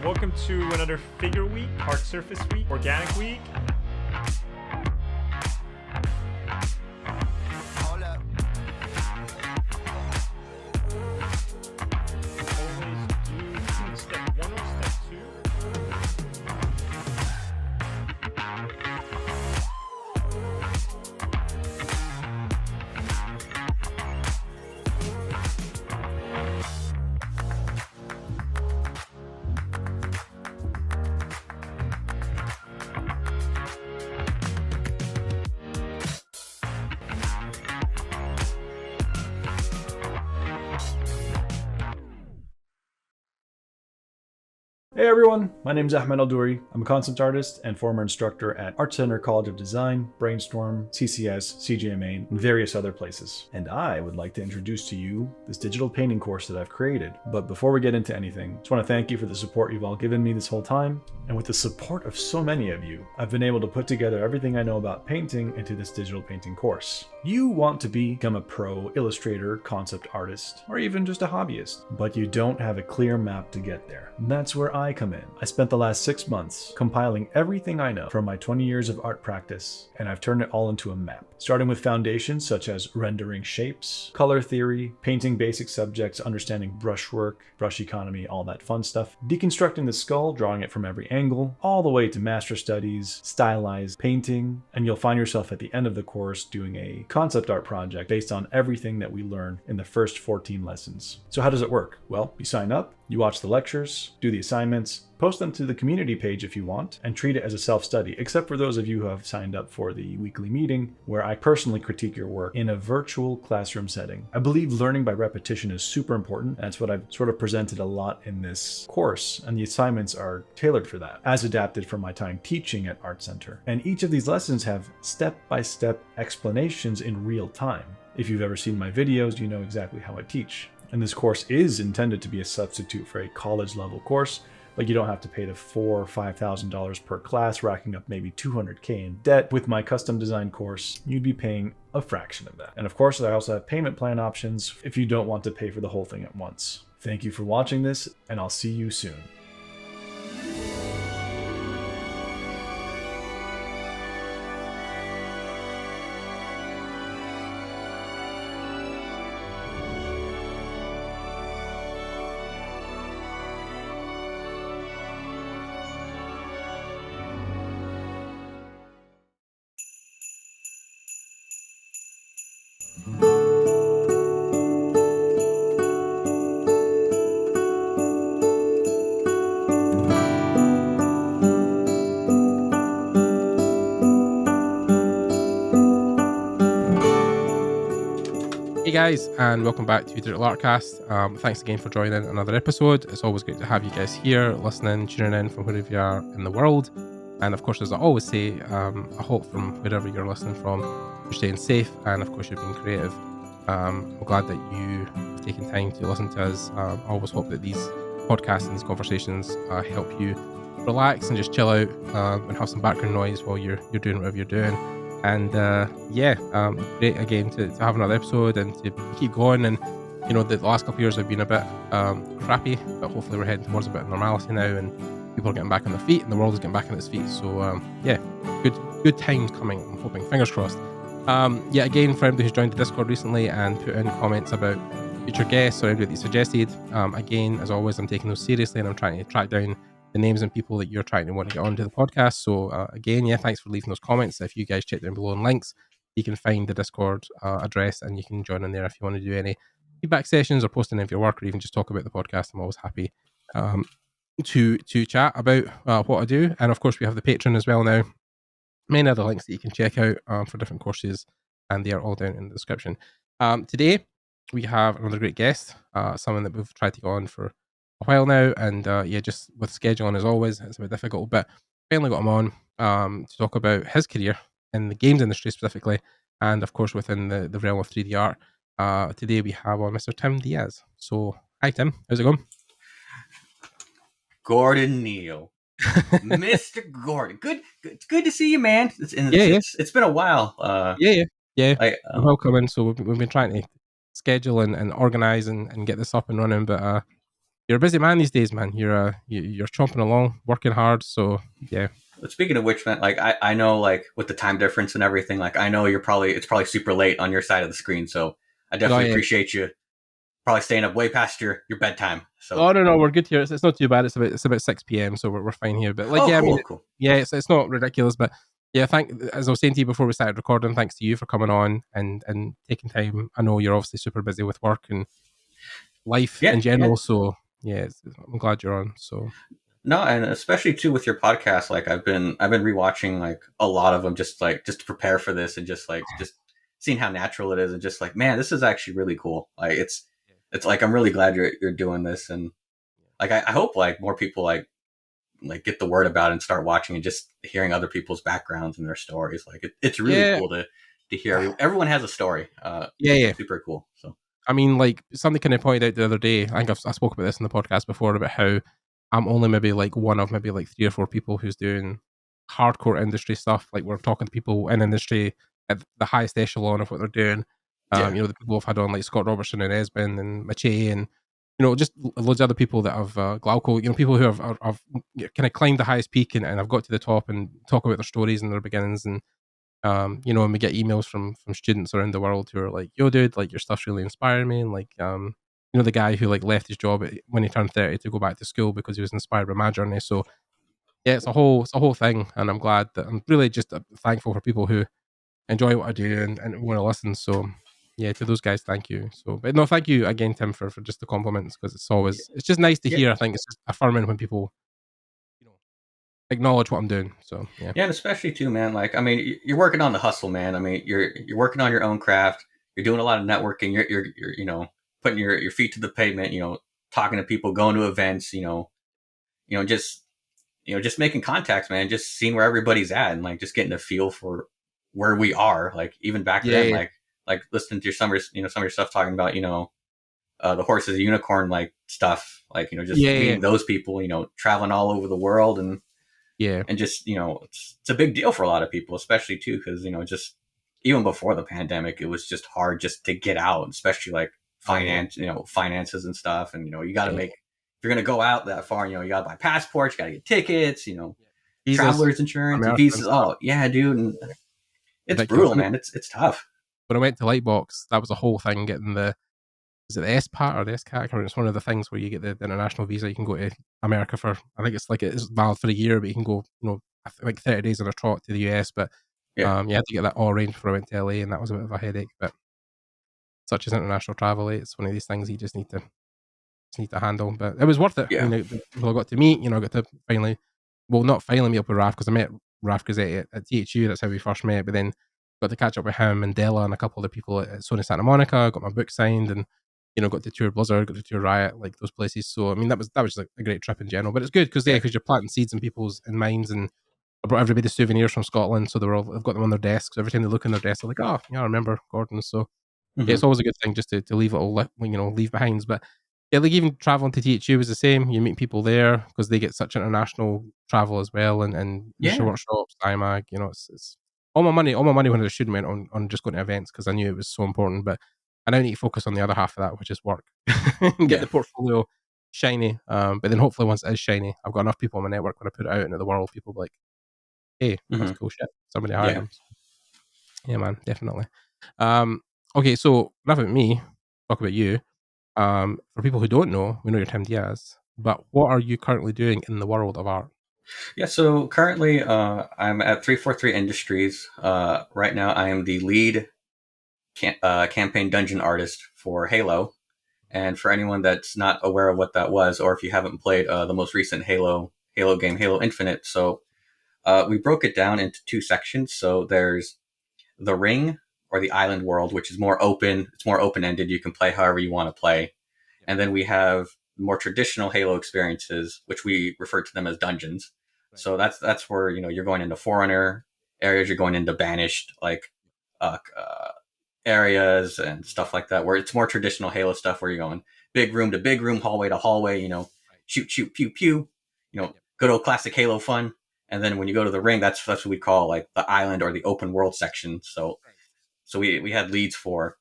Welcome to another Figure Week, Hard Surface Week, Organic Week. Hey everyone, my name is Ahmed Al-Douri. I'm a concept artist and former instructor at Art Center College of Design, Brainstorm, CCS, CGMA, and various other places. And I would like to introduce to you this digital painting course that I've created. But before we get into anything, I just want to thank you for the support you've all given me this whole time. And with the support of so many of you, I've been able to put together everything I know about painting into this digital painting course. You want to become a pro illustrator, concept artist, or even just a hobbyist, but you don't have a clear map to get there. And that's where I come in. I spent the last 6 months compiling everything I know from my 20 years of art practice, and I've turned it all into a map. Starting with foundations such as rendering shapes, color theory, painting basic subjects, understanding brushwork, brush economy, all that fun stuff, deconstructing the skull, drawing it from every angle, all the way to master studies, stylized painting, and you'll find yourself at the end of the course doing a concept art project based on everything that we learn in the first 14 lessons. So how does it work? Well, you sign up, you watch the lectures, do the assignments, post them to the community page if you want, and treat it as a self-study, except for those of you who have signed up for the weekly meeting, where I personally critique your work in a virtual classroom setting. I believe learning by repetition is super important. That's what I've sort of presented a lot in this course, and the assignments are tailored for that, as adapted from my time teaching at Art Center. And each of these lessons have step-by-step explanations in real time. If you've ever seen my videos, you know exactly how I teach. And this course is intended to be a substitute for a college level course, but you don't have to pay the $4,000 or $5,000 per class, racking up maybe $200K in debt. With my custom design course, you'd be paying a fraction of that. And of course, I also have payment plan options if you don't want to pay for the whole thing at once. Thank you for watching this, and I'll see you soon. Hey guys, and welcome back to Digital Artcast. Thanks again for joining another episode. It's always great to have you guys here, listening, tuning in from wherever you are in the world. And of course, as I always say, I hope from wherever you're listening from, you're staying safe, and of course, you're being creative. I'm glad that you have taken time to listen to us. I always hope that these podcasts and these conversations help you relax and just chill out and have some background noise while you're doing whatever you're doing. And great again to have another episode and to keep going. And you know, the last couple of years have been a bit crappy, but hopefully we're heading towards a bit of normality now, and people are getting back on their feet, and the world is getting back on its feet. So good times coming. I'm hoping, fingers crossed. Again, for everybody who's joined the Discord recently and put in comments about future guests or anybody that you suggested, again, as always, I'm taking those seriously, and I'm trying to track down the names and people that you're trying to want to get onto the podcast. So thanks for leaving those comments. If you guys check down below in links, you can find the Discord address, and you can join in there if you want to do any feedback sessions or post any of your work, or even just talk about the podcast. I'm always happy to chat about what I do. And of course, we have the Patreon as well now. Many other links that you can check out for different courses, and they are all down in the description. Today, we have another great guest, someone that we've tried to go on for a while now, and just with scheduling as always, it's a bit difficult, but finally got him on to talk about his career in the games industry specifically, and of course within the realm of 3D art. Today we have on Mr. Tim Diaz. So hi Tim, how's it going? Gordon Neal. Mr. Gordon. Good to see you, man. It's been a while. Welcome in. So we've been trying to schedule and organize and get this up and running, but you're a busy man these days, man. You're chomping along, working hard. So yeah. But speaking of which, man, like I know, like with the time difference and everything, like I know it's probably super late on your side of the screen. So I Oh, definitely yeah. appreciate you probably staying up way past your bedtime. So Oh no, we're good here. It's not too bad. It's about 6 p.m. So we're fine here. But like, oh, yeah, I cool, mean, cool. yeah, it's not ridiculous. But yeah, as I was saying to you before we started recording, thanks to you for coming on and taking time. I know you're obviously super busy with work and life Yeah, in yeah. general. So yeah, I'm glad you're on. So No, and especially too with your podcast, like I've been rewatching like a lot of them just to prepare for this and just seeing how natural it is and just like, man, this is actually really cool. Like it's like I'm really glad you're doing this, and like I hope like more people like get the word about it and start watching and just hearing other people's backgrounds and their stories. Like it's really yeah, cool to hear. Everyone has a story. yeah. Super cool. So I mean, like somebody kind of pointed out the other day. I think I spoke about this in the podcast before about how I'm only maybe like one of maybe like 3 or 4 people who's doing hardcore industry stuff. Like we're talking to people in industry at the highest echelon of what they're doing. yeah, The people I've had on like Scott Robertson and Esben and Mache and just loads of other people that have Glauco. People who have kind of climbed the highest peak and have got to the top and talk about their stories and their beginnings and and we get emails from students around the world who are like, "Yo, dude, like your stuff's really inspiring me." And like, the guy who like left his job when he turned 30 to go back to school because he was inspired by my journey. So yeah, it's a whole thing, and I'm really just thankful for people who enjoy what I do and want to listen. So yeah, to those guys, thank you. So, but no, thank you again, Tim, for just the compliments because it's just nice to yeah, hear. I think it's just affirming when people you know acknowledge what I'm doing. So yeah, yeah, and especially too, man. Like I mean, you're working on the hustle, man. I mean, you're working on your own craft. You're doing a lot of networking. You're putting your feet to the pavement. Talking to people, going to events. Just just making contacts, man. Just seeing where everybody's at, and like just getting a feel for where we are. Like even back then, yeah, like listening to some of your stuff talking about the horses unicorn like stuff, like just yeah, yeah, meeting those people, traveling all over the world, yeah, and just it's a big deal for a lot of people, especially too because just even before the pandemic, it was just hard just to get out, especially like oh yeah, finances and stuff, and you got to yeah. make if you're gonna go out that far, you got to buy passports, you got to get tickets, Jesus, traveler's insurance and America and visas. stuff. Oh yeah, dude, and it's Ridiculous. brutal, man. It's tough. When I went to Lightbox, that was a whole thing getting is it the S Pat or the S Cat? I can't remember. It's one of the things where you get the international visa. You can go to America for, I think it's valid for a year, but you can go, I think like 30 days on a trot to the US. But Yeah, you had to get that all arranged before I went to LA, and that was a bit of a headache. But such as international travel, it's one of these things you just need to handle. But it was worth it. I yeah, mean, the people I got to meet, I got to finally, well, not finally meet up with Raf because I met Raf Gazzetti at THU. That's how we first met. But then got to catch up with him and Della and a couple other people at Sony Santa Monica. Got my book signed and got to tour Blizzard, got to tour Riot, like those places. So I mean, that was like a great trip in general. But it's good because yeah. because you're planting seeds in people's in minds and. I brought everybody souvenirs from Scotland, so I've got them on their desks. Every time they look in their desk, they're like, "Oh, yeah, I remember Gordon." So yeah, Hmm. it's always a good thing just to leave it all, leave behinds. But yeah, like even traveling to THU was the same. You meet people there because they get such international travel as well, and leadership Yeah. workshops, IMAG. It's all my money when I was shooting went on just going to events because I knew it was so important. But I now need to focus on the other half of that, which is work, and get Yeah. the portfolio shiny. But then hopefully once it is shiny, I've got enough people in my network when I put it out into the world. People be like, hey, that's Hmm. cool shit. Somebody hired Yeah. him. Yeah, man, definitely. Um, okay, so enough about me. Talk about you. For people who don't know, we know you're Tim Diaz, but what are you currently doing in the world of art? Yeah. So currently, I'm at 343 Industries. Right now, I am the lead campaign dungeon artist for Halo. And for anyone that's not aware of what that was, or if you haven't played the most recent Halo game, Halo Infinite, so we broke it down into two sections. So there's the ring or the island world, which is more open. It's more open ended. You can play however you want to play. Yep. And then we have more traditional Halo experiences, which we refer to them as dungeons. Right. So that's where you're going into Forerunner areas, you're going into Banished areas and Mhm. stuff like that, where it's more traditional Halo stuff, where you're going big room to big room, hallway to hallway. Right. Shoot, shoot, pew, pew. Yep. Good old classic Halo fun. And then when you go to the ring, that's what we call like the island or the open world section. So Right. so we had leads for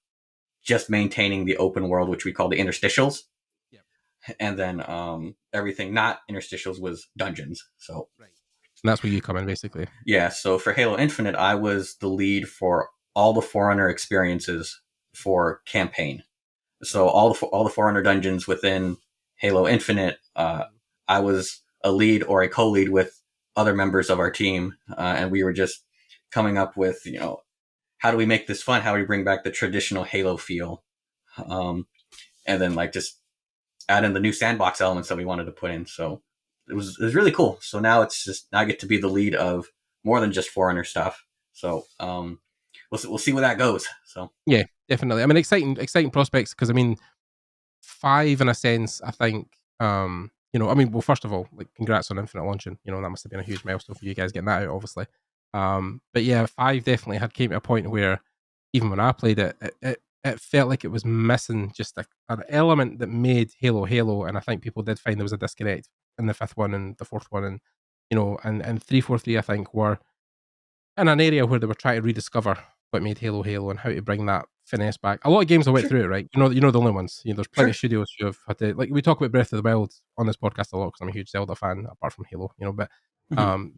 just maintaining the open world, which we call the interstitials. Yep. and then everything not interstitials was dungeons. So Right. And that's where you come in, basically. yeah, so for Halo Infinite, I was the lead for all the Forerunner experiences for campaign. So all the Forerunner dungeons within Halo Infinite, I was a lead or a co-lead with other members of our team, and we were just coming up with, how do we make this fun? How do we bring back the traditional Halo feel? And then like just add in the new sandbox elements that we wanted to put in. So it was really cool. So now now I get to be the lead of more than just Forerunner stuff. So we'll see where that goes. So Yeah, definitely. I mean, exciting prospects, because I mean, 5 in a sense, I think, I mean, well, first of all, like, congrats on Infinite launching. That must have been a huge milestone for you guys getting that out, obviously. But yeah, 5 definitely had came to a point where even when I played it, it felt like it was missing just an element that made Halo Halo, and I think people did find there was a disconnect in the 5th one and the 4th one, and and 343, I think, were in an area where they were trying to rediscover what made Halo Halo and how to bring that finesse back. A lot of games have went Sure. through it, right? The only ones. There's plenty of studios who have had to, like, we talk about Breath of the Wild on this podcast a lot because I'm a huge Zelda fan, apart from Halo. But Mhm. um,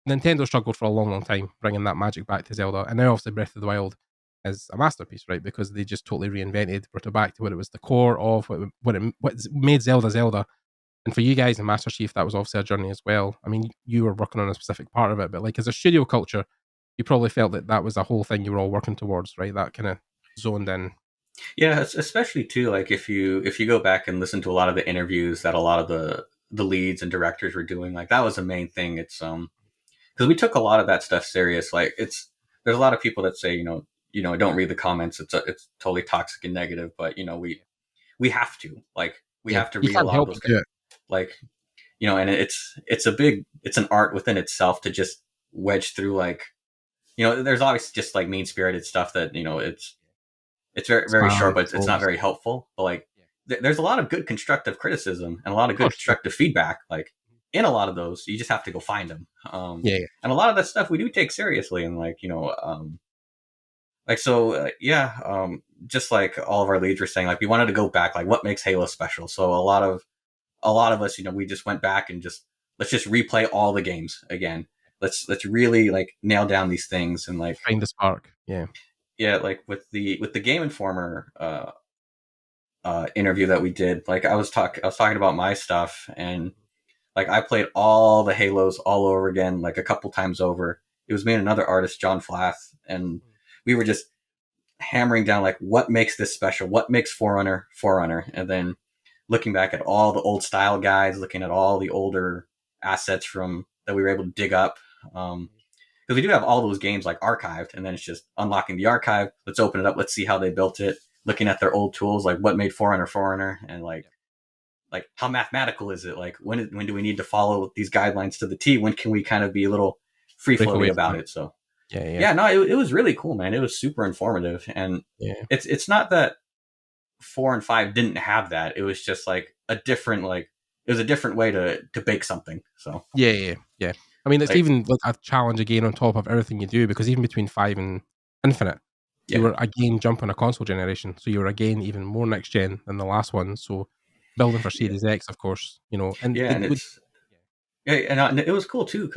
Nintendo struggled for a long, long time bringing that magic back to Zelda, and now obviously Breath of the Wild is a masterpiece, right? Because they just totally reinvented, brought it back to what it was the core of, what made Zelda Zelda. And for you guys in Master Chief, that was obviously a journey as well. I mean, you were working on a specific part of it, but like as a studio culture, you probably felt that that was a whole thing you were all working towards, right? That kind of zoned in. Yeah, especially too, like if you go back and listen to a lot of the interviews that a lot of the leads and directors were doing, like that was the main thing. It's because we took a lot of that stuff serious. Like there's a lot of people that say, don't read the comments. It's totally toxic and negative, but we have to, like, we Yeah, have to you read a can't lot of help those but do it. like, and it's an art within itself to just wedge through, like, there's always just like mean spirited stuff that, it's very, very Spam, short, but it's not trolls. very helpful. But like, Yeah. there's a lot of good constructive criticism and a lot of Of good course, yeah. constructive feedback. Like in a lot of those, you just have to go find them. Yeah, yeah. And a lot of that stuff we do take seriously, and like, like so, just like all of our leads were saying, like we wanted to go back, like what makes Halo special. So a lot of us, we just went back and let's just replay all the games again. Let's really like nail down these things, and like, Find the spark. Yeah. yeah, like with the Game Informer interview that we did, like I was talking about my stuff, and like I played all the Halos all over again, like a couple times over. It was me and another artist, John Flath, and we were just hammering down like what makes this special, what makes Forerunner, and then looking back at all the old style guides, looking at all the older assets from that we were able to dig up. Because we do have all those games like archived, and then it's just unlocking the archive. Let's open it up. Let's see how they built it. Looking at their old tools, like what made Forerunner, and like how mathematical is it? Like when do we need to follow these guidelines to the T? When can we kind of be a little free Break away floating from about it. it? So Yeah, yeah. yeah, no, it was really cool, man. It was super informative, and Yeah. it's not that 4 and 5 didn't have that. It was just like it was a different way to bake something. So Yeah, yeah, yeah. I mean, it's like, even like a challenge again on top of everything you do, because even between 5 and Infinite, you yeah, were again jumping a console generation, so you were again even more next gen than the last one. So building for yeah, Series X, of course, and yeah, it and would, yeah, and it was cool too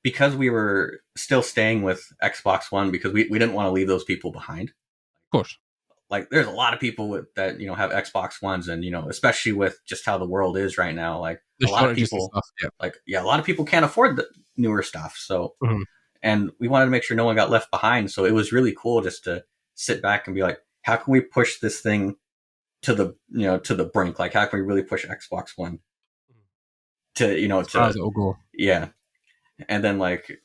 because we were still staying with Xbox One, because we didn't want to leave those people behind. of course, Like there's a lot of people that have Xbox Ones, and especially with just how the world is right now, like the a lot of shortages and people, stuff. Yeah. like, yeah, a lot of people can't afford the newer stuff. So, Mhm. and we wanted to make sure no one got left behind. So it was really cool just to sit back and be like, how can we push this thing to the brink? Like how can we really push Xbox One to As far as to it'll go. yeah. And then like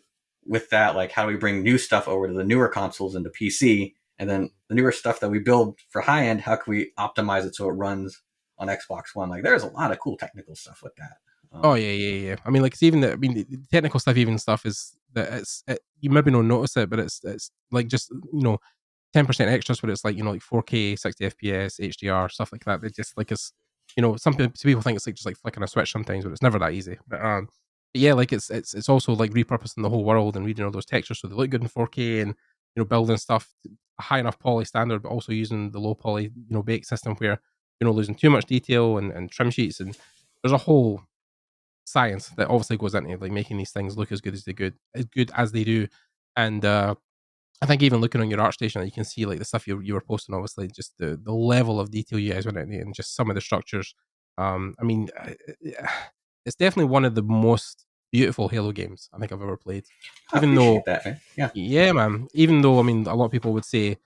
with that, like how do we bring new stuff over to the newer consoles into PC? And then the newer stuff that we build for high end, how can we optimize it so it runs on Xbox One? Like there's a lot of cool technical stuff with that. Oh yeah, yeah, yeah. I mean, like it's even the technical stuff, even stuff is that you maybe don't notice it, but it's like just 10% extras where it's like like 4K, 60 FPS, HDR, stuff like that. They just like it's some people think it's like just like flicking a switch sometimes, but it's never that easy. But yeah, like it's also like repurposing the whole world and reading all those textures so they look good in 4K, and building stuff to a high enough poly standard, but also using the low poly bake system where losing too much detail and trim sheets, and there's a whole science that obviously goes into like making these things look as good as they do. And I think even looking on your ArtStation, you can see like the stuff you were posting, obviously just the level of detail you guys went into and just some of the structures. I mean, it's definitely one of the most beautiful Halo games I think I've ever played. I Even though, appreciate that, man. Yeah. yeah, man. Even though, I mean, a lot of people would say,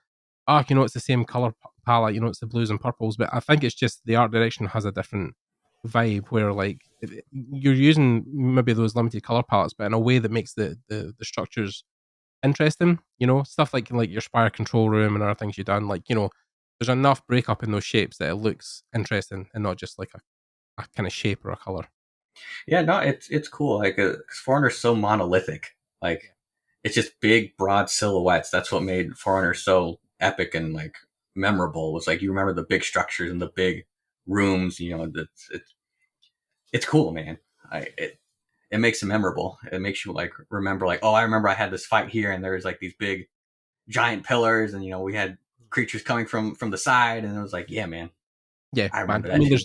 "Ah, it's the same color palette. It's the blues and purples." But I think it's just the art direction has a different vibe where, like, you're using maybe those limited color palettes, but in a way that makes the structures interesting. Stuff like your Spire control room and other things you've done. Like, there's enough breakup in those shapes that it looks interesting and not just like a kind of shape or a color. Yeah, no, it's cool. Like, 'cause Foreigner's so monolithic. Like, it's just big, broad silhouettes. That's what made Foreigner so epic and like memorable. Was like you remember the big structures and the big rooms. It's cool, man. It makes it memorable. It makes you like remember, like, oh, I remember I had this fight here, and there was like these big, giant pillars, and we had creatures coming from the side, and it was like, yeah, man, Yeah, I man. remember I that mean, too.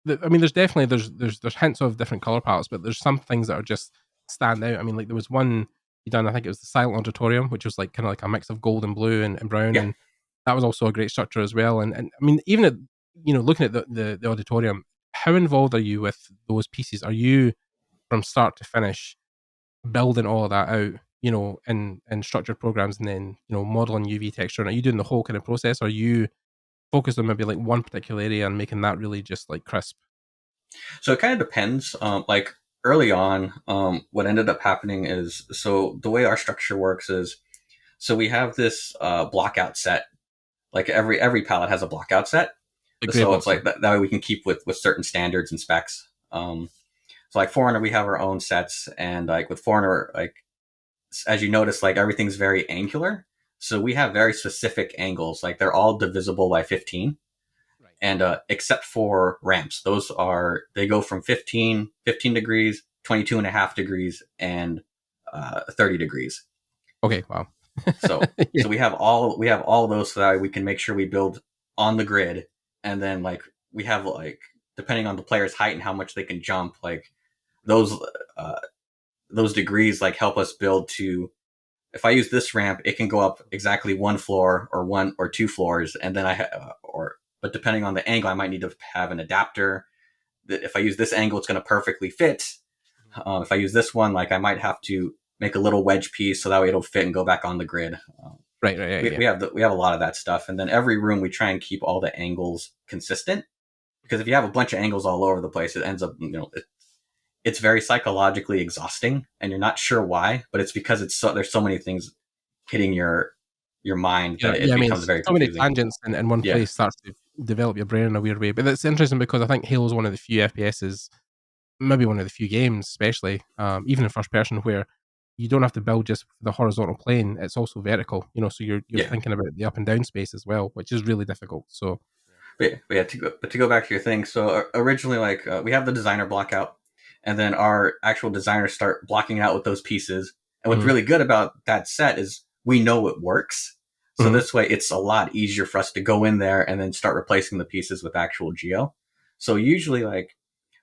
there's definitely there's hints of different color palettes, but there's some things that are just stand out. I mean, like there was one you done. I think it was the Silent Auditorium, which was like kind of like a mix of gold and blue and brown, Yeah. and that was also a great structure as well. And I mean, even at looking at the auditorium, how involved are you with those pieces? Are you from start to finish building all of that out? In structured programs, and then modeling UV texture. And are you doing the whole kind of process? Or are you focused on maybe like one particular area and making that really just like crisp? So it kind of depends. Like early on, what ended up happening is, so the way our structure works is, so we have this blockout set. Like every palette has a blockout set. The gray So it's box. like that way we can keep with certain standards and specs. So like Foreigner, we have our own sets, and like with Foreigner, like as you notice, like everything's very angular. So we have very specific angles. Like they're all divisible by 15. Right. And except for ramps, they go from 15 degrees, 22 and a half degrees, and 30 degrees. Okay, wow. So Yeah. so we have all those, so that we can make sure we build on the grid. And then like we have, like, depending on the player's height and how much they can jump, like those degrees like help us build to, if I use this ramp, it can go up exactly one floor or one or two floors, and then but depending on the angle, I might need to have an adapter that if I use this angle, it's going to perfectly fit. If I use this one, like I might have to make a little wedge piece so that way it'll fit and go back on the grid. Right. We have a lot of that stuff, and then every room we try and keep all the angles consistent, because if you have a bunch of angles all over the place, it ends up it's very psychologically exhausting, and you're not sure why, but it's because there's so many things hitting your mind that it becomes very so many confusing. tangents in one place starts to develop your brain in a weird way. But that's interesting because I think Halo's one of the few FPSs, maybe one of the few games, especially even in first person, where you don't have to build just the horizontal plane; it's also vertical. So you're thinking about the up and down space as well, which is really difficult. So, to go back to your thing, so originally, like we have the designer block out, and then our actual designers start blocking out with those pieces. And what's really good about that set is we know it works. So this way, it's a lot easier for us to go in there and then start replacing the pieces with actual geo. So usually, like,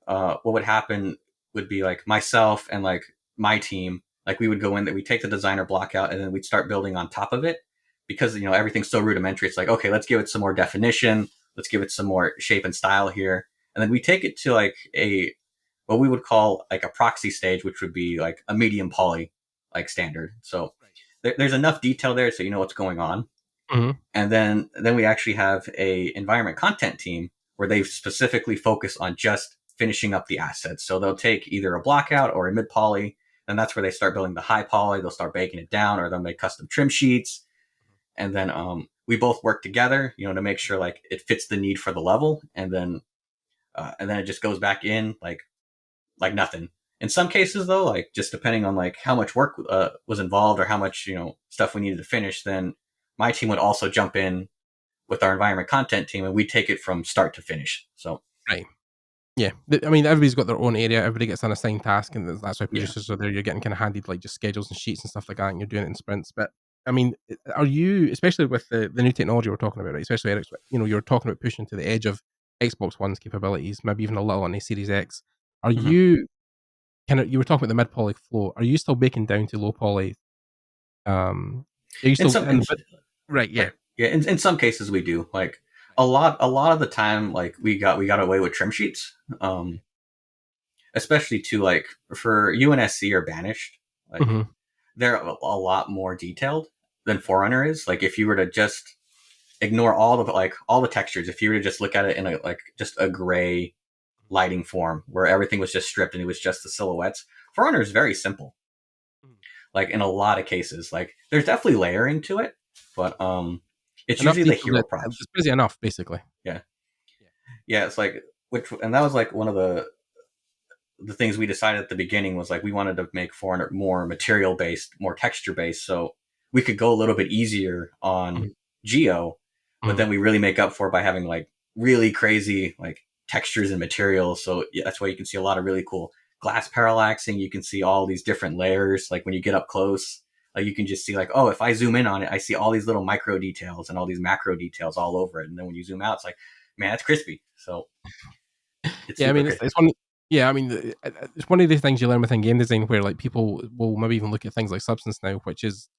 what would happen would be like myself and like my team, like we would go in there, we take the designer block out, and then we'd start building on top of it, because everything's so rudimentary. It's like, okay, let's give it some more definition, let's give it some more shape and style here, and then we take it to like what we would call like a proxy stage, which would be like a medium poly like standard. So there's enough detail there so you know what's going on. And then we actually have a environment content team where they specifically focus on just finishing up the assets. So they'll take either a block out or a mid poly, and that's where they start building the high poly. They'll start baking it down, or they'll make custom trim sheets. And then we both work together, to make sure like it fits the need for the level, and then it just goes back in like nothing. In some cases, though, like just depending on like how much work was involved or how much stuff we needed to finish, then my team would also jump in with our environment content team, and we take it from start to finish. So right. Yeah, I mean, everybody's got their own area. Everybody gets an assigned task, and that's why producers are there. You're getting kind of handed like just schedules and sheets and stuff like that, and you're doing it in sprints. But I mean, are you, especially with the new technology we're talking about, right? Especially Eric, you were talking about pushing to the edge of Xbox One's capabilities, maybe even a little on the Series X. Are Mhm. you you were talking about the mid poly flow? Are you still baking down to low poly? Are you In still some, in, right? Yeah. like yeah, in some cases we do. Like a lot of the time, like we got away with trim sheets. Especially to like for UNSC or Banished, like Hmm. they're a lot more detailed than Forerunner is. Like if you were to just ignore all the textures, if you were to just look at it in a like just a gray lighting form where everything was just stripped and it was just the silhouettes, Forerunner is very simple. Like in a lot of cases, like there's definitely layering to it, but it's Enough usually the detail hero that props. it's busy enough, basically. Yeah, yeah. It's like and that was like one of the things we decided at the beginning was like we wanted to make Foreigner more material based, more texture based, so we could go a little bit easier on Mhm. Geo, but Mhm. then we really make up for it by having like really crazy like textures and materials. So yeah, that's why you can see a lot of really cool glass parallaxing. You can see all these different layers. Like when you get up close, like you can just see like, oh, if I zoom in on it, I see all these little micro details and all these macro details all over it. And then when you zoom out, it's like, man, that's crispy. So it's Yeah, I super mean, crispy. it's one. Yeah, I mean, it's one of the things you learn within game design where like people will maybe even look at things like substance now, which is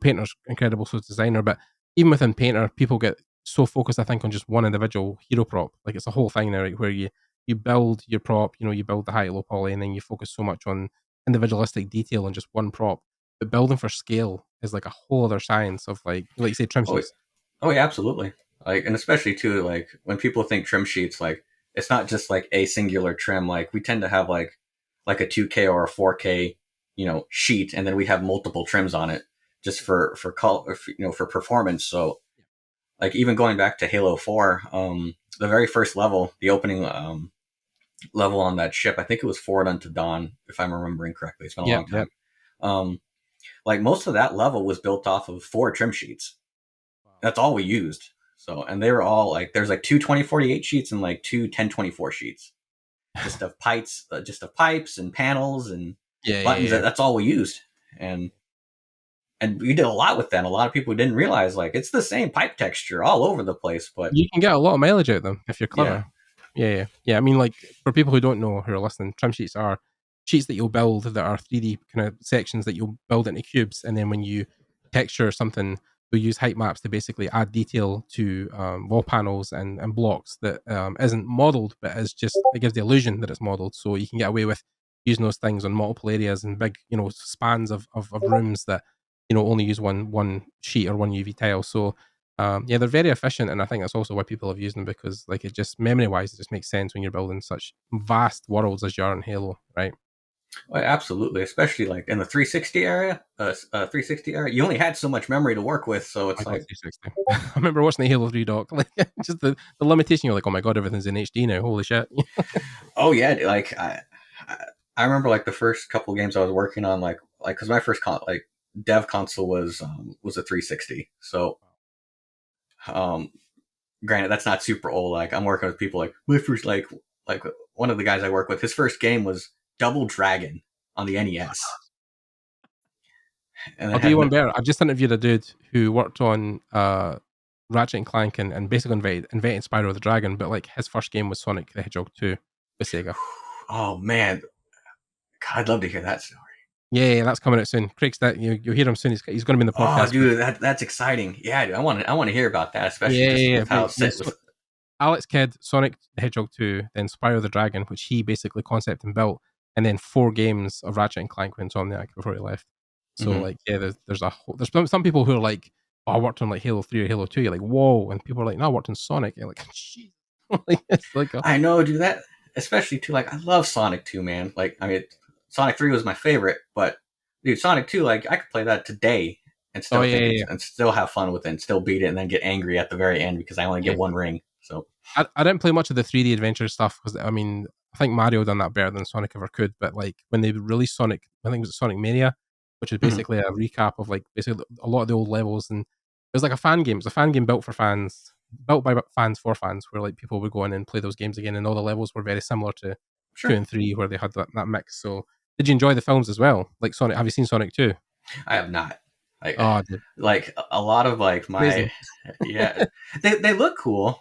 Painter's incredible so designer, but even within Painter, people get so focused, I think, on just one individual hero prop. Like it's a whole thing now, right, where you build your prop, you build the high low poly, and then you focus so much on individualistic detail on just one prop. But building for scale is like a whole other science of like you say, trim Oh, sheets. oh yeah, absolutely. Like, and especially too, like when people think trim sheets, like it's not just like a singular trim. Like we tend to have like a 2K or a 4K, sheet, and then we have multiple trims on it just for color, for performance. So like even going back to Halo 4, the very first level, the opening level on that ship, I think it was Forward Unto Dawn, if I'm remembering correctly. It's been a Yeah, long yeah. time. Um, like most of that level was built off of 4 trim sheets. That's all we used. So, and they were all like, there's like two 2048 sheets and like two 1024 sheets, just of pipes and panels and Yeah, yeah, buttons. yeah. That's all we used, and we did a lot with that. And a lot of people didn't realize like it's the same pipe texture all over the place, but You can get a lot of mileage out of them if you're yeah, clever. Yeah, yeah, yeah. I mean, like for people who don't know who are listening, trim sheets are sheets that you'll build that are 3D kind of sections that you'll build into cubes, and then when you texture something, you'll use height maps to basically add detail to wall panels and blocks that isn't modeled, but is just it gives the illusion that it's modeled. So you can get away with using those things on multiple areas and big, spans of rooms that only use one sheet or one UV tile. So yeah, they're very efficient, and I think that's also why people have used them because, like, it just memory-wise, it just makes sense when you're building such vast worlds as you are in Halo, right? well, absolutely. Especially like in the 360 area, 360 area, you only had so much memory to work with, so I it's got like, 360. I remember watching the Halo 3 doc, like just the limitation. You're like, oh my god, everything's in HD now. Holy shit! oh yeah, like I remember like the first couple of games I was working on, like because my first dev console was a 360, so um granted that's not super old. Like I'm working with people like my first like one of the guys I work with, his first game was Double Dragon on the NES, and I'll then do you had one better. I've just interviewed a dude who worked on Ratchet and Clank and basically invented Spyro the Dragon, but like his first game was Sonic the Hedgehog 2 with Sega. oh man, God, I'd love to hear that story. Yeah, yeah, that's coming out soon. Craig's that you'll hear him soon. He's going to be in the Oh podcast. But dude, that's exciting. Yeah, dude, I want to hear about that, especially yeah, just yeah, yeah. with how Yeah, set with. Alex Kidd, Sonic the Hedgehog 2, then Spyro the Dragon, which he basically concept and built, and then 4 games of Ratchet and Clank when Insomniac before he left. So Mhm. like, yeah, there's some people who are like, oh, I worked on like Halo 3 or Halo 2. You're like, whoa, and people are like, no, I worked on Sonic. You're like, jeez, like it's like, I know, dude. That especially too. Like, I love Sonic 2, man. Like, I mean, Sonic 3 was my favorite, but dude, Sonic 2, like, I could play that today and oh still yeah, think yeah, it's yeah. and still have fun with it and still beat it and then get angry at the very end because I only Yeah. get one ring. So, I didn't play much of the 3D adventure stuff because I mean, I think Mario done that better than Sonic ever could. But like when they released Sonic, I think it was Sonic Mania, which is mhm. basically a recap of like basically a lot of the old levels, and it was like a fan game. It was a fan game built for fans, built by fans for fans, where like people would go in and play those games again, and all the levels were very similar to two Sure. and three, where they had that mix. So, did you enjoy the films as well? Like Sonic, have you seen Sonic 2? I have not. Oh, dude, Like a lot of like my amazing. yeah, they look cool.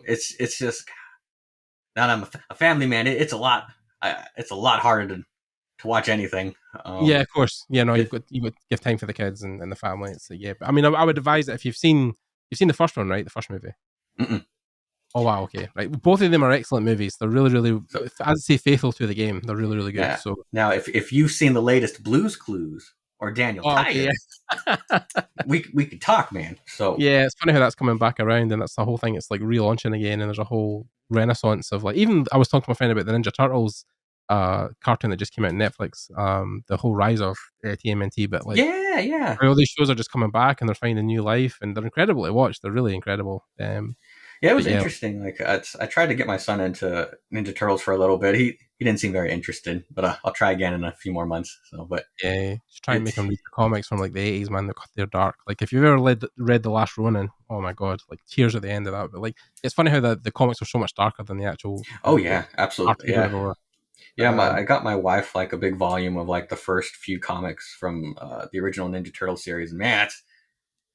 It's just now that I'm a family man, it's a lot. It's a lot harder to watch anything. Yeah, of course. Yeah, no, It, you've got to give time for the kids and the family. It's yeah, but I mean, I would advise it if you've seen the first one, right? The first movie. mm-mm. Oh wow, okay, right. Both of them are excellent movies. They're really, really, So as I say, faithful to the game. They're really, really good. yeah. So, Now, if you've seen the latest Blue's Clues or Daniel oh, okay, Tiger, yeah, we could talk, man. So yeah. It's funny how that's coming back around, and that's the whole thing. It's like relaunching again, and there's a whole renaissance of like. Even I was talking to my friend about the Ninja Turtles cartoon that just came out on Netflix. The whole rise of TMNT, but like yeah, yeah. all these shows are just coming back and they're finding new life, and they're incredible to watch. They're really incredible. Yeah, it But was yeah, interesting. Like I tried to get my son into Ninja Turtles for a little bit. He didn't seem very interested, but I'll try again in a few more months. So, but yeah, just try and make it's them read the comics from like the 80s, man. They're dark. Like if you've ever read The Last Ronin, oh my god, like tears at the end of that. But like it's funny how the comics are so much darker than the actual oh the yeah, absolutely, cartoons or yeah, whatever. yeah. Um, I got my wife like a big volume of like the first few comics from the original Ninja Turtle series, and man,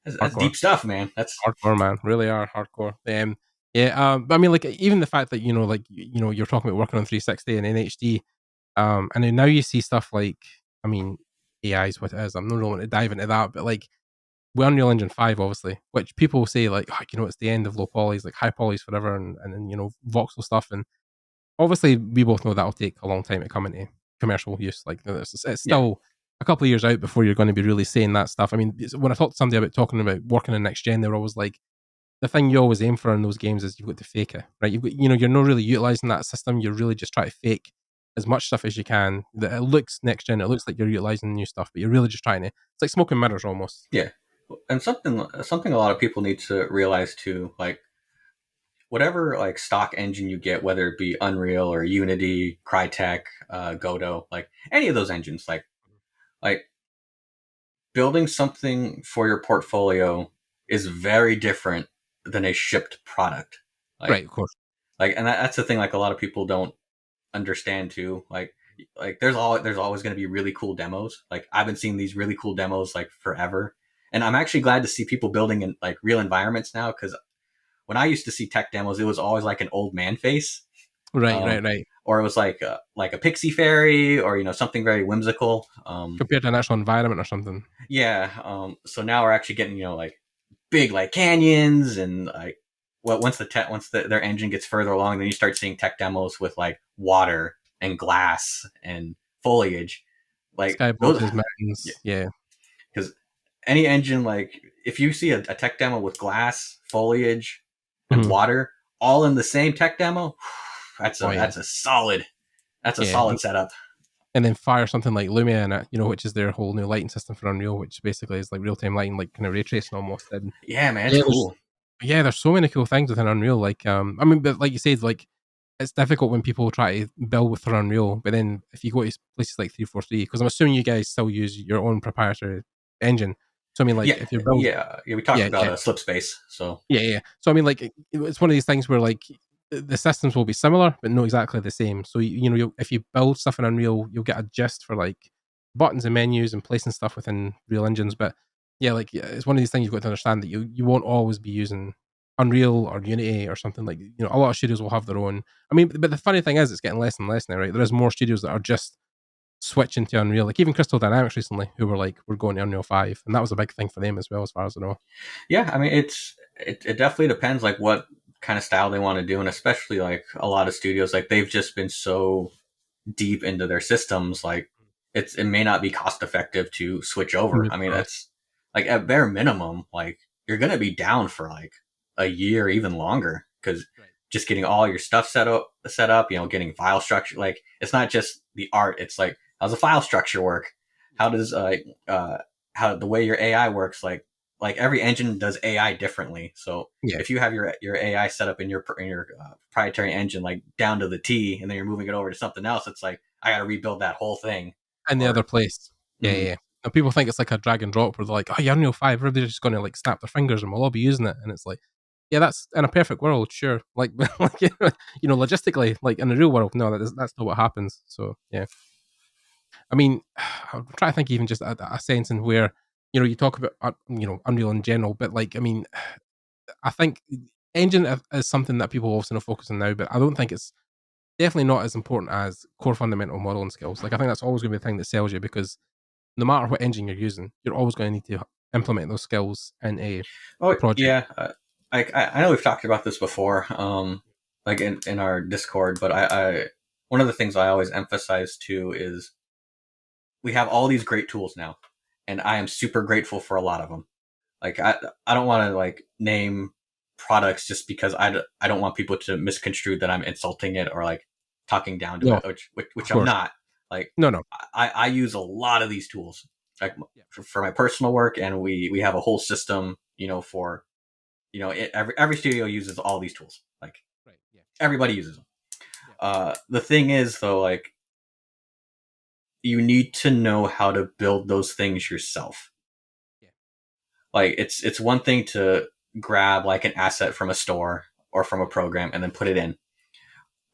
that's Hardcore, deep stuff, man. That's hardcore, man. Really are hardcore. Yeah. But I mean, like even the fact that like you're talking about working on 360 and NHD. And then now you see stuff like, I mean, AI is what it is. I'm not really want to dive into that, but like with Unreal Engine 5, obviously, which people say like, oh, it's the end of low polys, like high polys forever, and voxel stuff. And obviously, we both know that'll take a long time to come into commercial use. Like it's yeah, still a couple of years out before you're going to be really saying that stuff. I mean, when I talk to somebody about talking about working in next gen, they're always like, the thing you always aim for in those games is you've got to fake it, right? You've got, you're not really utilizing that system. You're really just trying to fake as much stuff as you can. That it looks next gen, it looks like you're utilizing new stuff, but you're really just trying to. It's like smoke and mirrors almost. yeah. And something a lot of people need to realize too, like whatever like stock engine you get, whether it be Unreal or Unity, Crytek, Godot, like any of those engines, like building something for your portfolio is very different than a shipped product. Right, Like of course. and that's the thing. Like a lot of people don't understand too. Like there's always going to be really cool demos. Like I've been seeing these really cool demos like forever, and I'm actually glad to see people building in like real environments now. Because when I used to see tech demos, it was always like an old man face, Right, um, right, right. or it was like a pixie fairy, or something very whimsical. Compared to an actual environment or something. Yeah. So now we're actually getting like big like canyons and like once their engine gets further along, then you start seeing tech demos with like water and glass and foliage. Like those, Skyboxes, yeah, mountains, yeah. because any engine, like if you see a tech demo with glass, foliage, and Mhm. water all in the same tech demo, Oh yeah, that's a yeah. solid setup. And then fire something like Lumia in it, which is their whole new lighting system for Unreal, which basically is like real time lighting, like kind of ray tracing almost. And Yeah, man, it's yeah, cool. there's so many cool things within Unreal. Like, I mean, but like you said, like it's difficult when people try to build with Unreal. But then if you go to places like 343, because I'm assuming you guys still use your own proprietary engine. So I mean, like Yeah, if you're building, yeah. We talked yeah, about yeah, a slip space, so yeah. So I mean, like it's one of these things where like the systems will be similar, but not exactly the same. So if you build stuff in Unreal, you'll get a gist for like buttons and menus and placing stuff within real engines. But yeah, like it's one of these things you've got to understand that you won't always be using Unreal or Unity or something like. A lot of studios will have their own. I mean, but the funny thing is, it's getting less and less now, right? There is more studios that are just switching to Unreal. Like even Crystal Dynamics recently, who were like, we're going to Unreal 5, and that was a big thing for them as well, as far as I know. yeah. I mean, it definitely depends like what kind of style they want to do, and especially like a lot of studios, like they've just been so deep into their systems, like it may not be cost effective to switch over. Move I mean, across. that's like at bare minimum, like you're gonna be down for like a year, even longer, because Right. just getting all your stuff set up, getting file structure. Like it's not just the art; it's like how's the file structure work? How does how the way your AI works? Like every engine does AI differently. So Yeah. if you have your AI set up in your proprietary engine like down to the T, and then you're moving it over to something else, it's like I got to rebuild that whole thing. In the other Or place. Yeah, mhm. yeah. And people think it's like a drag and drop where they're like, oh, yeah, Unreal 5, everybody's just going to like snap their fingers and we'll all be using it. And it's like, yeah, that's in a perfect world, sure. Like, like logistically, like in the real world, no, that's not what happens. So, yeah. I mean, I'm trying to think even just a sense in where you talk about Unreal in general, but like, I mean, I think engine is something that people also focus on now, but I don't think it's definitely not as important as core fundamental modeling skills. Like, I think that's always going to be the thing that sells you, because no matter what engine you're using, you're always going to need to implement those skills in a Oh project. yeah, I know we've talked about this before, like in our Discord, but I one of the things I always emphasize too is we have all these great tools now, and I am super grateful for a lot of them. Like I don't want to like name products just because I don't want people to misconstrue that I'm insulting it or like talking down to No, it, which of I'm course. not. Like No. I use a lot of these tools like Yeah. for my personal work, and we have a whole system, for every studio uses all these tools. Like Right. Yeah. everybody uses them. Yeah. The thing is though, like you need to know how to build those things yourself. Yeah. Like it's one thing to grab like an asset from a store or from a program and then put it in.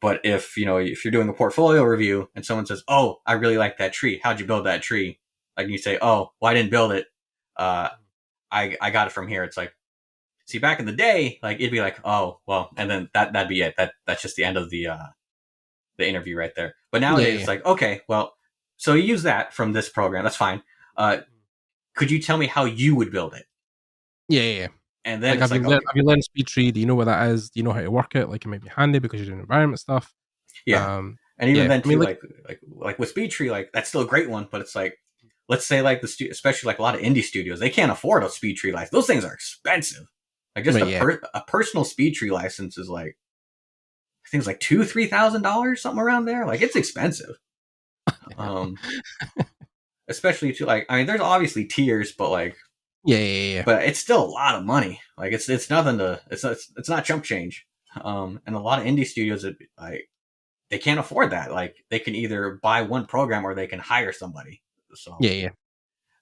But if you're doing a portfolio review and someone says, "Oh, I really like that tree. How'd you build that tree?" Like you say, "Oh, well, I didn't build it. Uh, I got it from here." It's like, see, back in the day, like it'd be like, "Oh, well," and then that'd be it. That's just the end of the interview right there. But Yeah. nowadays, it's like, okay, well, so you use that from this program. That's fine. Could you tell me how you would build it? Yeah. And then Like, it's like, okay, have you learned speed tree? Do you know where that is? Do you know how to work it? Like, it might be handy because you're doing environment stuff. yeah. And even Yeah. then I mean, too, like, like with SpeedTree, like that's still a great one, but it's like, let's say like especially like a lot of indie studios, they can't afford a SpeedTree license. Those things are expensive. Like just right, yeah. a personal SpeedTree license is like, I think it's like $2,000-$3,000, something around there. Like it's expensive. Especially to like, I mean, there's obviously tiers, but like, Yeah. but it's still a lot of money. Like it's nothing to, it's not chump change. And a lot of indie studios that like they can't afford that. Like they can either buy one program or they can hire somebody. Yeah.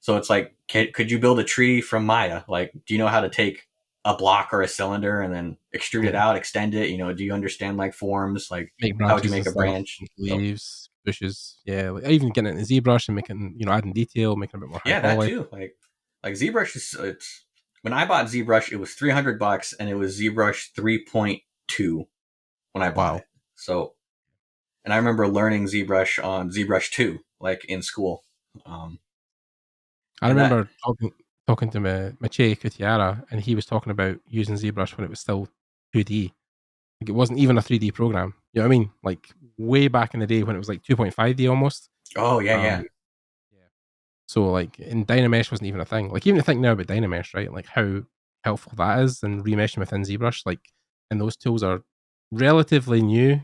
So it's like, could you build a tree from Maya? Like, do you know how to take a block or a cylinder and then extrude it Yeah. out, extend it? Do you understand like forms? Like, Make how would you branches make and a stuff, branch? make So, leaves, bushes. Yeah. Like, even getting it in ZBrush and making, adding detail, making a bit more high yeah, that poly. too. Like ZBrush is it's when I bought ZBrush, it was $300 and it was ZBrush 3.2 when I bought Wow. it. So, and I remember learning ZBrush on ZBrush 2, like in school. I And that, remember talking to Maciej Kutiara, and he was talking about using ZBrush when it was still 2D. Like, it wasn't even a 3D program. You know what I mean? Like, way back in the day when it was like 2.5D almost. oh yeah, yeah. Yeah. So like, in Dynamesh wasn't even a thing. Like, even to think now about Dynamesh, right? Like how helpful that is, and remeshing within ZBrush. Like, and those tools are relatively new,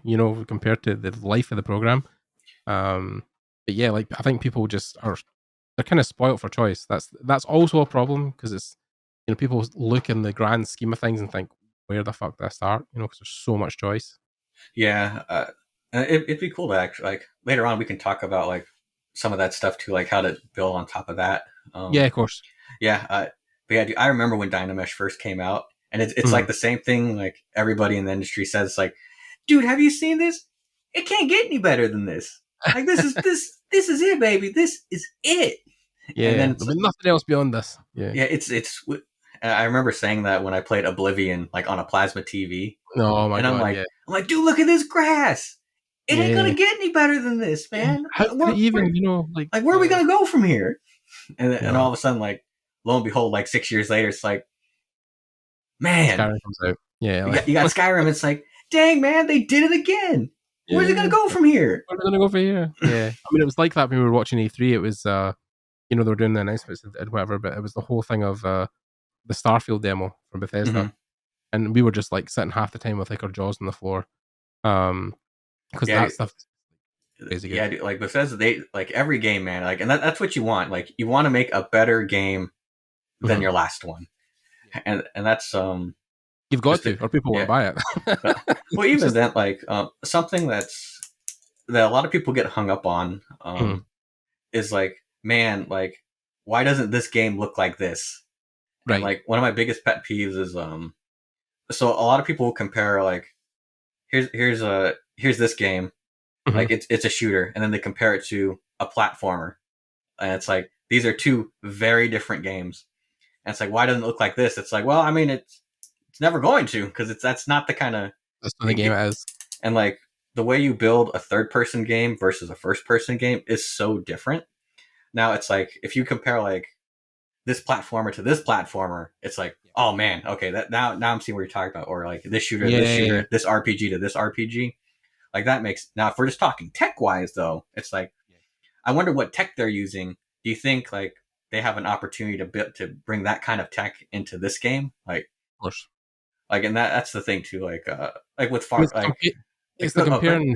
compared to the life of the program. But yeah, like, I think people just they're kind of spoilt for choice. That's also a problem, because it's, people look in the grand scheme of things and think, where the fuck do I start? Because there's so much choice. Yeah, it'd be cool to actually like later on we can talk about like some of that stuff too, like how to build on top of that. Yeah, of course. Yeah, but yeah, dude, I remember when Dynamesh first came out, and it's Mhm. like the same thing. Like everybody in the industry says, it's like, dude, have you seen this? It can't get any better than this. Like this is it, baby. This is it. And Yeah, then it's there'll be nothing else beyond this. Yeah. yeah, it's. I remember saying that when I played Oblivion, like on a plasma TV, No, oh my and god, yeah. I'm like, dude, look at this grass. It ain't Yeah. gonna get any better than this, Yeah. man. How could it even, like, Like, where are we yeah. gonna go from here? And No. all of a sudden, like, lo and behold, like 6 years later, it's like, man, Skyrim comes out. Yeah, you got like, Skyrim. It's like, dang, man, they did it again. Where's it gonna yeah. go from here? Where are we gonna go for here? Yeah. I mean, it was like that when we were watching E3. It was, they were doing the announcements and whatever, but it was the whole thing of the Starfield demo from Bethesda, Mm-hmm. and we were just like sitting half the time with like our jaws on the floor, because Yeah, that stuff is crazy good. yeah, dude, like Bethesda, they like every game, man. Like, and that's what you want. Like, you want to make a better game than Mhm. your last one, and that's You've got just to, or people won't yeah. buy it. Well, even then, like something that a lot of people get hung up on is like, man, like, why doesn't this game look like this? And Right. like one of my biggest pet peeves is so a lot of people will compare like here's this game, Mhm. like it's a shooter, and then they compare it to a platformer, and it's like, these are two very different games. And it's like, why doesn't it look like this? It's like, well, I mean, it's never going to, because that's not the kind of That's what the game is. And like the way you build a third person game versus a first person game is so different. Now it's like if you compare like this platformer to this platformer, it's like, oh man, okay, that now I'm seeing what you're talking about, or like this shooter, this RPG to this RPG. Like that makes now if we're just talking tech wise though, it's like I wonder what tech they're using. Do you think like they have an opportunity to bring that kind of tech into this game? Like, Of course. like, and that's the thing too. Like with far, It's, it's like comparing.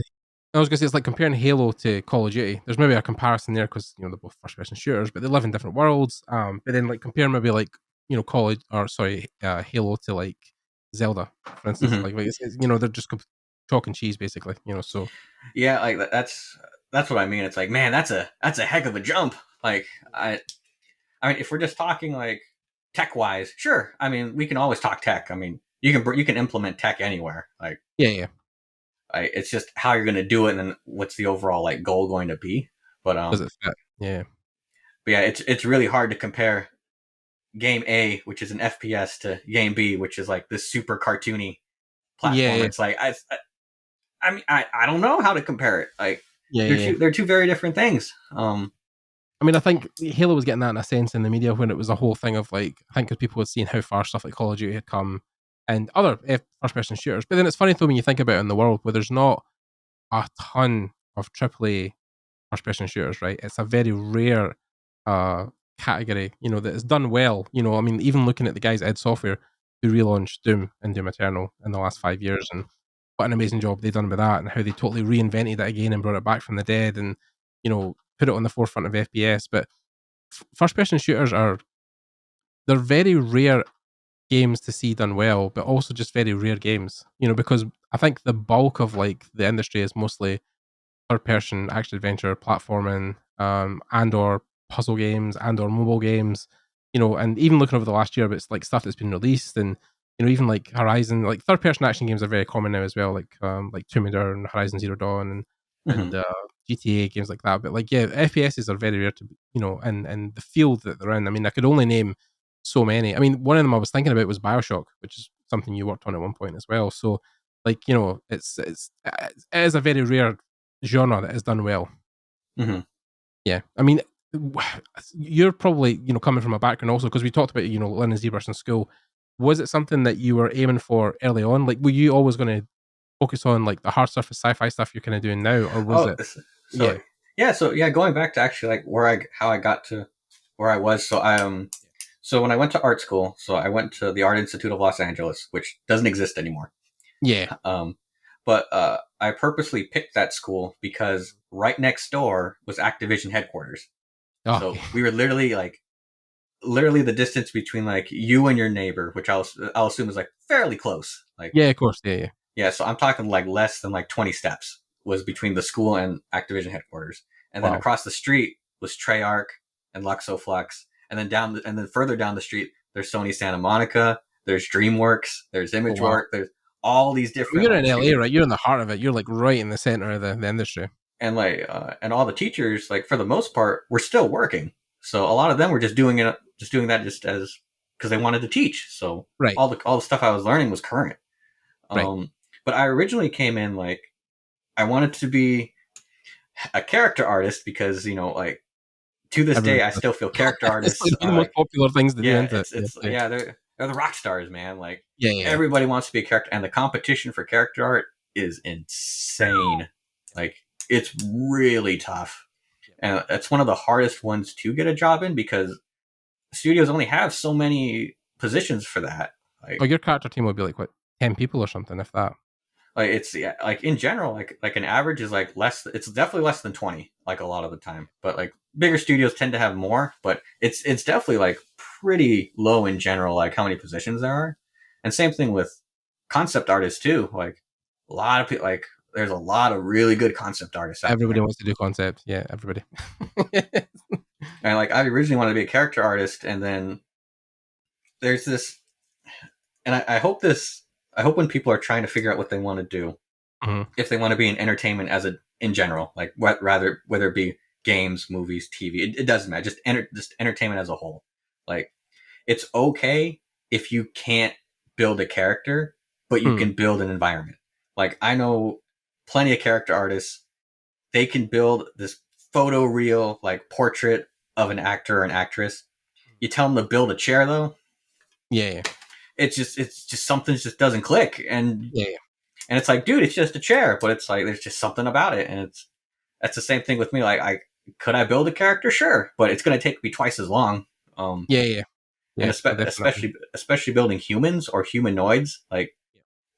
I was gonna say it's like comparing Halo to Call of Duty. There's maybe a comparison there because they're both first-person shooters, but they live in different worlds. But then like compare maybe like Halo to like Zelda, for instance. Mhm. Like it's, they're just chalk and cheese basically. So yeah, like that's what I mean. It's like, man, that's a heck of a jump. Like I mean, if we're just talking like tech wise, sure. I mean, we can always talk tech. I mean, you can implement tech anywhere. Like yeah. it's just how you're going to do it, and then what's the overall like goal going to be. But Does it fit? Yeah. But yeah, it's really hard to compare game A, which is an FPS, to game B, which is like this super cartoony platform. Yeah. It's like I mean I don't know how to compare it. Like they're two very different things. I mean, I think Halo was getting that in a sense in the media when it was a whole thing of like, I think because people had seen how far stuff like Call of Duty had come and other first-person shooters. But then it's funny though when you think about it in the world where there's not a ton of AAA first-person shooters, right? It's a very rare category, that is done well. I mean, even looking at the guys at id Software who relaunched Doom and Doom Eternal in the last 5 years, and what an amazing job they've done with that, and how they totally reinvented it again and brought it back from the dead, and put it on the forefront of FPS. But first-person shooters they're very rare games to see done well, but also just very rare games. Because I think the bulk of like the industry is mostly third-person action adventure, platforming, and or puzzle games and or mobile games. And even looking over the last year, but it's like stuff that's been released, and even like Horizon, like third-person action games are very common now as well, like Tomb Raider and Horizon Zero Dawn and GTA games like that. But like FPSs are very rare to and the field that they're in. I mean, I could only name so many. I mean, one of them I was thinking about was BioShock, which is something you worked on at one point as well. So like it is a very rare genre that is done well. Mm-hmm. Yeah, I mean, you're probably coming from a background also because we talked about learning ZBrush in school. Was it something that you were aiming for early on? Like, were you always going to focus on like the hard surface sci-fi stuff you're kind of doing now, or was it? So going back to actually like how I got to where I was. So when I went to art school, so I went to the Art Institute of Los Angeles, which doesn't exist anymore. Yeah. But I purposely picked that school because right next door was Activision headquarters. Oh. So we were literally the distance between like you and your neighbor, which I'll assume is like fairly close. Like yeah, of course, yeah. Yeah, so I'm talking like less than like 20 steps was between the school and Activision headquarters, and then across the street was Treyarch and Luxoflex, and then further down the street there's Sony Santa Monica, there's DreamWorks, there's ImageWorks, there's all these different. You're in LA, right? You're in the heart of it. You're like right in the center of the industry. And like, and all the teachers, like for the most part, were still working. So a lot of them were just doing that as because they wanted to teach. So all the stuff I was learning was current. But I originally came in like I wanted to be a character artist because like to this day I still feel character artists. It's like the most popular things to do. They're the rock stars, man. Like everybody wants to be a character, and the competition for character art is insane. Like it's really tough, and it's one of the hardest ones to get a job in because studios only have so many positions for that. Like, your character team would be like what 10 people or something, if that. Like it's like in general, like an average is like less. It's definitely less than 20, like a lot of the time. But like bigger studios tend to have more. But it's definitely like pretty low in general, like how many positions there are. And same thing with concept artists too. Like a lot of people, like there's a lot of really good concept artists. Everybody wants to do concept. Yeah, everybody. And like I originally wanted to be a character artist, and then there's this, and I hope when people are trying to figure out what they want to do, if they want to be in entertainment in general, like whether it be games, movies, TV. It doesn't matter. Just entertainment as a whole. Like, it's okay if you can't build a character, but you can build an environment. Like, I know plenty of character artists. They can build this photoreal like portrait of an actor or an actress. You tell them to build a chair, though. Yeah. It's just something just doesn't click, and Yeah. and it's like, dude, it's just a chair, but it's like there's just something about it, and that's the same thing with me. Like, I build a character, sure, but it's going to take me twice as long. Yeah. And especially building humans or humanoids, like,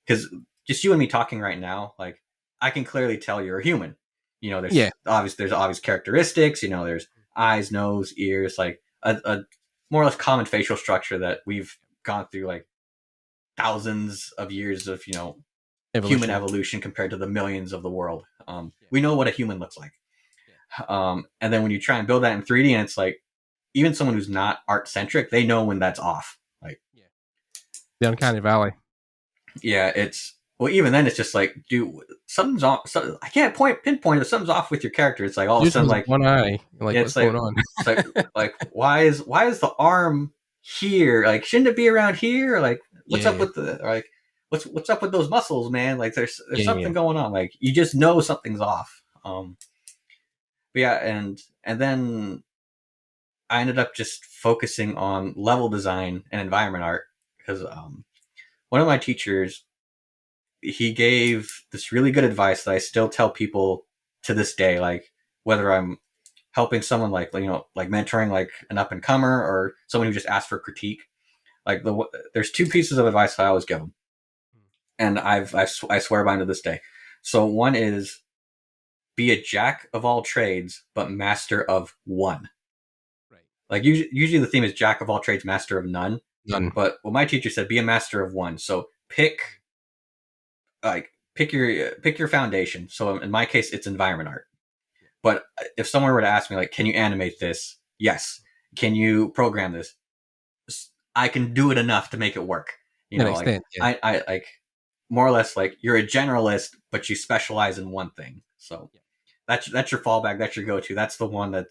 because just you and me talking right now, like, I can clearly tell you're a human. You know, there's obvious characteristics. You know, there's eyes, nose, ears, like a more or less common facial structure that we've gone through like thousands of years of, you know, human evolution compared to the millions of the world. We know what a human looks like. And then when you try and build that in 3D, and it's like, even someone who's not art centric, they know when that's off. Like, the uncanny valley. Yeah, even then it's just like, dude, something's off. So, I can't pinpoint if something's off with your character. It's like all of a sudden, like one eye. Like, what's going on? It's like why is the arm here? Like, shouldn't it be around here? Like, what's up with the like? What's up with those muscles, man? Like, there's something going on. Like, you just know something's off. But yeah, and then I ended up just focusing on level design and environment art because one of my teachers, he gave this really good advice that I still tell people to this day. Like, whether I'm helping someone, like, you know, like mentoring like an up and comer or someone who just asked for critique, like there's two pieces of advice I always give them, and I swear by them to this day. So one is, be a jack of all trades, but master of one. Like, usually the theme is jack of all trades, master of none. But what my teacher said, be a master of one. So pick your foundation. So in my case, it's environment art. But if someone were to ask me, like, can you animate this? Yes. Can you program this? I can do it enough to make it work. You know, like, I like, more or less, like, you're a generalist, but you specialize in one thing. So that's your fallback. That's your go-to. That's the one that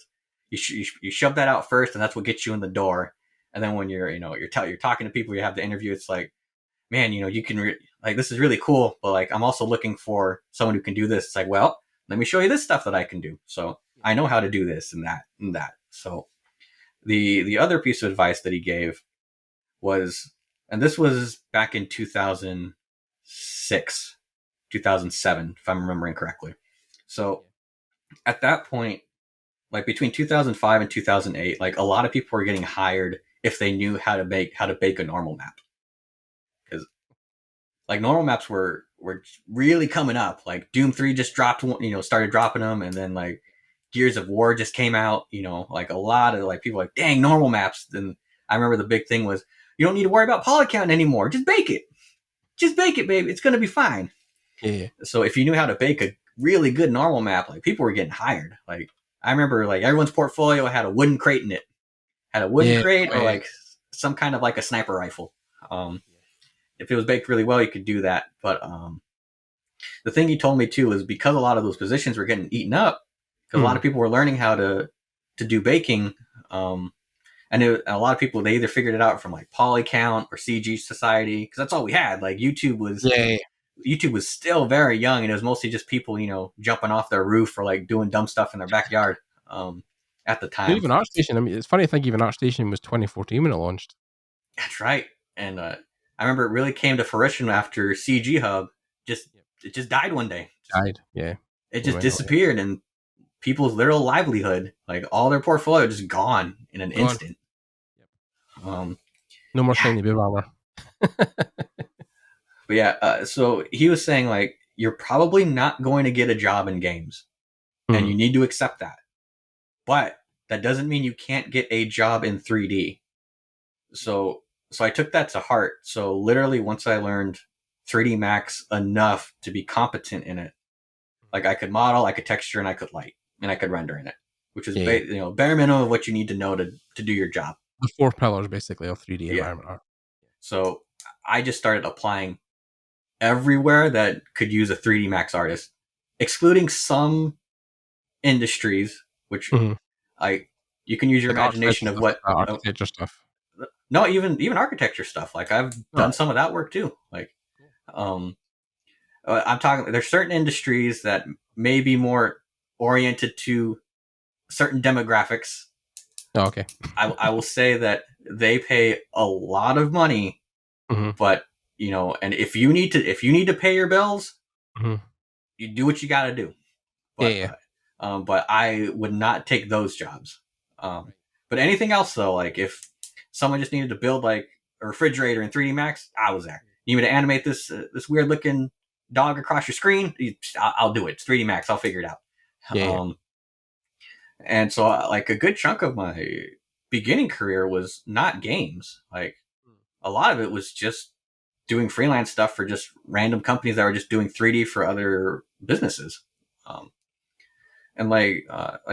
you shove that out first, and that's what gets you in the door. And then when you're talking to people, you have the interview, it's like, man, you know, you can like, this is really cool, but like, I'm also looking for someone who can do this. It's like, well, let me show you this stuff that I can do. So I know how to do this and that and that. So the other piece of advice that he gave was, and this was back in 2006, 2007, if I'm remembering correctly. So at that point, like between 2005 and 2008, like, a lot of people were getting hired if they knew how to bake a normal map. Because like, normal maps were really coming up. Like, Doom 3 just dropped, you know, started dropping them, and then like Gears of War just came out, you know, like, a lot of like people were like, dang, normal maps. Then I remember the big thing was, you don't need to worry about poly count anymore. Just bake it, baby. It's gonna be fine. Yeah. So if you knew how to bake a really good normal map, like, people were getting hired. Like, I remember like everyone's portfolio had a wooden crate in it, or like some kind of like a sniper rifle. If it was baked really well, you could do that. But the thing he told me too is, because a lot of those positions were getting eaten up, because a lot of people were learning how to do baking, and a lot of people, they either figured it out from like poly count or CG Society, because that's all we had. Like, YouTube was still very young, and it was mostly just people, you know, jumping off their roof or like doing dumb stuff in their backyard at the time. Even ArtStation, I mean, it's funny to think even ArtStation was 2014 when it launched. That's right. And I remember it really came to fruition after CG Hub it just died one day. It just disappeared, and people's literal livelihood, like all their portfolio, just gone in an instant. No more shiny bib armor. But yeah, so he was saying, like, you're probably not going to get a job in games, and you need to accept that. But that doesn't mean you can't get a job in 3D. So I took that to heart. So literally, once I learned 3D Max enough to be competent in it, like, I could model, I could texture, and I could light, and I could render in it, which is bare minimum of what you need to know to do your job. The 4 pillars, basically, of 3D environment art. So I just started applying everywhere that could use a 3D Max artist, excluding some industries which Mhm. you can use your Like architecture imagination of stuff, what. architecture stuff. No, even architecture stuff. Like I've All done right. some of that work too. Like, um, I'm talking. There's certain industries that may be more oriented to certain demographics. Oh, okay. I will say that they pay a lot of money, Mhm. but and if you need to pay your bills, Mhm. you do what you got to do. Yeah, But yeah. but I would not take those jobs. But anything else though, like if someone just needed to build like a refrigerator in 3D Max, I was there. You need me to animate this weird looking dog across your screen? I'll do it. It's 3D Max. I'll figure it out. Yeah, yeah. And so like a good chunk of my beginning career was not games. Like a lot of it was just doing freelance stuff for just random companies that were just doing 3D for other businesses. Um, and like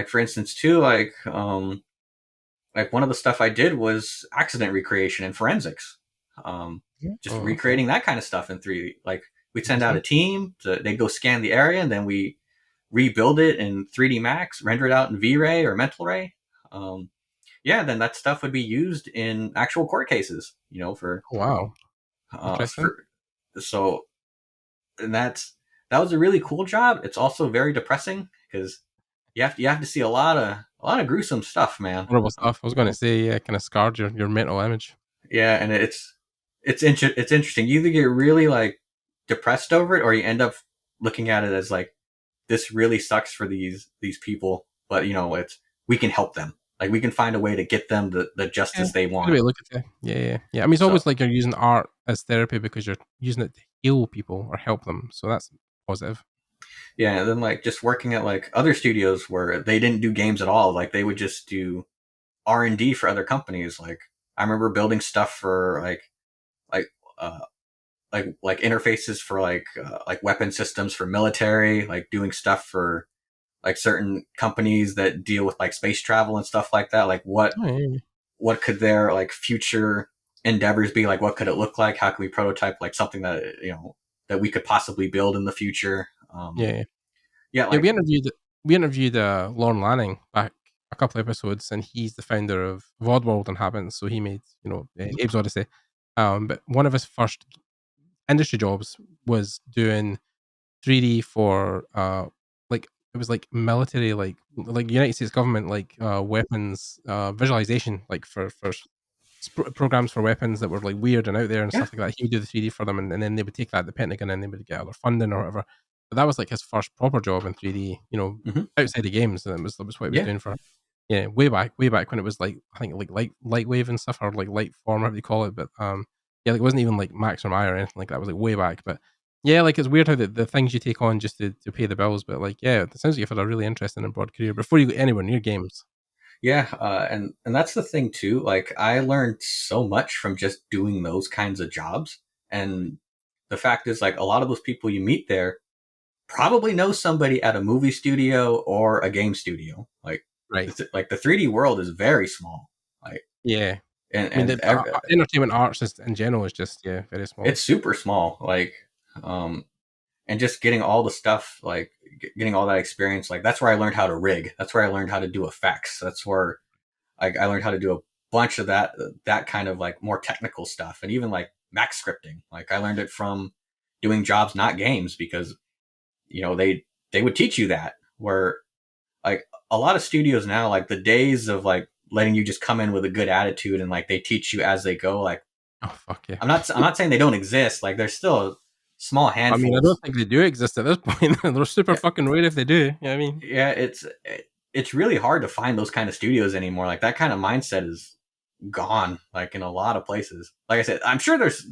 for instance too, like one of the stuff I did was accident recreation and forensics. Just Oh, okay. recreating that kind of stuff in 3D. Like we'd send out Interesting. a team they go scan the area and then we rebuild it in 3D Max, render it out in V-Ray or Mental Ray. Um, yeah, then that stuff would be used in actual court cases, for Oh, wow. uh, Interesting. for so and that was a really cool job. It's also very depressing because you have to see a lot of gruesome stuff, man. Horrible stuff. I was going to say, yeah, kind of scarred your mental image. Yeah, and it's interesting. You either get really like depressed over it, or you end up looking at it as like this really sucks for these people, but it's we can help them. Like we can find a way to get them the Yeah, justice they good way want. to look at it. Yeah, yeah, yeah. I mean, it's So almost like you're using art as therapy because you're using it to heal people or help them. So that's positive. yeah, and then like just working at like other studios where they didn't do games at all. Like they would just do R&D for other companies. Like I remember building stuff for like uh like interfaces for like weapon systems for military, like doing stuff for like certain companies that deal with like space travel and stuff like that. Like Oh, yeah, what could their like future endeavors be? Like what could it look like? How can we prototype like something that that we could possibly build in the future? yeah, yeah. Yeah, Yeah, like we interviewed Lorne Lanning back a couple of episodes, and he's the founder of Oddworld Inhabitants. So he made Abe's Odyssey. But one of his first industry jobs was doing 3D for like it was like military like United States government like weapons visualization like for programs for weapons that were like weird and out there and yeah, stuff like that. He would do the 3D for them, and then they would take that to the Pentagon and they would get other funding or whatever. But that was like his first proper job in 3D, hmm outside of games. And that was what he was yeah, doing for way back when it was like I think like light wave and stuff or like light form, whatever you call it. But yeah, like, it wasn't even like Max or Maya or anything like that. It was like way back. But yeah, like it's weird how the things you take on just to pay the bills. But like yeah, it sounds like you've had a really interesting and broad career before you go anywhere near games. yeah. And that's the thing too. Like I learned so much from just doing those kinds of jobs. And the fact is, like a lot of those people you meet there probably know somebody at a movie studio or a game studio. Like Right. like the 3D world is very small. Like Yeah. and I mean, and the entertainment arts in general is just very small. it's super small. Like um and just getting all the stuff, like getting all that experience, like that's where I learned how to rig. That's where I learned how to do effects. That's where I learned how to do a bunch of that kind of like more technical stuff, and even like max scripting. Like I learned it from doing jobs, not games, because they would teach you that. Where like a lot of studios now, like the days of like letting you just come in with a good attitude and like they teach you as they go. Like Oh fuck yeah. I'm not saying they don't exist. Like there's still small I mean, I don't handfuls. think they do exist at this point. They're super Yeah, fucking rare if they do. You know what I mean? yeah, it's really hard to find those kind of studios anymore. Like that kind of mindset is gone. Like in a lot of places. Like I said, I'm sure there's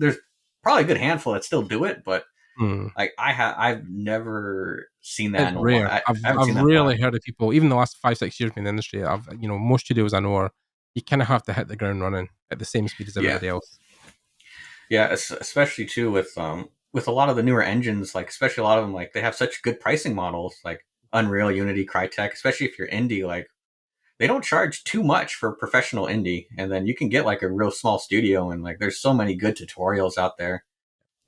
probably a good handful that still do it, but Hmm. like I've never seen that It's in a while. rare. I haven't I've seen that in a rarely while. heard of people, even the last 5 6 years in the industry. I've most studios I know are you kind of have to hit the ground running at the same speed as Yeah, everybody else. yeah, especially too with a lot of the newer engines. Like especially a lot of them, like they have such good pricing models, like Unreal, Unity, Crytek. Especially if you're indie, like they don't charge too much for professional indie, and then you can get like a real small studio, and like there's so many good tutorials out there.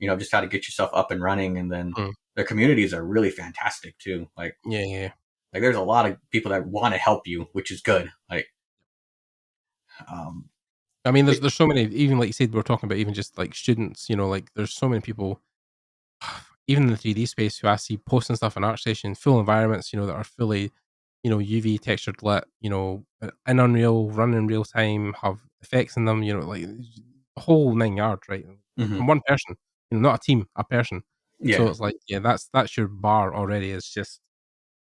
Just how to get yourself up and running, and then Hmm. their communities are really fantastic too. Like Yeah, yeah. Like there's a lot of people that want to help you, which is good. Like, um, I mean, there's so many. Even like you said, we are talking about even just like students. Like there's so many people, even in the 3D space, who I see posting stuff in ArtStation, full environments. That are fully, UV textured lit. In Unreal, run in real time, have effects in them. Like the whole 9 yards, right? mhm. From one person. Not a team, a person. So Yeah, it's like, yeah, that's your bar already. It's just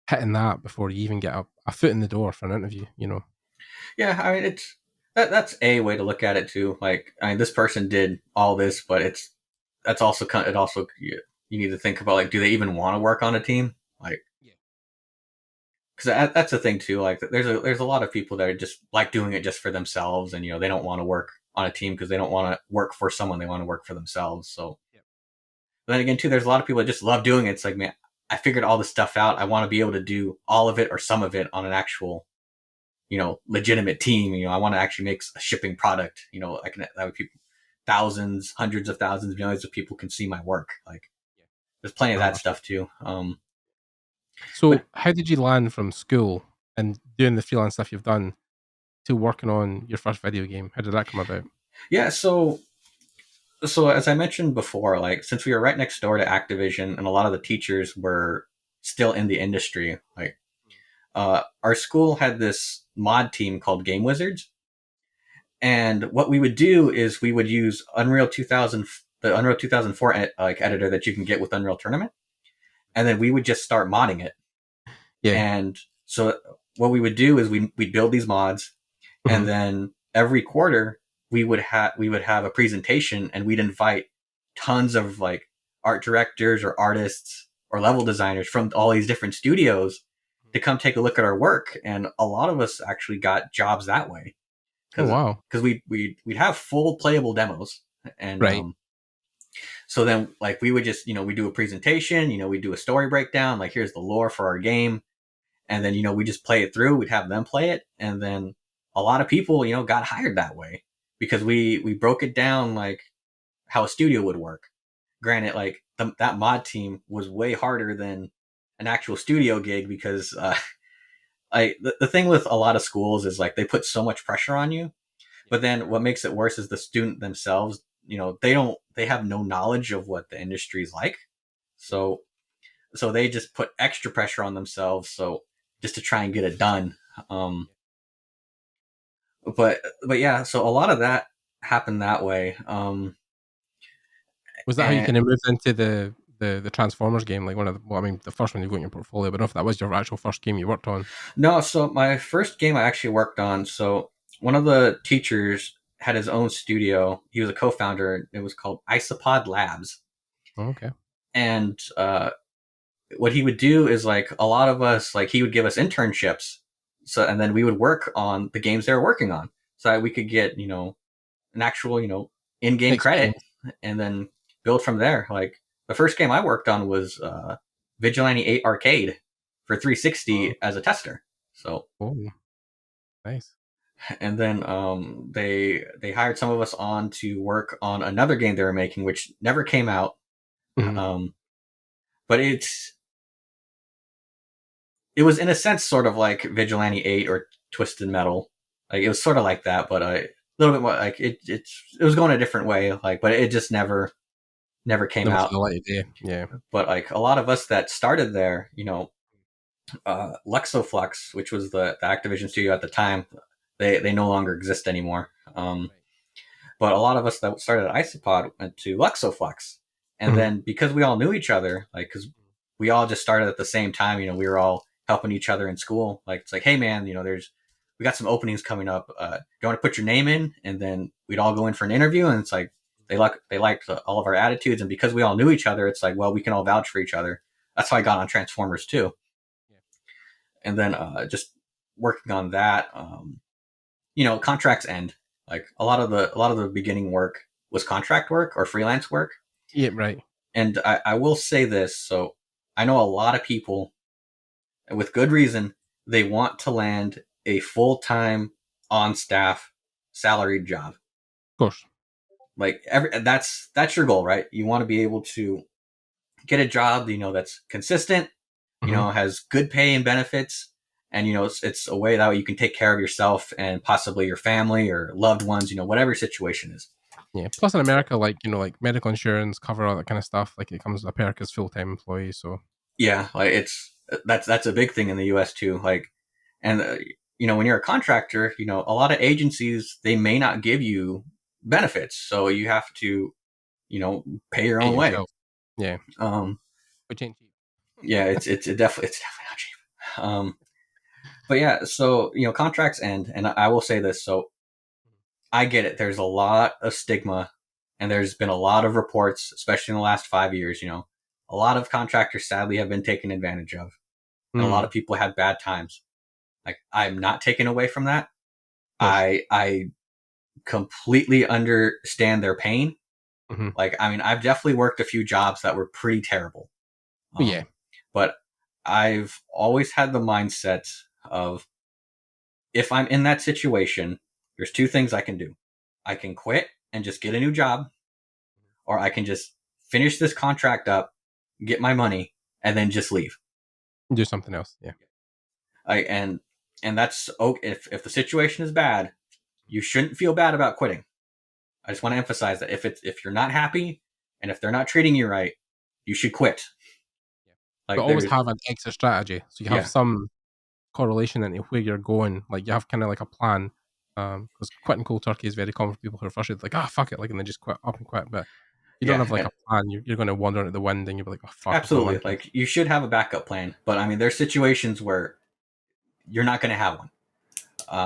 hitting that before you even get a foot in the door for an interview. yeah. I mean, that's a way to look at it too. Like, I mean, this person did all this, but that's also it also you need to think about, like, do they even want to work on a team? Like, Yeah. because that's the thing too. Like, there's a lot of people that are just like doing it just for themselves, and they don't want to work on a team because they don't want to work for someone. They want to work for themselves. So, Yep. but then again, too, there's a lot of people that just love doing it. It's like, man, I figured all this stuff out. I want to be able to do all of it or some of it on an actual, legitimate team. I want to actually make a shipping product. I can that way people, thousands, hundreds of thousands, millions of people can see my work. Like, Yeah. there's plenty of that 100%. stuff too. But So, how did you land from school and doing the freelance stuff you've done to working on your first video game? How did that come about? yeah, so as I mentioned before, like, since we were right next door to Activision, and a lot of the teachers were still in the industry, like, our school had this mod team called Game Wizards, and what we would do is we would use Unreal 2000, the Unreal 2004 like editor that you can get with Unreal Tournament, and then we would just start modding it. Yeah. And so what we would do is we'd build these mods, and Mhm. then every quarter we would have a presentation, and we'd invite tons of, like, art directors or artists or level designers from all these different studios to come take a look at our work. And a lot of us actually got jobs that way, Oh, because wow. we'd have full playable demos. And Right. so then, like, we would just, we do a presentation, we do a story breakdown, like, here's the lore for our game, and then, we just play it through. We'd have them play it, and then a lot of people, got hired that way, because we broke it down like how a studio would work. Granted, like, that mod team was way harder than an actual studio gig, because the thing with a lot of schools is, like, they put so much pressure on you, but then what makes it worse is the student themselves. They have no knowledge of what the industry is like, so they just put extra pressure on themselves, so just to try and get it done. Um, but yeah, so a lot of that happened that way. Was that how you And kind of moved into the Transformers game? Like one of the, well, I mean, the first one you've got in your portfolio, but I don't know if that was your actual first game you worked on. no, so my first game I actually worked on. So one of the teachers had his own studio. He was a co-founder. It was called Isopod Labs, Oh, okay. and what he would do is, like, a lot of us, like, he would give us internships. So, and then we would work on the games they were working on, so that we could get, an actual, in-game credit, Experience. and then build from there. Like, the first game I worked on was Vigilante 8 Arcade for Oh, 360 as a tester. So, oh, nice. and then they hired some of us on to work on another game they were making, which never came out. Mhm. Um, but it was, in a sense, sort of like Vigilante 8 or Twisted Metal. Like, it was sort of like that, but a little bit more like it was going a different way. Like, but it just never came Never saw out. the light of day. Yeah. But, like, a lot of us that started there, Luxoflux, which was the Activision studio at the time, they no longer exist anymore. Right. But a lot of us that started at Isopod went to Luxoflux, and Mhm. then because we all knew each other, like, because we all just started at the same time, we were all helping each other in school. Like, it's like, hey man, we got some openings coming up. Do you want to put your name in? And then we'd all go in for an interview, and it's like they liked all of our attitudes, and because we all knew each other, it's like, well, we can all vouch for each other. That's how I got on Transformers too. Yeah. And then just working on that, contracts end. Like, a lot of the beginning work was contract work or freelance work. Yeah. Right. And I will say this: so I know a lot of people, with good reason, they want to land a full-time, on-staff, salaried job. Of course. Like, that's your goal, right? You want to be able to get a job, that's consistent, you know, has good pay and benefits. And, you know, it's a way that you can take care of yourself and possibly your family or loved ones, you know, whatever your situation is. Yeah. Plus in America, like, you know, like medical insurance, cover, all that kind of stuff. Like it comes with a perk as full-time employee. So Yeah, like that's a big thing in the US too. Like, and you know, when you're a contractor, you know, a lot of agencies, they may not give you benefits. So you have to, you know, pay your own way. yourself. Yeah. Which ain't cheap. Yeah, it's definitely not cheap. But yeah, so, you know, contracts end, and I will say this. So I get it. There's a lot of stigma, and there's been a lot of reports, especially in the last 5 years. You know, a lot of contractors sadly have been taken advantage of, and a lot of people had bad times. Like, I'm not taken away from that. I completely understand their pain. Like, I mean, I've definitely worked a few jobs that were pretty terrible. Yeah. But I've always had the mindset of, if I'm in that situation, there's two things I can do. I can quit and just get a new job, or I can just finish this contract up, get my money, and then just leave. Do something else. Yeah. And that's okay. If the situation is bad, you shouldn't feel bad about quitting. I just want to emphasize that if you're not happy and if they're not treating you right, you should quit. Like, but always have an exit strategy. So you have some correlation into where you're going. Like you have kind of like a plan. Because quitting cold turkey is very common for people who are frustrated. Like, fuck it. Like, and they just quit up and quit. But you don't have like a plan. You're going to wander into the wind and you'll be like, oh, fuck. Absolutely. Like, you should have a backup plan. But I mean, there's situations where you're not going to have one.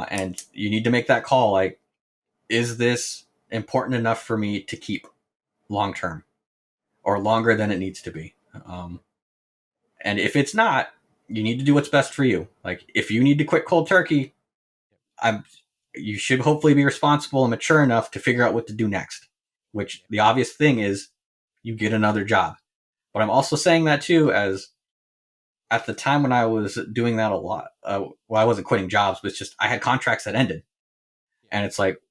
And you need to make that call. Like, is this important enough for me to keep long term or longer than it needs to be? And if it's not, you need to do what's best for you. Like, if you need to quit cold turkey, you should hopefully be responsible and mature enough to figure out what to do next, which the obvious thing is you get another job. But I'm also saying that too, as at the time when I was doing that a lot, I wasn't quitting jobs, but it's just, I had contracts that ended. And it's like,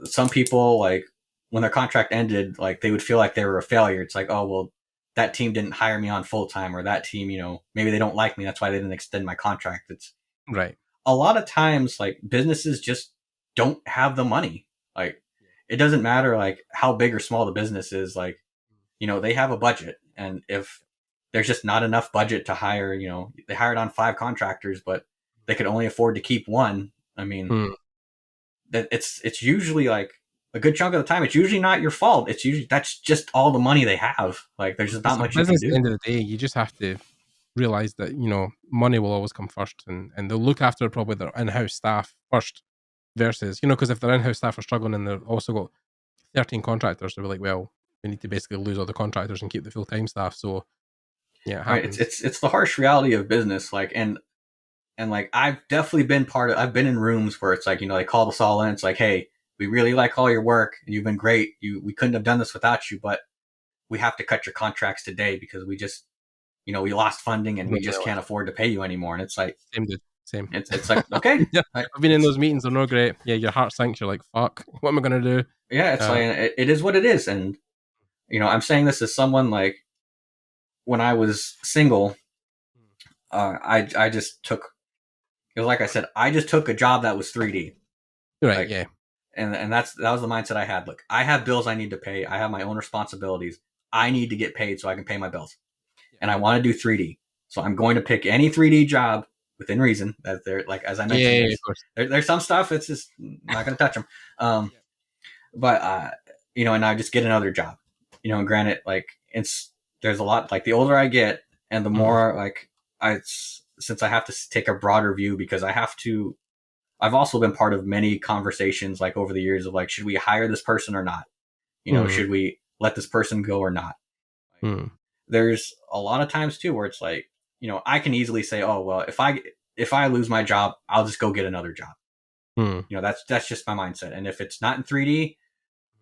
some people, like, when their contract ended, like, they would feel like they were a failure. It's like, oh, well, that team didn't hire me on full time, or that team, you know, maybe they don't like me. That's why they didn't extend my contract. It's right. A lot of times, like, businesses just don't have the money. Like, it doesn't matter, like, how big or small the business is. Like, you know, they have a budget, and if there's just not enough budget to hire, you know, they hired on 5 contractors, but they could only afford to keep one. I mean, that it's usually, like, a good chunk of the time, it's usually not your fault. It's usually, that's just all the money they have. Like, there's just not much you can do. At the end of the day, you just have to realize that, you know, money will always come first, and they'll look after probably their in-house staff first, versus, you know, because if their in-house staff are struggling and they've also got 13 contractors, they'll be like, well, we need to basically lose all the contractors and keep the full-time staff. So yeah, right. It's the harsh reality of business. Like, and like, I've definitely been I've been in rooms where it's like, you know, they called us all in. It's like, hey, we really like all your work, and you've been great. We couldn't have done this without you, but we have to cut your contracts today because we just, you know, we lost funding and we just can't afford to pay you anymore. And it's like, same. It's like, okay. Yeah, I've been in those meetings. They're no great. Yeah, your heart sinks. You're like, fuck, what am I going to do? Yeah, it's like, it is what it is. And, you know, I'm saying this as someone, like, when I was single, I just took, like I said, I just took a job that was 3D. Right, like, yeah. And that was the mindset I had. Look, I have bills I need to pay. I have my own responsibilities. I need to get paid so I can pay my bills. And I want to do 3D. So I'm going to pick any 3D job within reason. That they're, like, as I mentioned, there's some stuff it's just not going to touch them. But you know, and I just get another job. You know, and granted, like, there's a lot, like, the older I get and the more, like, since I have to take a broader view, because I've also been part of many conversations, like, over the years of, like, should we hire this person or not? You know, should we let this person go or not? There's a lot of times too where it's like, you know, I can easily say, oh, well, if I lose my job, I'll just go get another job. You know, that's just my mindset. And if it's not in 3D,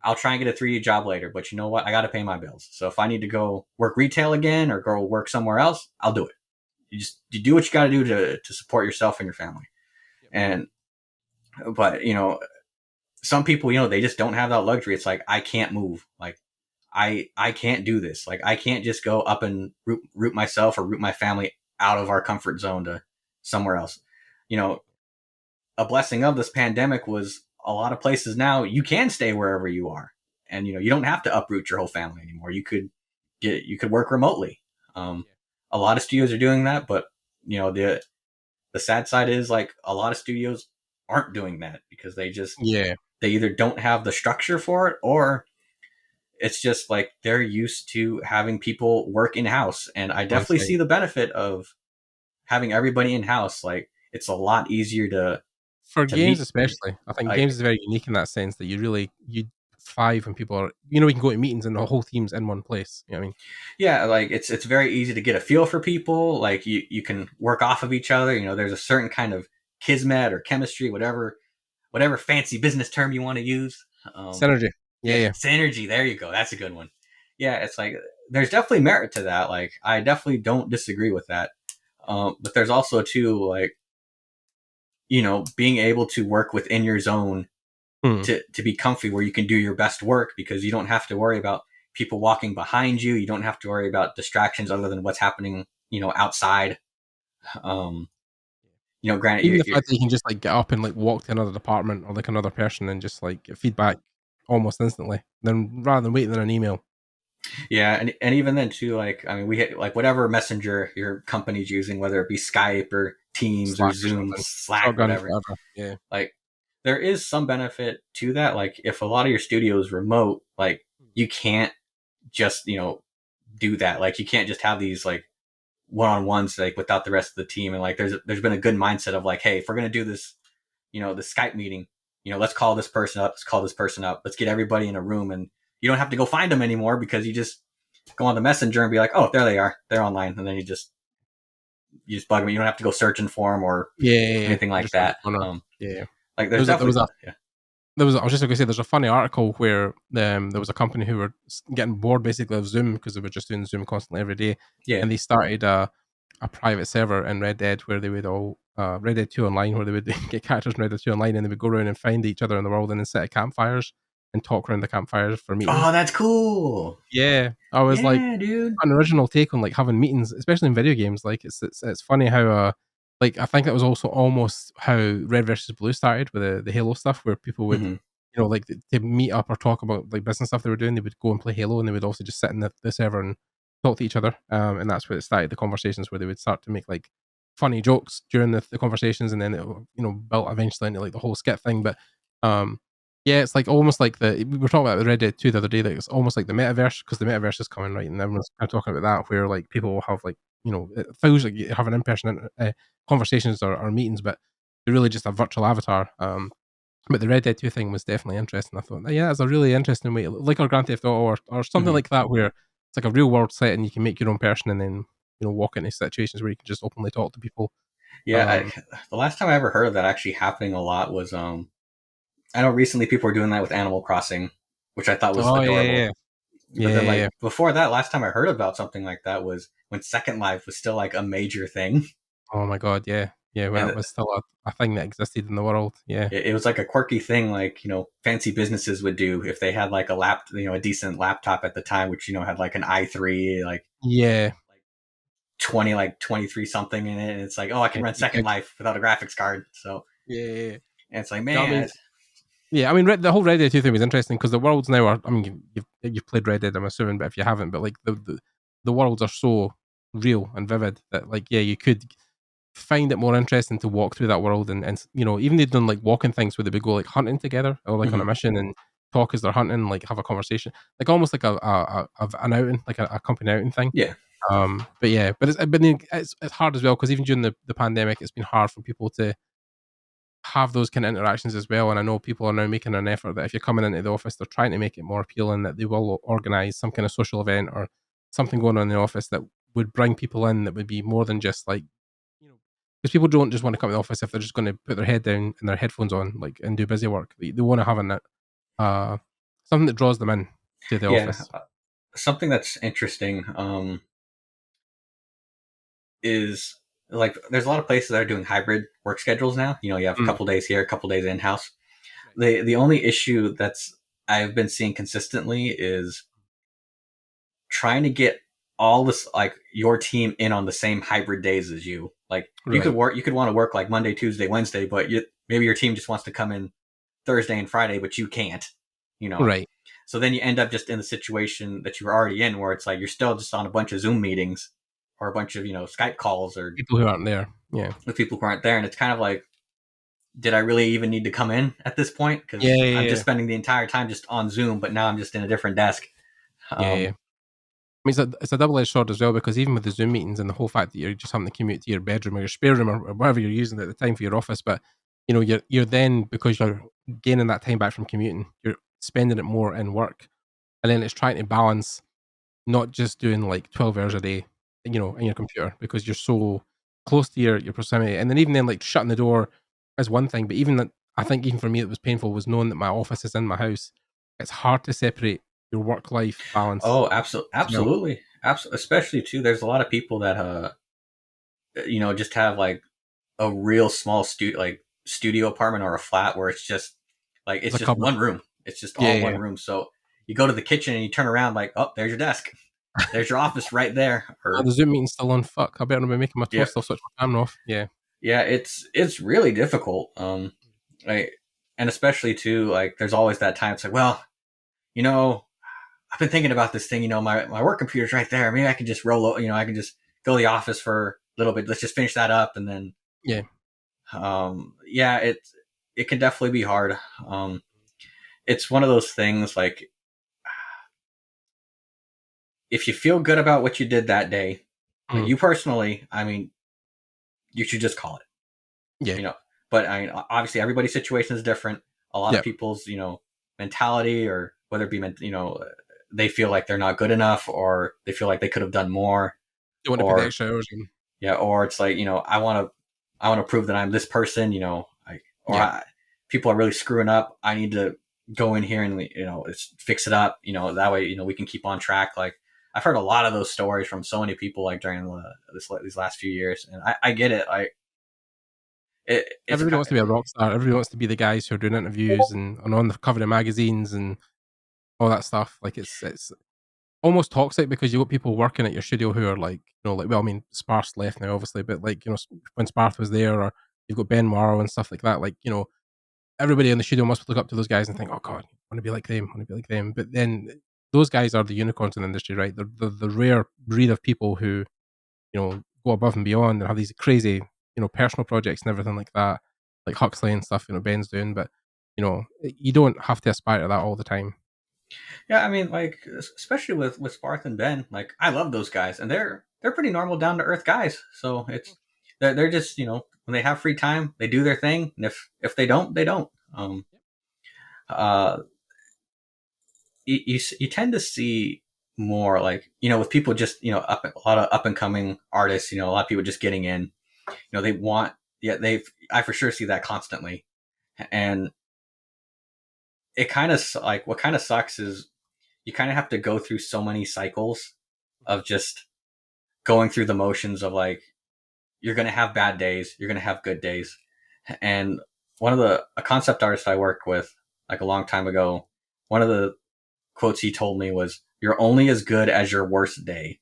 I'll try and get a 3D job later. But you know what? I got to pay my bills. So if I need to go work retail again or go work somewhere else, I'll do it. You do what you got to do to support yourself and your family. But, you know, some people, you know, they just don't have that luxury. It's like, I can't move. Like, I can't do this. Like, I can't just go up and root myself or root my family out of our comfort zone to somewhere else. You know, a blessing of this pandemic was a lot of places now you can stay wherever you are, and you know you don't have to uproot your whole family anymore. You could work remotely. A lot of studios are doing that, but you know the sad side is like a lot of studios aren't doing that because Yeah. they either don't have the structure for it, or it's just like they're used to having people work in house. And I On definitely site. see the benefit of having everybody in house. Like it's a lot easier For to games meet. especially, I think games Like is very unique in that sense that you thrive when people are, you can go to meetings and the whole team's in one place. You know what I mean? yeah, like it's very easy to get a feel for people. Like you can work off of each other. You know, there's a certain kind of kismet or chemistry, whatever fancy business term you want to use. Synergy. Yeah, Yeah, yeah. synergy. There you go. That's a good one. Yeah, it's like there's definitely merit to that. Like I definitely don't disagree with that. But there's also too like being able to work within your zone Hmm. to be comfy where you can do your best work because you don't have to worry about people walking behind you. You don't have to worry about distractions other than what's happening outside. Um, granted, Even the fact that you can just like get up and like walk to another department or like another person and just like get feedback almost instantly, then rather than waiting on an email. yeah, and even then too, like I mean, we hit like whatever messenger your company's using, whether it be Skype or Teams or Slack or Zoom, something. Slack, Shotgun, whatever. whatever. Yeah. Like there is some benefit to that. Like if a lot of your studio is remote, like you can't just do that. Like you can't just have these like one-on-ones like without the rest of the team. And like there's been a good mindset of like, hey, if we're gonna do this, the Skype meeting, let's call this person up, let's call this person up, let's get everybody in a room, and you don't have to go find them anymore because you just go on the messenger and be like, oh, there they are, they're online, and then you just bug them. You don't have to go searching for them or Yeah, yeah, yeah. anything like Just around the that. corner. Yeah. Like There there's was a, there was definitely a I was just going to say, there's a funny article where there was a company who were getting bored basically of Zoom because they were just doing Zoom constantly every day, yeah. and they started a private server in Red Dead where they would all Red Dead 2 online, where they would get characters in Red Dead 2 online, and they would go around and find each other in the world and then set at campfires and talk around the campfires for Oh, meetings. that's cool. Yeah, I was like, Yeah, dude. an original take on like having meetings, especially in video games. Like it's funny how like I think that was also almost how Red versus Blue started with the Halo stuff, where people would Hmm. like to meet up or talk about like business stuff they were doing. They would go and play Halo, and they would also just sit in the server and talk to each other. And that's where it started, the conversations where they would start to make like funny jokes during the conversations, and then it built eventually into like the whole skit thing. But um yeah, it's like almost like we were talking about Red Dead 2 the other day. Like it's almost like the metaverse, because the metaverse is coming, right, and everyone's kind of talking about that, where like people will have like it feels like you have an in-person conversations or meetings, but they're really just a virtual avatar. But the Red Dead 2 thing was definitely interesting. I thought, yeah, it's a really interesting way, like our Grand Theft Auto or something Hmm. like that, where it's like a real world setting. You can make your own person and then walk into situations where you can just openly talk to people. Yeah, Um, the last time I ever heard of that actually happening a lot was I know recently people were doing that with Animal Crossing, which I thought was oh yeah, adorable. yeah, But yeah, then, yeah, yeah. like before that, last time I heard about something like that was when Second Life was still like a major thing, Oh my god, yeah, yeah. When it and was still a thing that existed in the world, yeah, it was like a quirky thing, like fancy businesses would do if they had like a decent laptop at the time, which had like an i3, like yeah, 23 something in it, and it's like, oh, I can yeah. run You Second could, Life without a graphics card. So, yeah, yeah, yeah. and it's like, No, I man, mean, yeah, I mean, the whole Red Dead 2 thing was interesting because the worlds now are. I mean, you've played Red Dead, I'm assuming, but if you haven't, but like the worlds are so real and vivid that like yeah, you could find it more interesting to walk through that world, and even they've done like walking things where they would go like hunting together or like on a mhm. mission and talk as they're hunting, like have a conversation, like almost like an outing, like a company outing thing. Yeah, But yeah, but then it's hard as well because even during the pandemic, it's been hard for people to have those kind of interactions as well. And I know people are now making an effort that if you're coming into the office, they're trying to make it more appealing, that they will organize some kind of social event or something going on in the office that would bring people in, that would be more than just like, because people don't just want to come to the office if they're just going to put their head down and their headphones on, like, and do busy work. They want to have uh, something that draws them in to the yeah. office. Something that's interesting is like there's a lot of places that are doing hybrid work schedules now. You have a Mm, couple days here, a couple days in house. right. The only issue that's I've been seeing consistently is trying to get all this like your team in on the same hybrid days as you. Like you could Right. work, you could want to work like Monday, Tuesday, Wednesday, but maybe your team just wants to come in Thursday and Friday, but you can't, you know. Right. So then you end up just in the situation that you were already in, where it's like you're still just on a bunch of Zoom meetings or a bunch of Skype calls or People who aren't there. Yeah. with people who aren't there, and it's kind of like, did I really even need to come in at this point? Yeah. Because Yeah. I'm just Yeah. spending the entire time just on Zoom, but now I'm just in a different desk. Yeah. Yeah. I mean, it's a double-edged sword as well, because even with the Zoom meetings and the whole fact that you're just having to commute to your bedroom or your spare room or whatever you're using at the time for your office, but you're then, because you're gaining that time back from commuting, you're spending it more in work, and then it's trying to balance not just doing like 12 hours a day, in your computer, because you're so close to your proximity, and then even then, like shutting the door is one thing, but even that, I think even for me, it was painful was knowing that my office is in my house. It's hard to separate your work-life balance Oh, absolutely, as well. absolutely, absolutely. Especially too, there's a lot of people that just have like a real small studio apartment or a flat where it's just like It's it's a just cupboard. one room. It's just Yeah, all yeah. one room. So you go to the kitchen and you turn around like, oh, there's your desk. There's your office right there. Oh, Or the Zoom meeting's still on. Fuck, I better not be making my yeah, toast. I'll switch my camera off. Yeah. yeah, it's really difficult. Like, and especially too, like there's always that time. It's like, well, you know, I've been thinking about this thing. My work computer's right there. Maybe I can just I can just go to the office for a little bit. Let's just finish that up, and then Yeah. yeah, it can definitely be hard. It's one of those things like if you feel good about what you did that day, like Mm. you personally, I mean, you should just call it. Yeah. You know, but I mean, obviously everybody's situation is different. A lot of Yeah. people's mentality, or whether it be they feel like they're not good enough, or they feel like they could have done more, You want to put the or extra hours in. yeah, or it's like I want to prove that I'm this person, like Yeah. people are really screwing up. I need to go in here and fix it up. That way we can keep on track. Like I've heard a lot of those stories from so many people like during these last few years, and I get it. Like it's Everybody wants to be a rock star. Everybody wants to be the guys who are doing interviews and on the cover of magazines and all that stuff. Like it's almost toxic, because you got people working at your studio who are like, well, I mean, Sparth left now, obviously, but like, when Sparth was there, or you've got Ben Morrow and stuff like that, like, everybody in the studio must look up to those guys and think, oh God, I want to be like them, I want to be like them. But then those guys are the unicorns in the industry, right? They're the rare breed of people who, go above and beyond and have these crazy, personal projects and everything like that, like Huxley and stuff, Ben's doing. But, you don't have to aspire to that all the time. Yeah, I mean, like especially with Sparth and Ben, like I love those guys, and they're pretty normal, down to earth guys. So they're just when they have free time, they do their thing, and if they don't, they don't. Uh, you tend to see more like with people just a lot of up and coming artists. A lot of people just getting in. They want I for sure see that constantly, and it kind of like what kind of sucks is you kind of have to go through so many cycles of just going through the motions of like you're gonna have bad days, you're gonna have good days, and one of a concept artist I worked with like a long time ago, one of the quotes he told me was, "You're only as good as your worst day."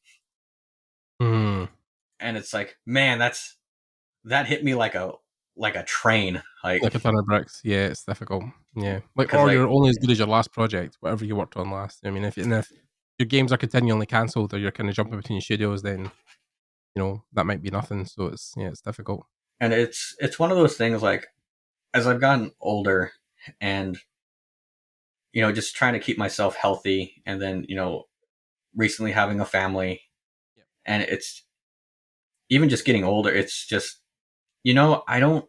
Mm. And it's like, man, that hit me like a train, like Like a ton of bricks. Yeah, it's difficult. Yeah. Like, because or like you're only as good as your last project, whatever you worked on last. I mean, if your games are continually cancelled, or you're kind of jumping between studios, then, that might be nothing. So it's difficult. and it's one of those things like as I've gotten older and just trying to keep myself healthy, and then recently having a family, Yeah. and it's even just getting older, it's just I don't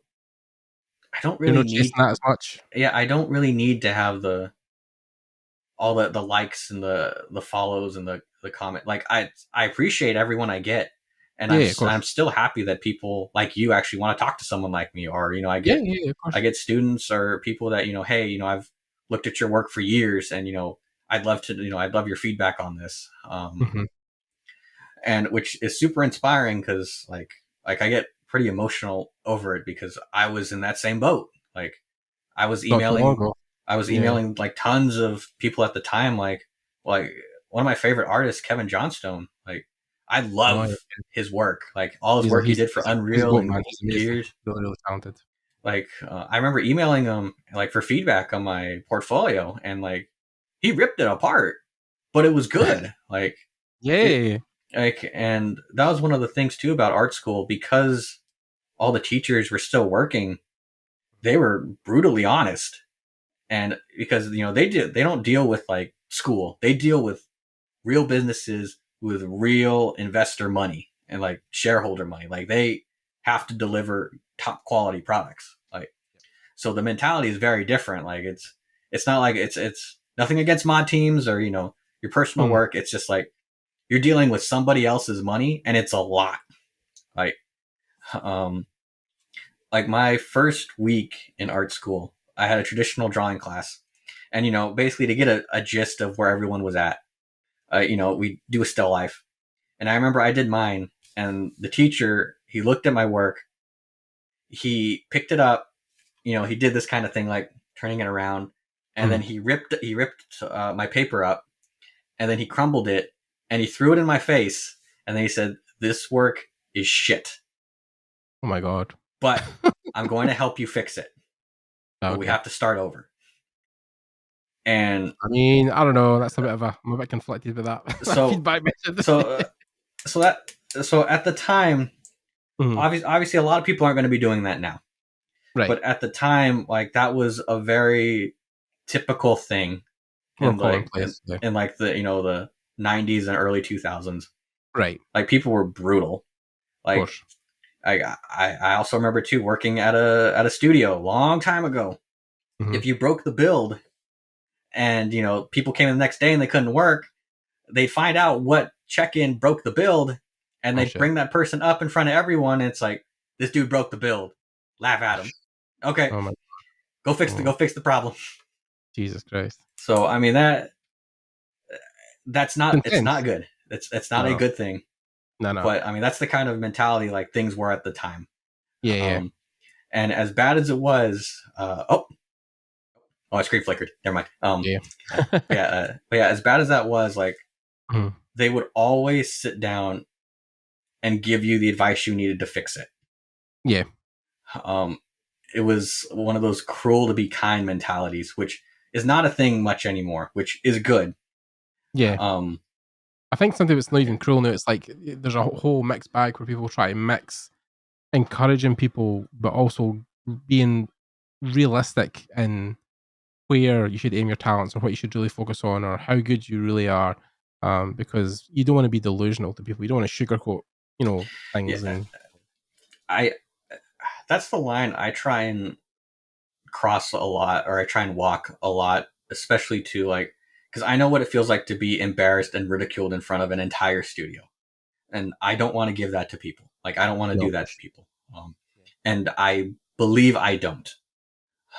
You're really not chasing need that as much. yeah, I don't really need to have all the likes and the follows and the comment. Like I appreciate everyone I get, and Yeah, of I'm course. still happy that people like you actually want to talk to someone like me, or Yeah, yeah, yeah, of I course. get students or people that hey, I've looked at your work for years, and I'd love your feedback on this. Hmm. And which is super inspiring because like I get pretty emotional over it because I was in that same boat. Like I was Not too long emailing ago. I was Yeah. emailing like tons of people at the time, like one of my favorite artists, Kevin Johnstone. Like I love his work, like all his work he did for He's a Unreal goat, and man. He's amazing. Gears. Really, really talented. Like I remember emailing him like for feedback on my portfolio, and like he ripped it apart, but it was good. Like Yay. And that was one of the things too about art school, because all the teachers were still working. They were brutally honest, and because they don't deal with like school, they deal with real businesses with real investor money and like shareholder money. Like they have to deliver top quality products. Like, so the mentality is very different. Like it's not like it's nothing against mod teams or your personal work. It's just like you're dealing with somebody else's money, and it's a lot. Like like my first week in art school, I had a traditional drawing class, and basically to get a gist of where everyone was at, we do a still life. And I remember I did mine, and the teacher, he looked at my work, he picked it up, he did this kind of thing, like turning it around, and then he ripped my paper up, and then he crumbled it, and he threw it in my face, and then he said, "This work is shit. Oh my god. But I'm going to help you fix it. But we have to start over." And I mean, I don't know. That's I'm a bit conflicted with that. So feedback so at the time, obviously a lot of people aren't going to be doing that now. Right. But at the time, like that was a very typical thing in like the 90s and early 2000s. Right. Like people were brutal. Like I also remember too working at a studio a long time ago. If you broke the build and people came in the next day and they couldn't work, they'd find out what check-in broke the build, and they'd bring that person up in front of everyone, and it's like, this dude broke the build. Laugh at him. Okay. Oh my God. Go fix the problem. Jesus Christ. So I mean that's not it's not good. It's not a good thing. No. But I mean that's the kind of mentality like things were at the time. Yeah. And as bad as it was, my screen flickered. Never mind. As bad as that was, like they would always sit down and give you the advice you needed to fix it. Yeah. It was one of those cruel to be kind mentalities, which is not a thing much anymore, which is good. Yeah. I think something that's not even cruel now, it's like there's a whole mixed bag where people try to mix encouraging people, but also being realistic in where you should aim your talents or what you should really focus on or how good you really are. Because you don't want to be delusional to people. You don't want to sugarcoat, things. Yeah. That's the line I try and cross a lot, or I try and walk a lot, especially to like, because I know what it feels like to be embarrassed and ridiculed in front of an entire studio. And I don't want to give that to people. Like, I don't want to do that to people. And I believe I don't.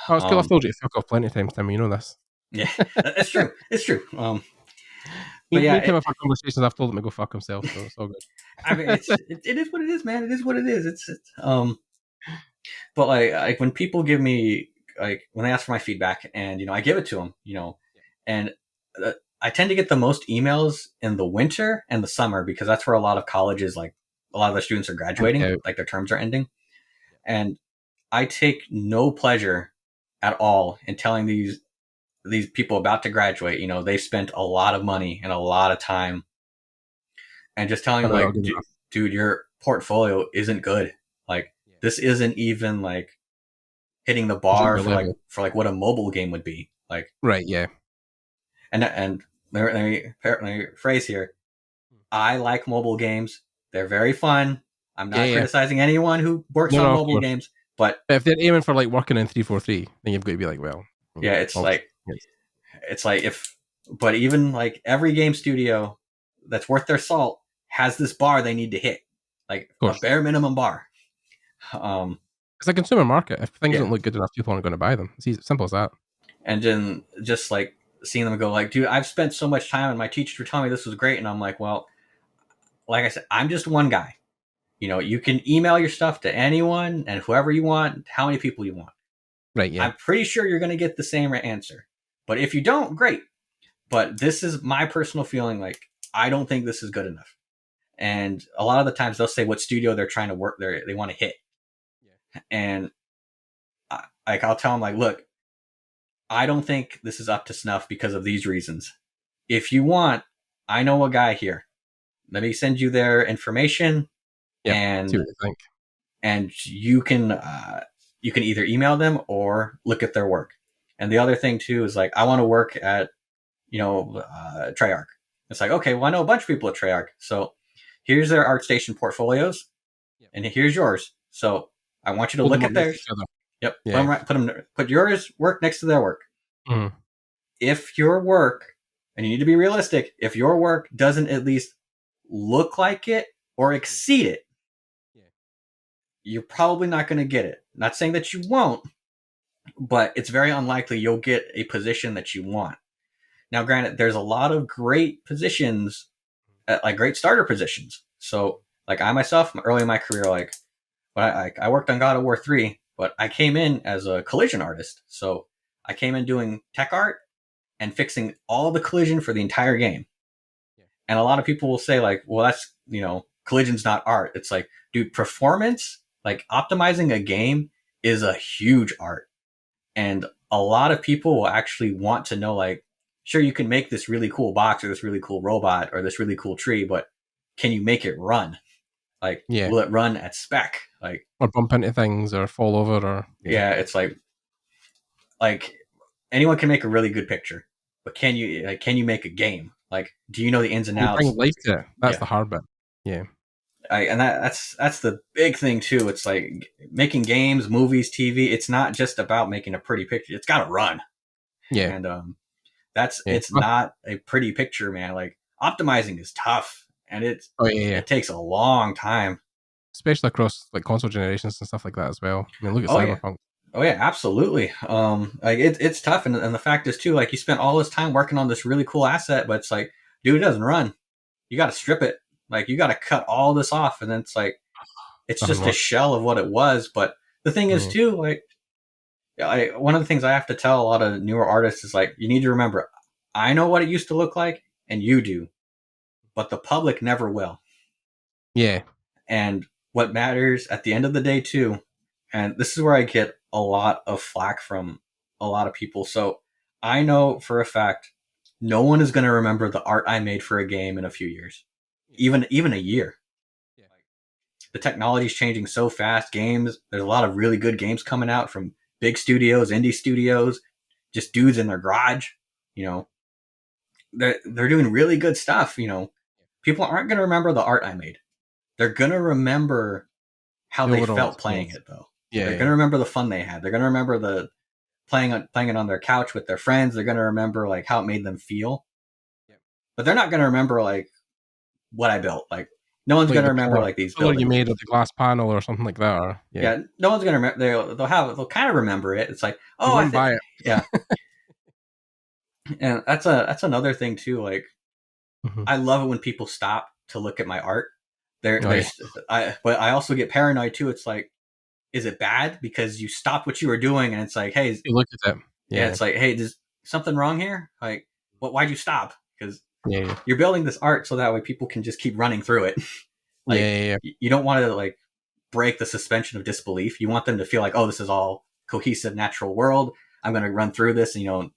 Oh, it's cool. I've told you to fuck off plenty of times, Tim. You know this. Yeah, it's true. It's true. But yeah, anytime I've had conversations, I've told him to go fuck himself. So it's all good. I mean, it is what it is, man. It is what it is. It's but like when people give me like when they ask for my feedback, and I give it to them, and I tend to get the most emails in the winter and the summer, because that's where a lot of colleges, like a lot of the students are graduating, like their terms are ending, and I take no pleasure at all in telling these people about to graduate, they've spent a lot of money and a lot of time, and just telling them like, dude, your portfolio isn't good. Like this isn't even like hitting the bar for what a mobile game would be like. Right. Yeah. And let me phrase here. I like mobile games. They're very fun. I'm not criticizing anyone who works on mobile games, but if they're aiming for like working in 343, then you've got to be like, well, yeah, it's like but even like every game studio that's worth their salt has this bar they need to hit, like a bare minimum bar. It's a consumer market. If things don't look good enough, people aren't going to buy them. It's simple as that. And then just like seeing them go like, dude, I've spent so much time and my teachers were telling me this was great. And I'm like, well, like I said, I'm just one guy. You can email your stuff to anyone and whoever you want, how many people you want. Right. Yeah. I'm pretty sure you're going to get the same answer. But if you don't, great. But this is my personal feeling. Like, I don't think this is good enough. And a lot of the times they'll say what studio they're trying to work there, they want to hit. Yeah. And I'll tell them like, look, I don't think this is up to snuff because of these reasons. If you want, I know a guy here. Let me send you their information, Yeah. and See what you think. And you can either email them or look at their work. And the other thing too is like, I want to work at Treyarch. It's like, okay, well, I know a bunch of people at Treyarch, so here's their ArtStation portfolios, and here's yours. So I want you to look at theirs. Yep. Yeah. Put yours work next to their work. Mm. If your work, and you need to be realistic, if your work doesn't at least look like it or exceed it, you're probably not going to get it. Not saying that you won't, but it's very unlikely you'll get a position that you want. Now, granted, there's a lot of great positions, like great starter positions. So, like I myself, early in my career, like I worked on God of War 3, but I came in as a collision artist. So I came in doing tech art and fixing all the collision for the entire game. Yeah. And a lot of people will say like, well, that's, collision's not art. It's like, dude, performance, like optimizing a game is a huge art. And a lot of people will actually want to know, like, sure, you can make this really cool box or this really cool robot or this really cool tree, but can you make it run? Like, will it run at spec? Like, or bump into things or fall over or it's like anyone can make a really good picture, but can you make a game? Like, do you know the ins and outs? Bring life to it. That's the hard bit. Yeah. And that's the big thing too. It's like making games, movies, TV. It's not just about making a pretty picture. It's got to run. Yeah. And it's not a pretty picture, man. Like optimizing is tough, and it takes a long time, especially across like console generations and stuff like that as well. I mean, look at Cyberpunk. Oh yeah, absolutely. Like it's tough, and the fact is too, like you spent all this time working on this really cool asset, but it's like, dude, it doesn't run. You got to strip it. Like you got to cut all this off, and then it's like, it's just a shell of what it was. But the thing is too, like, one of the things I have to tell a lot of newer artists is like, you need to remember, I know what it used to look like, and you do, but the public never will. Yeah. And what matters at the end of the day too, and this is where I get a lot of flack from a lot of people. So I know for a fact, no one is going to remember the art I made for a game in a few years. Even a year. Yeah. The technology is changing so fast. There's a lot of really good games coming out from big studios, indie studios, just dudes in their garage. They're doing really good stuff. People aren't going to remember the art I made. They're going to remember how they felt playing it, though. Yeah, they're going to remember the fun they had. They're going to remember the playing it on their couch with their friends. They're going to remember like how it made them feel. Yeah. But they're not going to remember like what I built. Like no one's going to remember like these buildings you made of the glass panel or something like that. Or, no one's going to remember. They'll kind of remember it. It's like, oh, I buy it. Yeah. And that's another thing too. Like I love it when people stop to look at my art. But I also get paranoid too. It's like, is it bad because you stopped what you were doing and it's like, hey, you look at them. Yeah, it's like, hey, is something wrong here? Like, why'd you stop? Because you're building this art so that way people can just keep running through it. You don't want to like break the suspension of disbelief. You want them to feel like, oh, this is all cohesive, natural world. I'm going to run through this and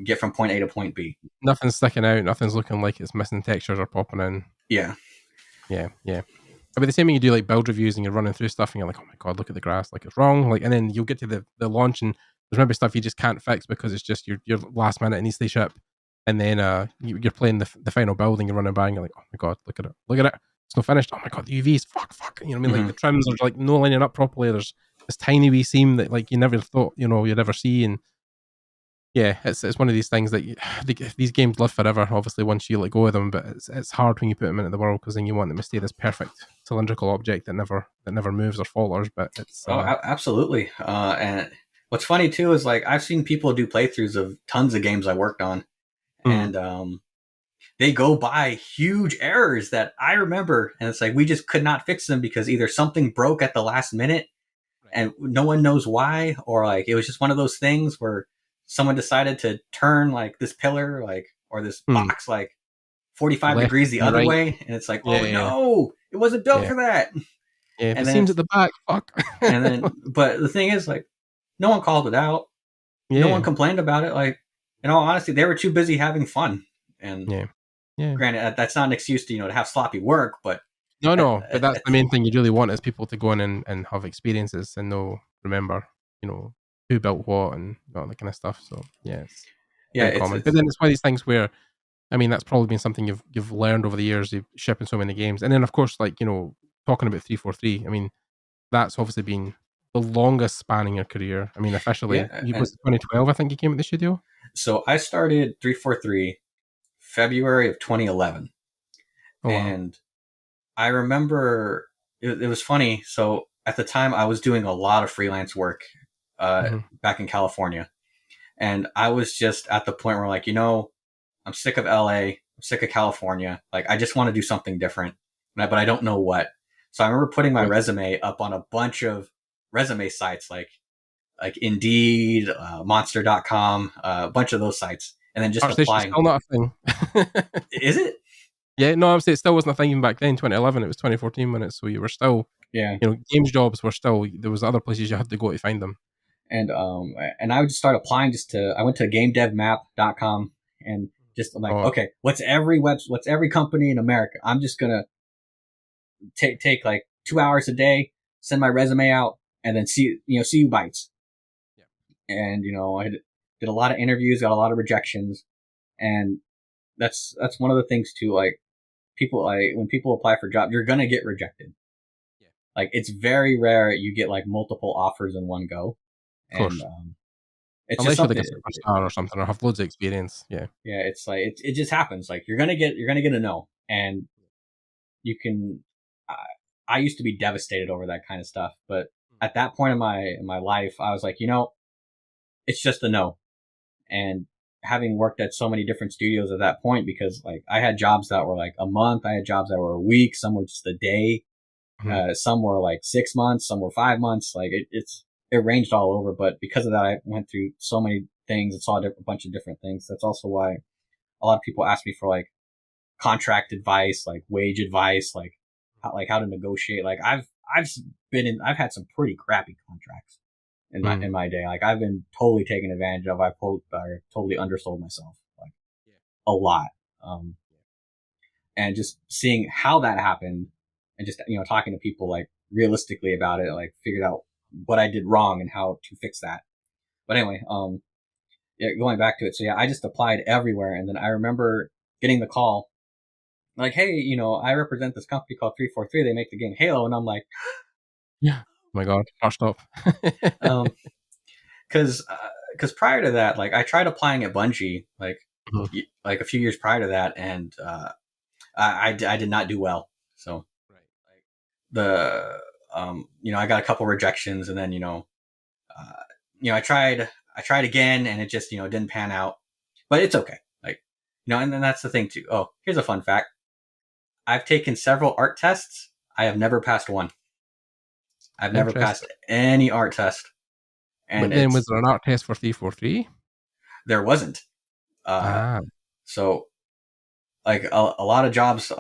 get from point A to point B. Nothing's sticking out. Nothing's looking like it's missing textures or popping in. Yeah. I mean, the same when you do like build reviews and you're running through stuff and you're like, oh my god, look at the grass, like it's wrong. Like, and then you'll get to the launch and there's maybe stuff you just can't fix because it's just your last minute, it needs to ship. And then you're playing the final build and you're running by and you're like, oh my god, look at it, it's not finished. Oh my god, the UVs, fuck. You know what I mean? Like the trims are like no lining up properly. There's this tiny wee seam that like you never thought you'd ever see. And yeah, it's one of these things that these games live forever. Obviously, once you let go of them, but it's hard when you put them into the world because then you want them to stay this perfect cylindrical object that never moves or falters. But it's absolutely. And what's funny too is like I've seen people do playthroughs of tons of games I worked on, and they go by huge errors that I remember, and it's like we just could not fix them because either something broke at the last minute, and no one knows why, or like it was just one of those things where someone decided to turn like this pillar, like, or this box, like 45 left degrees the and other right. way, and it's like, Yeah, oh yeah, no, it wasn't built yeah. for that. Yeah, if And it then seems at the back, fuck. but the thing is, like, no one called it out. No one Yeah, complained about it. Like, in all honesty, they were too busy having fun. And yeah, yeah. granted, that's not an excuse to to have sloppy work, but No, at, no, but at, that's at, the main thing you really want is people to go in and have experiences and remember, who built what and all that kind of stuff. So yeah, it's yeah, very common. But then it's one of these things where, I mean, that's probably been something you've learned over the years of shipping so many games. And then of course, like, talking about 343, I mean, that's obviously been the longest spanning your career. I mean, officially, yeah. you And was it 2012, I think you came at the studio. so I started 343 February of 2011, Oh wow. and I remember it was funny. So at the time, I was doing a lot of freelance work Hmm. back in California, and I was just at the point where, like, I'm sick of LA, I'm sick of California. Like, I just want to do something different, but I don't know what. So I remember putting my Right. resume up on a bunch of resume sites, like Indeed, Monster.com, a bunch of those sites, and then just ArtStation's applying. still not a thing. Is it? Yeah, no, I'm saying it still wasn't a thing even back then, 2011. It was 2014 minutes, so you were still, Yeah. games jobs were still, there was other places you had to go to find them. And I would just start applying. I went to gamedevmap.com, and just, I'm like, Oh, okay, what's every company in America? I'm just gonna take like 2 hours a day, send my resume out, and then see who bites. yeah, And I did a lot of interviews, got a lot of rejections, and that's one of the things too. Like, people, like, when people apply for jobs, you're gonna get rejected. yeah, Like, it's very rare you get like multiple offers in one go, of and course. it's just Unless you're like something. a superstar or something, or have loads of experience. Yeah, Yeah, it's like it just happens. Like, you're gonna get a no, and you can. I, I used to be devastated over that kind of stuff, but at that point in my life, I was like, it's just a no. And having worked at so many different studios at that point, because like I had jobs that were like a month, I had jobs that were a week, some were just a day, mhm, some were like 6 months, some were 5 months. Like, it ranged all over. But because of that, I went through so many things and saw a bunch of different things. That's also why a lot of people ask me for like contract advice, like wage advice, like how to negotiate. Like, I've had some pretty crappy contracts in my mhm. in my day. Like, I've been totally taken advantage of. I totally undersold myself, like, Yeah, a lot. Um, and just seeing how that happened, and just talking to people like realistically about it, like, figured out what I did wrong and how to fix that. But anyway, yeah, going back to it. So yeah, I just applied everywhere, and then I remember getting the call, like, hey, I represent this company called 343. They make the game Halo, and I'm like, yeah. Oh my god, heart stop. um, because prior to that, like, I tried applying at Bungie, like, Mhm. like a few years prior to that, and I did not do well. So Right. the I got a couple rejections, and then uh, I tried again, and it just didn't pan out. But it's okay. Like, and then that's the thing too. Oh, here's a fun fact: I've taken several art tests. I have never passed one. I've never passed Interesting. any art test, and But then was there an art test for 343? there wasn't. Ah, So, like, a lot of jobs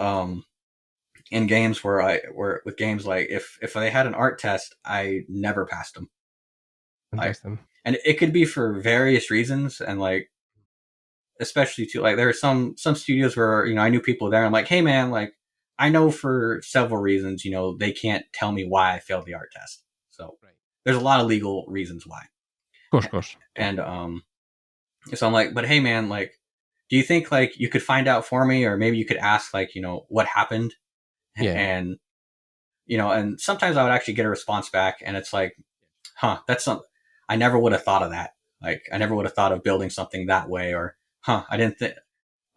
in games where I were with games, like, if they had an art test, I never passed them. Like, interesting. and it could be for various reasons, and like, especially too, like, there are some studios where I knew people there. And I'm like, hey man, like, I know for several reasons, they can't tell me why I failed the art test. So Right. there's a lot of legal reasons why. Of course. Yeah. And so I'm like, but hey man, like, do you think like you could find out for me, or maybe you could ask, like, what happened? Yeah. And and sometimes I would actually get a response back, and it's like, that's something I never would have thought of that. Like, I never would have thought of building something that way, or I didn't think.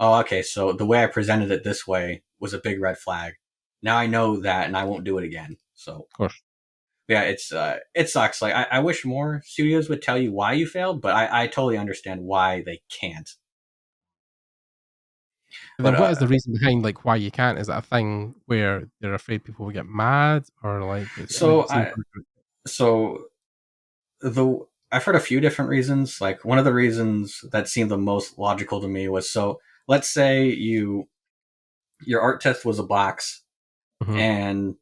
Oh, okay. So the way I presented it this way was a big red flag. Now I know that, and I won't do it again. So Of course. yeah, it sucks. Like, I wish more studios would tell you why you failed, but I totally understand why they can't. But But then what is the reason behind, like, why you can't? Is it a thing where they're afraid people will get mad, or like so it seems I so the I've heard a few different reasons. Like, one of the reasons that seemed the most logical to me was, so let's say you your art test was a box, Mhm. and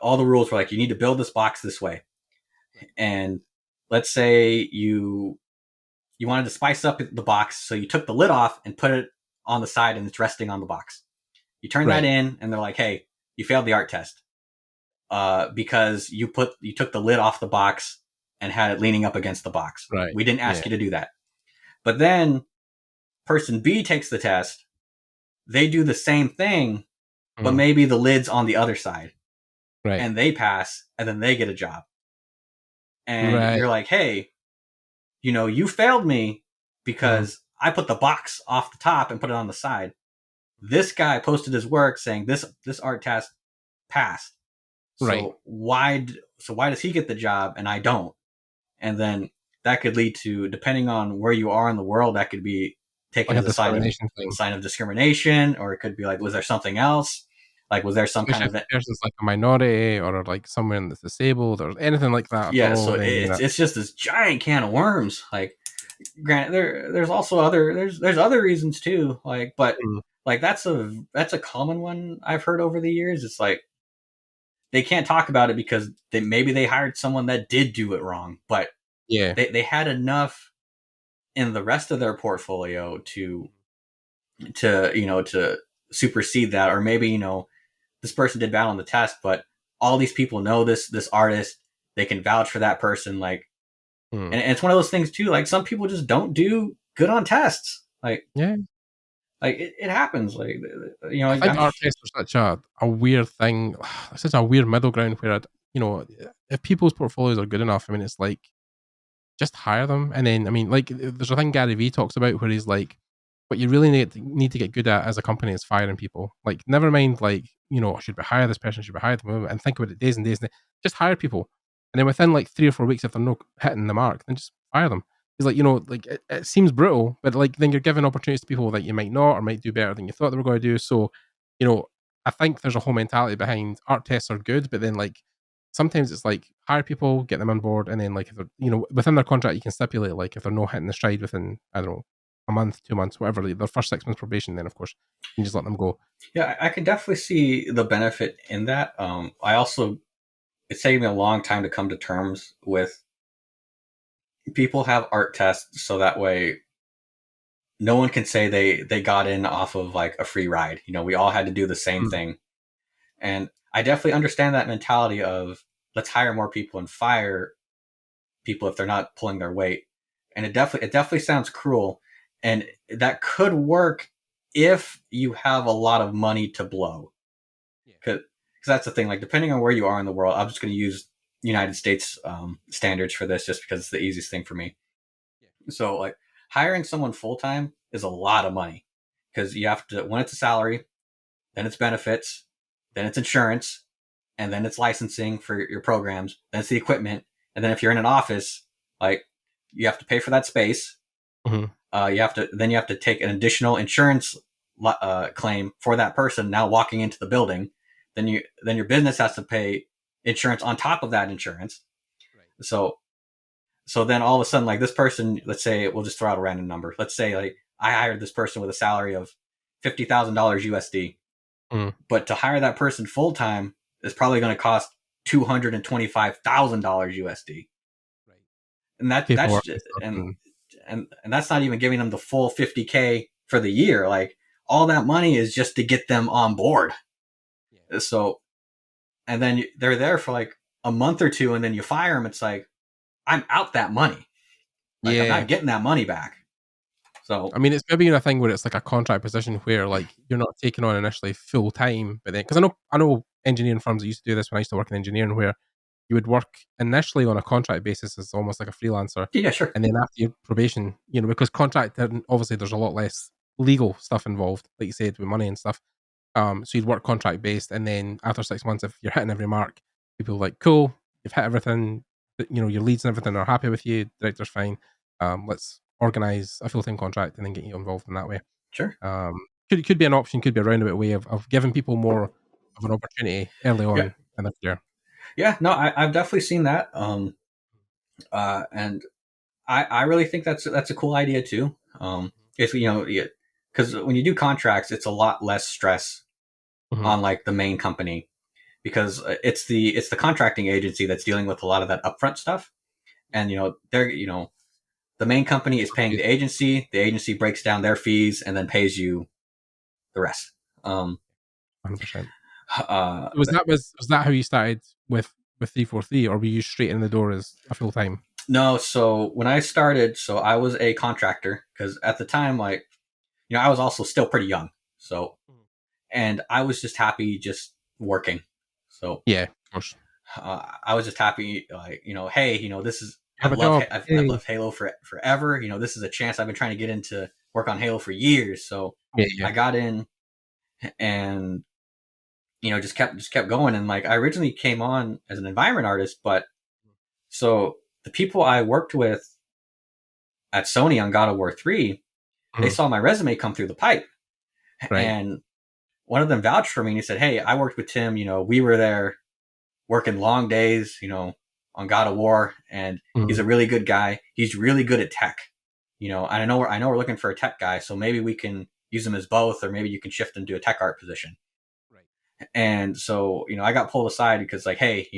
all the rules were like, you need to build this box this way. And let's say you wanted to spice up the box, so you took the lid off and put it on the side, and it's resting on the box. You turn that Right. in, and they're like, "Hey, you failed the art test because you took the lid off the box and had it leaning up against the box. Right. We didn't ask Yeah. you to do that." But then person B takes the test. They do the same thing, but Mhm. maybe the lid's on the other side, Right. and they pass, and then they get a job. And Right. you're like, "Hey, you failed me Mhm. because I put the box off the top and put it on the side. This guy posted his work saying this art test passed. Right. So why does he get the job and I don't?" And then that could lead to, depending on where you are in the world, that could be taken Like a as a discrimination thing. sign of discrimination, or it could be like, was there something else? Like, was there some kind Especially if of the person's like a minority or like someone that's disabled or anything like that at yeah? all, So then it's just this giant can of worms. Like, granted, there's also there's other reasons too. Like, but Mm. like that's a common one I've heard over the years. It's like they can't talk about it because maybe they hired someone that did do it wrong, but Yeah. they had enough in the rest of their portfolio to supersede that. Or maybe this person did bad on the test, but all these people know this artist, they can vouch for that person. Like, Mm. and it's one of those things too, like some people just don't do good on tests. Like Yeah. it happens. Like, I think I'm art tests are such a weird thing. It's such a weird middle ground where if people's portfolios are good enough, I mean, it's like just hire them, and then I mean, like, there's a thing Gary Vee talks about where he's like, what you really need to get good at as a company is firing people. Like, never mind, like, should we hire this person? Should we hire them? And think about it days and days. And just hire people, and then within like 3 or 4 weeks, if they're not hitting the mark, then just fire them. He's like, like it seems brutal, but like then you're giving opportunities to people that you might not or might do better than you thought they were going to do. So, you know, I think there's a whole mentality behind art tests are good, but then like sometimes it's like hire people, get them on board, and then like if they're within their contract, you can stipulate like if they're not hitting the stride within I don't know a month, 2 months, whatever, like their first 6 months probation, then of course you can just let them go. Yeah, I can definitely see the benefit in that. I also It's taken me a long time to come to terms with people have art tests, so that way no one can say they got in off of like a free ride. We all had to do the same Mm. thing. And I definitely understand that mentality of, let's hire more people and fire people if they're not pulling their weight. And it definitely sounds cruel, and that could work if you have a lot of money to blow. Yeah. Because that's the thing. Like, depending on where you are in the world, I'm just going to use United States standards for this, just because it's the easiest thing for me. Yeah. So, like, hiring someone full time is a lot of money, because you have to, when it's a salary, then it's benefits, then it's insurance, and then it's licensing for your programs, then it's the equipment, and then if you're in an office, like, you have to pay for that space. Mhm. You have to take an additional insurance claim for that person now walking into the building. Then your business has to pay insurance on top of that insurance. Right. So then all of a sudden, like, this person, let's say, we'll just throw out a random number. Let's say like I hired this person with a salary of $50,000 USD, Mm. but to hire that person full time is probably going to cost $225,000 USD, Right. and that's Paperwork and just, stuff. and that's not even giving them the full 50K for the year. Like, all that money is just to get them on board. Yeah. So, and then they're there for like a month or two, and then you fire them. It's like, I'm out that money. Like, I'm Yeah. not getting that money back. So I mean, it's maybe a thing where it's like a contract position where like you're not taking on initially full time, but then because I know engineering firms that used to do this when I used to work in engineering, where you would work initially on a contract basis as almost like a freelancer, yeah, sure. and then after your probation, because contract, then obviously there's a lot less legal stuff involved, like you said, with money and stuff. So you'd work contract based, and then after 6 months, if you're hitting every mark, people are like, cool, you've hit everything. Your leads and everything are happy with you. Director's fine. Let's organize a full time contract and then get you involved in that way. Sure. Could be an option, could be a roundabout way of giving people more of an opportunity early Yeah. on in their career. Yeah. No, I've definitely seen that. And I really think that's a cool idea too. It's, because when you do contracts, it's a lot less stress on like the main company, because it's the contracting agency that's dealing with a lot of that upfront stuff. And they're the main company is paying the agency breaks down their fees and then pays you the rest. 100%. Was that how you started with 343, or were you straight in the door as a full time? No, so when I started, so I was a contractor, because at the time, like, I was also still pretty young. So, and I was just happy just working. So yeah, of course. I was just happy, like, hey, this is, I've loved Halo forever. This is a chance I've been trying to get into work on Halo for years. So I got in and, just kept going. And like, I originally came on as an environment artist, but so the people I worked with at Sony on God of War 3, they saw my resume come through the pipe. Right. And one of them vouched for me and he said, hey, I worked with Tim, we were there working long days, on God of War, and he's a really good guy. He's really good at tech, and I know we're looking for a tech guy, so maybe we can use him as both, or maybe you can shift him to a tech art position. Right. And so, I got pulled aside because like, hey,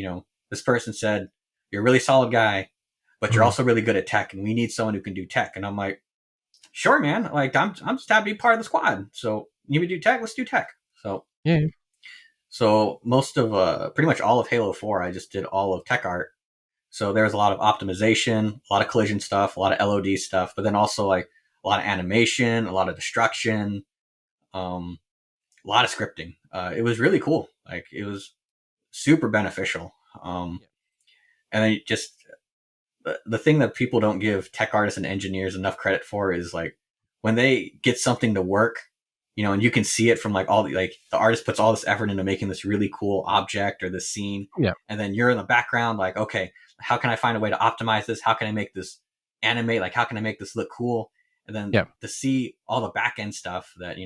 this person said, you're a really solid guy, but you're also really good at tech, and we need someone who can do tech. And I'm like, sure, man. Like, I'm just happy to be part of the squad. So you need to do tech? Let's do tech. So yeah. So most of pretty much all of Halo 4, I just did all of tech art. So there's a lot of optimization, a lot of collision stuff, a lot of LOD stuff, but then also like a lot of animation, a lot of destruction, a lot of scripting. It was really cool. Like, it was super beneficial. And then just the thing that people don't give tech artists and engineers enough credit for is like when they get something to work, and you can see it from like the artist puts all this effort into making this really cool object or this scene. Yeah. And then you're in the background like, okay, how can I find a way to optimize this? How can I make this animate? Like, how can I make this look cool? And then to see all the back end stuff that,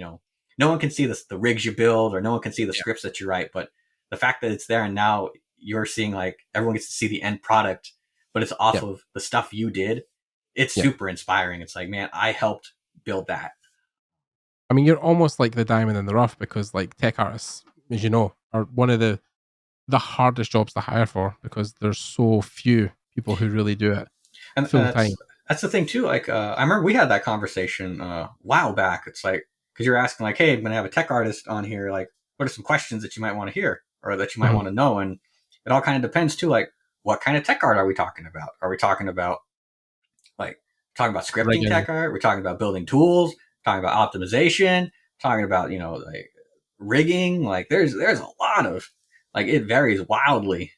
no one can see the rigs you build, or no one can see the scripts that you write. But the fact that it's there and now you're seeing like everyone gets to see the end product, but it's off of the stuff you did. It's super inspiring. It's like, man, I helped build that. I mean, you're almost like the diamond in the rough, because like tech artists, as you know, are one of the hardest jobs to hire for, because there's so few people who really do it full time. That's the thing too. Like, I remember we had that conversation a while back. It's like, because you're asking like, hey, I'm going to have a tech artist on here. Like, what are some questions that you might want to hear or that you might want to know? And it all kind of depends too. Like, what kind of tech art are we talking about? Are we talking about scripting tech art? We're talking about building tools, talking about optimization, talking about, like rigging. Like, there's a lot of, like, it varies wildly.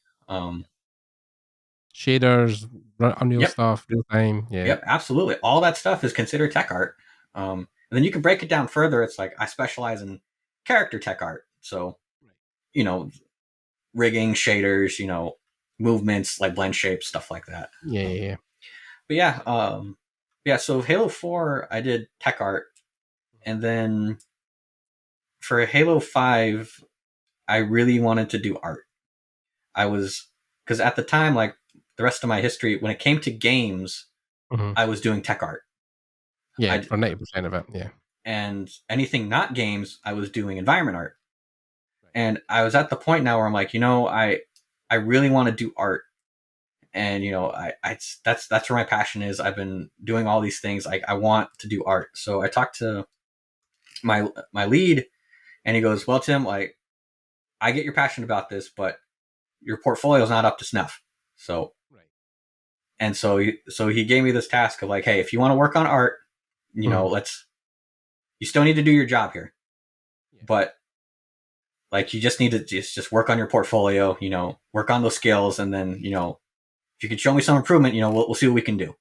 Shaders, Unreal stuff, real time. Yeah. Yep, absolutely. All that stuff is considered tech art. And then you can break it down further. It's like, I specialize in character tech art. So, rigging, shaders, movements, like blend shapes, stuff like that. Yeah. But so Halo 4, I did tech art. And then for Halo 5, I really wanted to do art. Because at the time, like the rest of my history, when it came to games, I was doing tech art. Yeah, for 90% of it, yeah. And anything not games, I was doing environment art. And I was at the point now where I'm like, I really want to do art. And, that's where my passion is. I've been doing all these things. Like, I want to do art. So I talked to my lead, and he goes, well, Tim, like, I get you're passionate about this, but your portfolio is not up to snuff. So, and so he gave me this task of like, hey, if you want to work on art, you still need to do your job here, but like, you just need to just work on your portfolio, work on those skills. And then, if you can show me some improvement, we'll see what we can do.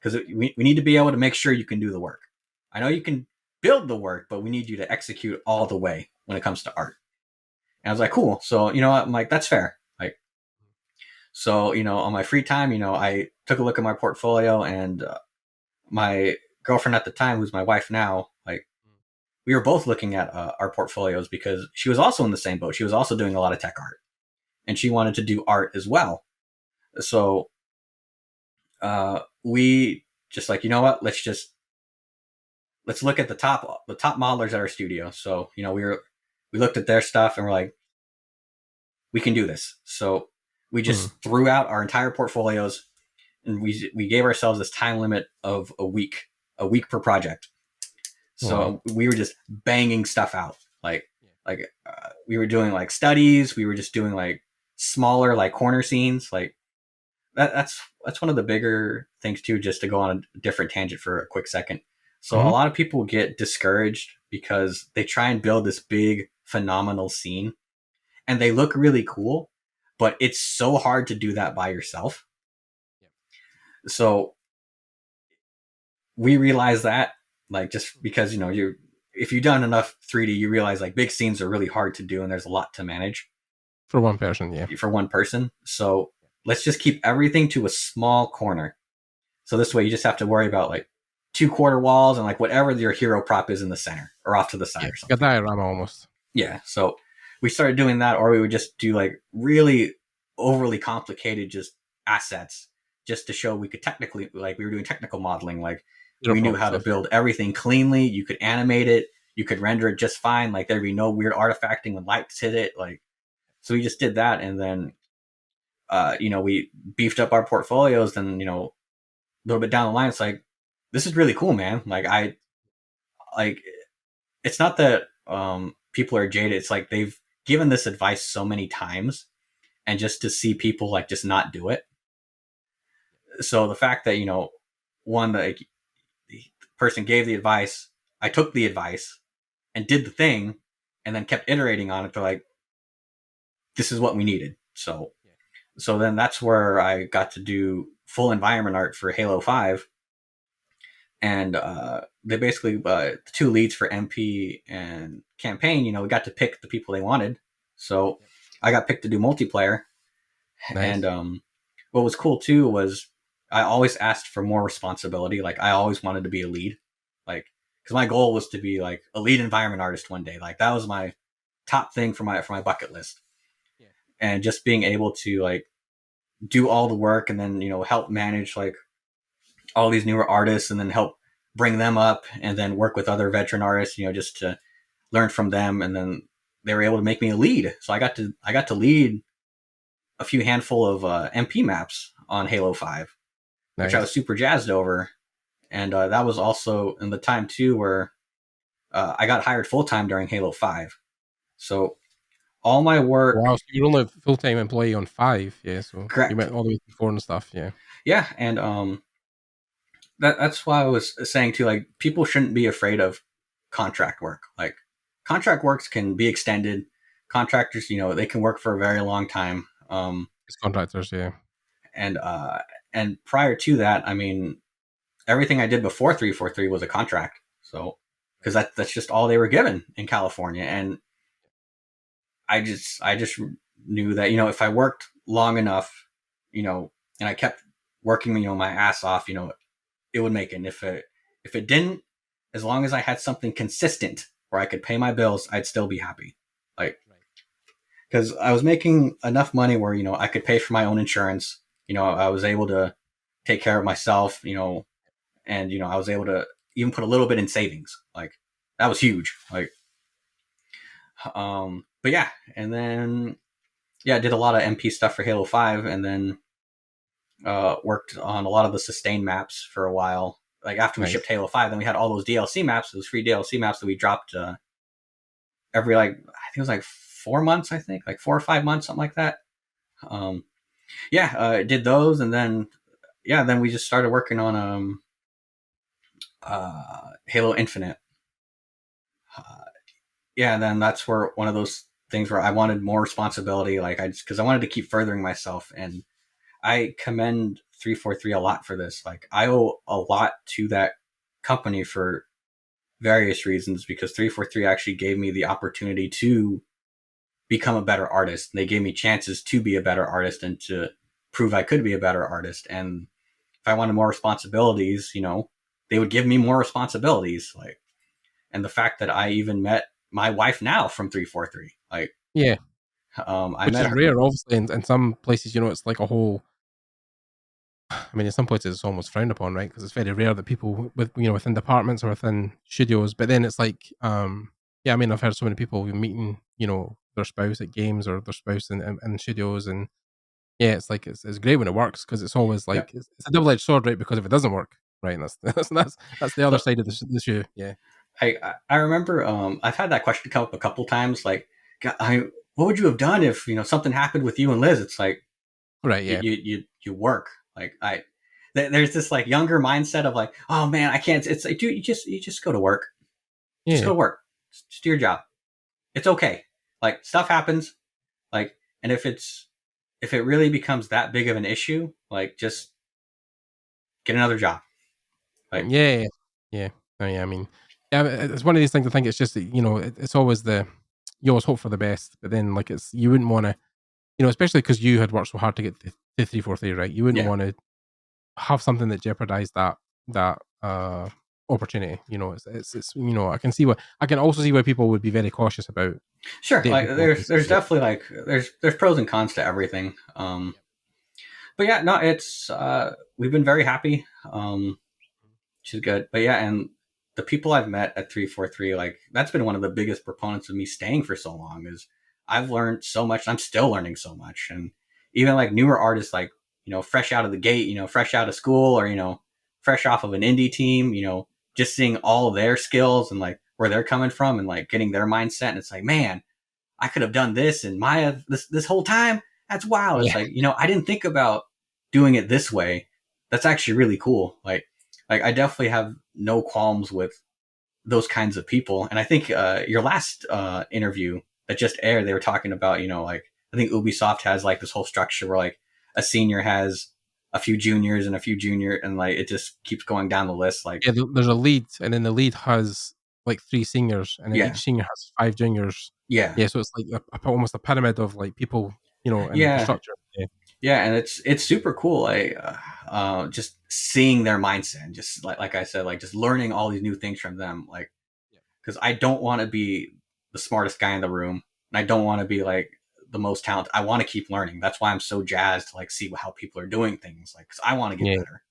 Because we need to be able to make sure you can do the work. I know you can build the work, but we need you to execute all the way when it comes to art. And I was like, cool. So, I'm like, that's fair. Like, so, on my free time, I took a look at my portfolio, and my girlfriend at the time, who's my wife now, like, we were both looking at our portfolios, because she was also in the same boat. She was also doing a lot of tech art, and she wanted to do art as well. So we just like, let's let's look at the top modelers at our studio. So we looked at their stuff and we're like, we can do this. So we just threw out our entire portfolios, and we gave ourselves this time limit of a week per project. So we were just banging stuff out. We were doing like studies. We were just doing like smaller like corner scenes. Like that's one of the bigger things too. Just to go on a different tangent for a quick second. So a lot of people get discouraged because they try and build this big phenomenal scene, and they look really cool, but it's so hard to do that by yourself. So we realized that, like, just because if you've done enough 3D, you realize like big scenes are really hard to do, and there's a lot to manage for one person. Yeah, for one person. So let's just keep everything to a small corner. So this way, you just have to worry about like 2 quarter walls and like whatever your hero prop is in the center or off to the side or something. Like a diorama almost. Yeah. So we started doing that, or we would just do like really overly complicated just assets, just to show we could technically, like, we were doing technical modeling, like we knew how to build everything cleanly. You could animate it, you could render it just fine. Like there'd be no weird artifacting when lights hit it. Like, so we just did that, and then we beefed up our portfolios. Then a little bit down the line, it's like, this is really cool, man. Like it's not that people are jaded. It's like they've given this advice so many times, and just to see people like just not do it. So the fact that the person gave the advice, I took the advice and did the thing, and then kept iterating on it. They're like, this is what we needed. So then that's where I got to do full environment art for Halo 5. And they basically, the 2 leads for MP and campaign, we got to pick the people they wanted. So I got picked to do multiplayer. Nice. And what was cool too was I always asked for more responsibility. Like I always wanted to be a lead, like, because my goal was to be like a lead environment artist one day. Like that was my top thing for my bucket list. Yeah. And just being able to like do all the work, and then help manage like all these newer artists, and then help bring them up, and then work with other veteran artists, just to learn from them. And then they were able to make me a lead. So I got to lead a few handful of MP maps on Halo 5, nice. Which I was super jazzed over. And that was also in the time too where I got hired full-time during Halo 5. So all my work... Wow, so you're only a full-time employee on 5, yeah, so correct. You went all the way to 4 and stuff, yeah. Yeah, and that's why I was saying too, like, people shouldn't be afraid of contract work. Like, contract works can be extended. Contractors, they can work for a very long time. It's contractors, yeah. And prior to that, I mean, everything I did before 343 was a contract. So, because that's just all they were given in California. And I just knew that, if I worked long enough, and I kept working, my ass off, it would make it. And if it didn't, as long as I had something consistent where I could pay my bills, I'd still be happy. Like, because I was making enough money where, I could pay for my own insurance. I was able to take care of myself, and, I was able to even put a little bit in savings. Like, that was huge. Like, but yeah. And then, yeah, I did a lot of MP stuff for Halo 5, and then worked on a lot of the sustain maps for a while. Like, after we shipped Halo 5, then we had all those DLC maps, those free DLC maps that we dropped every, like, I think it was like 4 months, like 4 or 5 months, something like that. I did those, and then, then we just started working on Halo Infinite. And then that's where one of those things where I wanted more responsibility, like, because I wanted to keep furthering myself, and I commend 343 a lot for this. Like, I owe a lot to that company for various reasons, because 343 actually gave me the opportunity to become a better artist. They gave me chances to be a better artist and to prove I could be a better artist. And if I wanted more responsibilities, they would give me more responsibilities. Like, and the fact that I even met my wife now from 343, like, yeah, I which met is her. Rare, obviously. In some places, it's like a whole I mean, in some places it's almost frowned upon, right? Because it's very rare that people within departments or within studios. But then it's like, yeah, I mean, I've heard so many people meeting, their spouse at games or their spouse in studios, and yeah, it's like it's great when it works because it's always Yep. like it's a double edged sword, right? Because if it doesn't work, right, and that's the other Look, side of the shoe. Yeah, I remember I've had that question come up a couple times. Like, what would you have done if something happened with you and Liz? It's like right. Yeah, you work. Like there's this like younger mindset of like, oh man, I can't. It's like, dude, you just go to work. Just go yeah, to work. Just do your job. It's okay. Like stuff happens. Like, and if it really becomes that big of an issue, like just get another job. Like, yeah, yeah. Oh, yeah, I mean, yeah, it's one of these things. I think it's just that, it's always you always hope for the best, but then like you wouldn't want to, especially because you had worked so hard to get to 343, right? You wouldn't yeah, want to have something that jeopardized that opportunity. I can also see why people would be very cautious about sure. dating Like, people. there's definitely like there's pros and cons to everything. But yeah, no, it's we've been very happy. Which is good. But yeah, and the people I've met at 343, like that's been one of the biggest proponents of me staying for so long. Is I've learned so much. I'm still learning so much, and even like newer artists, like fresh out of the gate, fresh out of school, or fresh off of an indie team, just seeing all their skills and like where they're coming from, and like getting their mindset. And it's like, man, I could have done this and this whole time. That's wild. It's Yeah, like, I didn't think about doing it this way. That's actually really cool. Like I definitely have no qualms with those kinds of people. And I think your last interview that just aired, they were talking about, like I think Ubisoft has like this whole structure where like a senior has a few juniors and a few junior, and like it just keeps going down the list. Like, yeah. There's a lead, and then the lead has like 3 seniors, and then yeah, each senior has 5 juniors. yeah, Yeah, so it's like almost a pyramid of like people, and the yeah, structure. Yeah, yeah, and it's super cool. Just seeing their mindset, and just like I said, like just learning all these new things from them. Like, yeah, because I don't want to be the smartest guy in the room, and I don't want to be like the most talented. I want to keep learning. That's why I'm so jazzed to like see how people are doing things. Like, because I want to get yeah, better.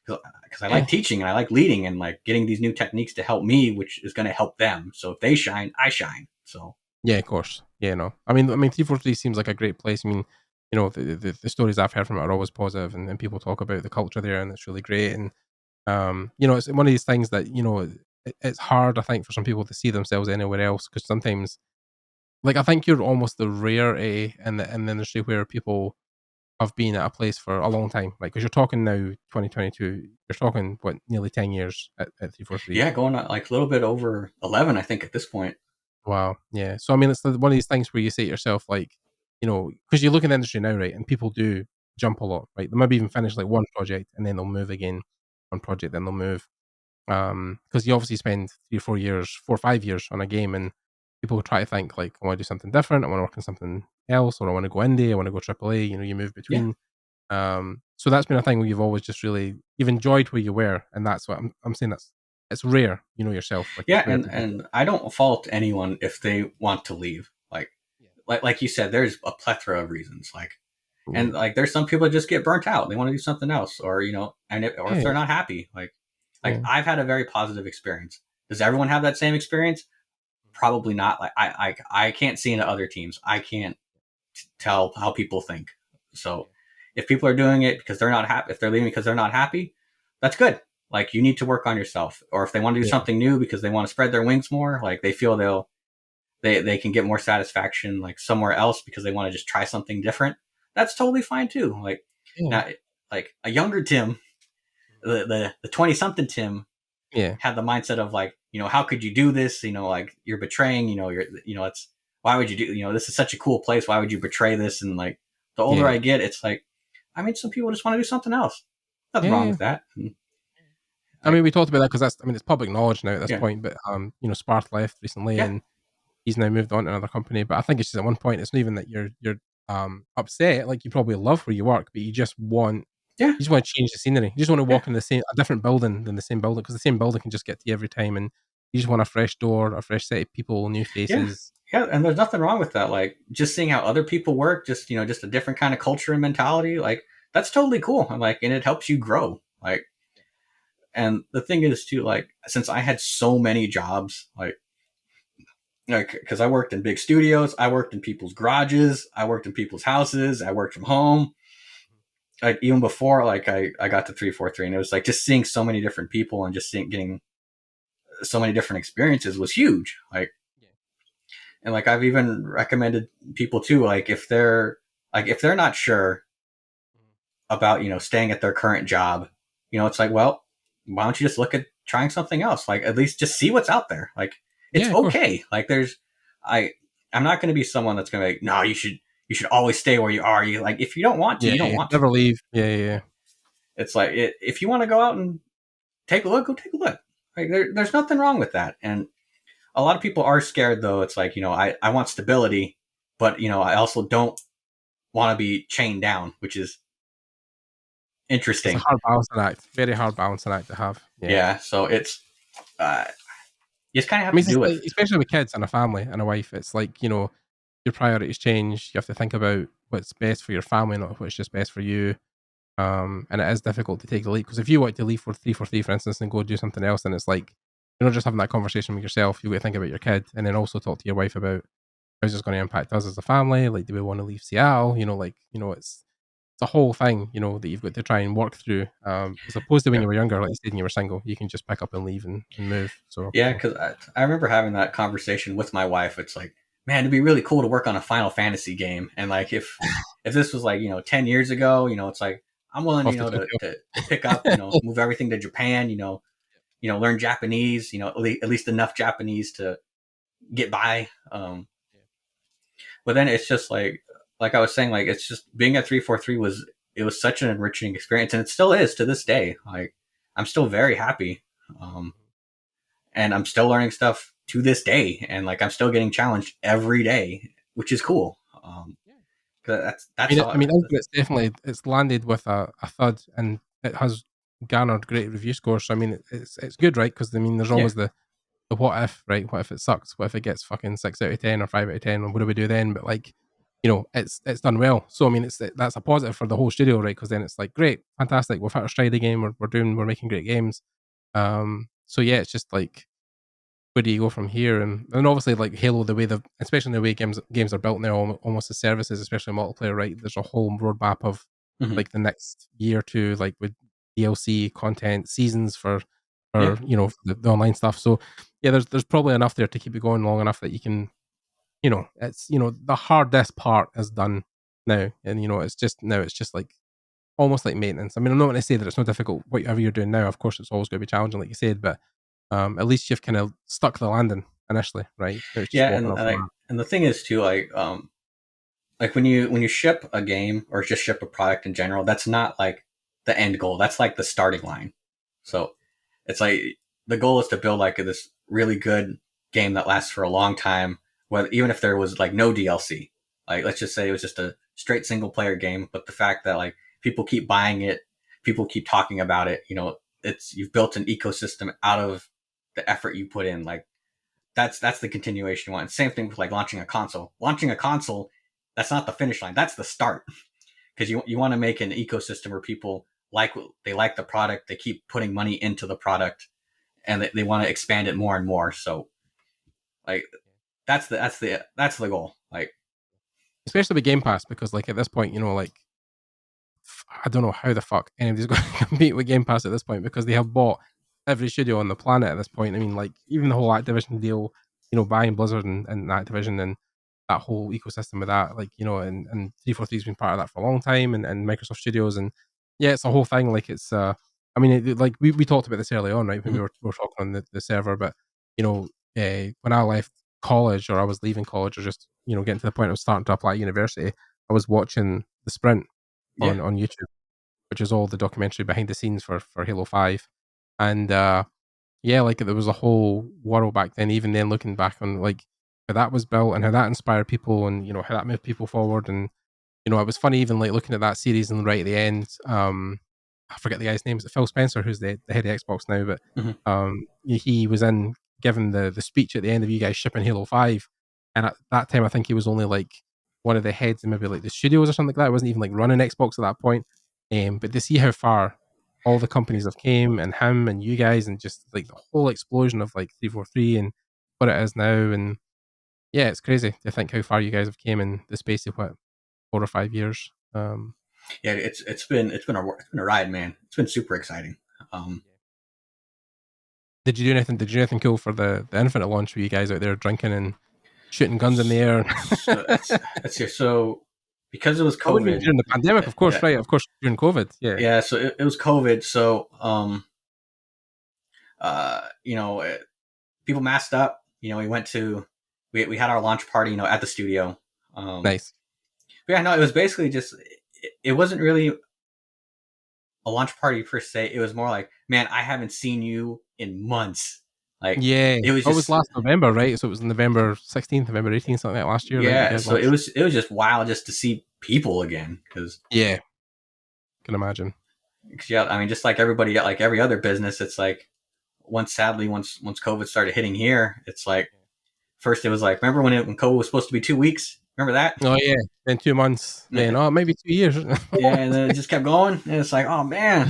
Because I yeah. like teaching and I like leading and like getting these new techniques to help me, which is going to help them. So if they shine, I shine. So Yeah, of course. Yeah, no. I mean, 343 seems like a great place. I mean, the stories I've heard from it are always positive, and people talk about the culture there, and it's really great. And it's one of these things that it's hard, I think, for some people to see themselves anywhere else because sometimes, like, I think you're almost the rarity in the industry where people have been at a place for a long time. Like, because you're talking now, 2022, you're talking what nearly 10 years at 343. yeah, going on like a little bit over 11, I think at this point. Wow. Yeah. So I mean, it's one of these things where you say to yourself, like, because you look in the industry now, right, and people do jump a lot, right? They maybe even finish like one project and then they'll move again, one project, then they'll move. Because you obviously spend 3 or 4 years, 4 or 5 years on a game, and people try to think like, I want to do something different, I want to work on something else, or I want to go indie, I want to go AAA. You move Yeah. between. So that's been a thing where you've always just you've enjoyed where you were, and that's what I'm saying. It's rare, yourself. Like Yeah, it's rare to do. and I don't fault anyone if they want to leave. Yeah. Like you said, there's a plethora of reasons. Like, Yeah. and like there's some people that just get burnt out. They want to do something else, or or if Yeah. they're not happy. Like Yeah. I've had a very positive experience. Does everyone have that same experience? Probably not. Like I can't see into other teams. I can't tell how people think. So if people are doing it because they're not happy, if they're leaving because they're not happy, that's good. Like you need to work on yourself. Or if they want to do Yeah. something new because they want to spread their wings more, like they feel they can get more satisfaction like somewhere else because they want to just try something different. That's totally fine too. Like Yeah. now, like a younger Tim, the 20 something Tim Yeah. had the mindset of like, how could you do this? Like you're betraying, it's why would you do, this is such a cool place. Why would you betray this? And like the older Yeah. I get, it's like, I mean, some people just want to do something else. Nothing wrong Yeah. with that. And, I like, mean, we talked about that because it's public knowledge now at this yeah, point. But Sparth left recently, yeah, and he's now moved on to another company. But I think it's just at one point, it's not even that you're upset. Like you probably love where you work, but yeah, you just want to change the scenery. You just want to yeah, walk in a different building than the same building because the same building can just get to you every time, and you just want a fresh door, a fresh set of people, new yeah. faces. Yeah, and there's nothing wrong with that. Like just seeing how other people work, just just a different kind of culture and mentality. Like that's totally cool. I'm like, and it helps you grow. Like, and the thing is too, like, since I had so many jobs, like, because I worked in big studios, I worked in people's garages, I worked in people's houses, I worked from home. Like even before, like I got to 343, and it was like just seeing so many different people and just getting so many different experiences was huge. Like, and like I've even recommended people too, if they're not sure about staying at their current job, it's like, well, why don't you just look at trying something else? Like at least just see what's out there. Like it's okay. Like I I'm not going to be someone that's going to be like, no, you should always stay where you are. You like if you don't want to, you don't want to. Never leave. Yeah. It's like if you want to go out and take a look, go take a look. Like there's nothing wrong with that. And a lot of people are scared though. It's like, I want stability, but I also don't want to be chained down, which is interesting. It's a hard balancing act. Very hard balancing act to have. Yeah. So it's, you just kind of have to do it. Especially with kids and a family and a wife. It's like, your priorities change. You have to think about what's best for your family, not what's just best for you. And it is difficult to take the leap because if you want to leave for 343, for instance, and go do something else, then it's like you're not just having that conversation with yourself. You've got to think about your kid, and then also talk to your wife about how's this going to impact us as a family. Like, do we want to leave Seattle? It's a whole thing, that you've got to try and work through. As opposed to when you were younger, like you said, and you were single, you can just pick up and leave and move. So yeah, because I remember having that conversation with my wife. It's like, man, it'd be really cool to work on a Final Fantasy game, and like if this was like 10 years ago, it's like I'm willing to pick up, move everything to Japan, learn Japanese, at least enough Japanese to get by. But then it's just like I was saying, like it's just being at 343 was such an enriching experience, and it still is to this day. Like I'm still very happy, and I'm still learning stuff to this day, and like I'm still getting challenged every day, which is cool. That's it's definitely landed with a thud, and it has garnered great review scores. So I mean, it's good, right? Because there's always the what if, right? What if it sucks? What if it gets fucking 6 out of 10 or 5 out of 10? And what do we do then? But like, it's done well. So I mean, that's a positive for the whole studio, right? Because then it's like, great, fantastic. We've hit our stride again. We're making great games. So yeah, it's just like, where do you go from here? And obviously, like Halo, especially the way games are built now, almost as services, especially multiplayer, right? There's a whole roadmap of like the next year or two, like with DLC content, seasons for the online stuff. So yeah, there's probably enough there to keep it going long enough that you can, it's the hardest part is done now, and it's just like almost like maintenance. I mean, I'm not going to say that it's not difficult. Whatever you're doing now, of course, it's always going to be challenging, like you said, but at least you've kind of stuck the landing initially, right? Yeah, and the thing is too, like when you ship a game or just ship a product in general, that's not like the end goal. That's like the starting line. So it's like the goal is to build like this really good game that lasts for a long time, even if there was like no DLC. Like let's just say it was just a straight single player game, but the fact that like people keep buying it, people keep talking about it, you've built an ecosystem out of the effort you put in. Like that's the continuation you want. Same thing with like launching a console. Launching a console, that's not the finish line. That's the start. Because you want to make an ecosystem where people like the product, they keep putting money into the product, and they want to expand it more and more. So like that's the goal. Like especially with Game Pass, because like at this point, like I don't know how the fuck anybody's going to compete with Game Pass at this point, because they have bought every studio on the planet at this point. I mean, like even the whole Activision deal, buying Blizzard and Activision and that whole ecosystem with that, like, and 343's been part of that for a long time, and Microsoft Studios, and yeah, it's a whole thing. Like it's, I mean, like we talked about this early on, right? When we were talking on the server, but when I left college, or I was leaving college, or just getting to the point of starting to apply at university, I was watching The Sprint on YouTube, which is all the documentary behind the scenes for Halo 5, and like there was a whole world back then. Even then, looking back on like how that was built and how that inspired people, and how that moved people forward, and it was funny even like looking at that series and right at the end, I forget the guy's name. Is it Phil Spencer, who's the head of Xbox now? But he was in giving the speech at the end of you guys shipping Halo 5, and at that time I think he was only like one of the heads of maybe like the studios or something like that. It wasn't even like running Xbox at that point. But to see how far all the companies have came, and him and you guys, and just like the whole explosion of like 343 and what it is now, and yeah, it's crazy to think how far you guys have came in the space of what 4 or 5 years. Yeah, it's been a ride, man. It's been super exciting. Um, Did you do anything? Did you do anything cool for the Infinite launch? Were you guys out there drinking and shooting guns in the air? so so because it was I wouldn't mean COVID. during the pandemic, of course, Yeah, right? Of course, during COVID. Yeah, yeah. So it was COVID. So people masked up. We had our launch party, at the studio. nice. But yeah, no, it was basically just it wasn't really a launch party per se. It was more like, man, I haven't seen you in months. Like Yeah, it was it was just last November, right? So it was November 16th, November 18th, something like that last year, right? You yeah. guys So it launched. was it was just wild just to see people again because Yeah, can imagine. yeah, I mean, just like everybody, like every other business, it's like once COVID started hitting here, it's like first it was like remember when COVID was supposed to be 2 weeks? Remember that? Oh yeah, then 2 months, then Yeah, maybe 2 years. and then it just kept going, and it's like oh man,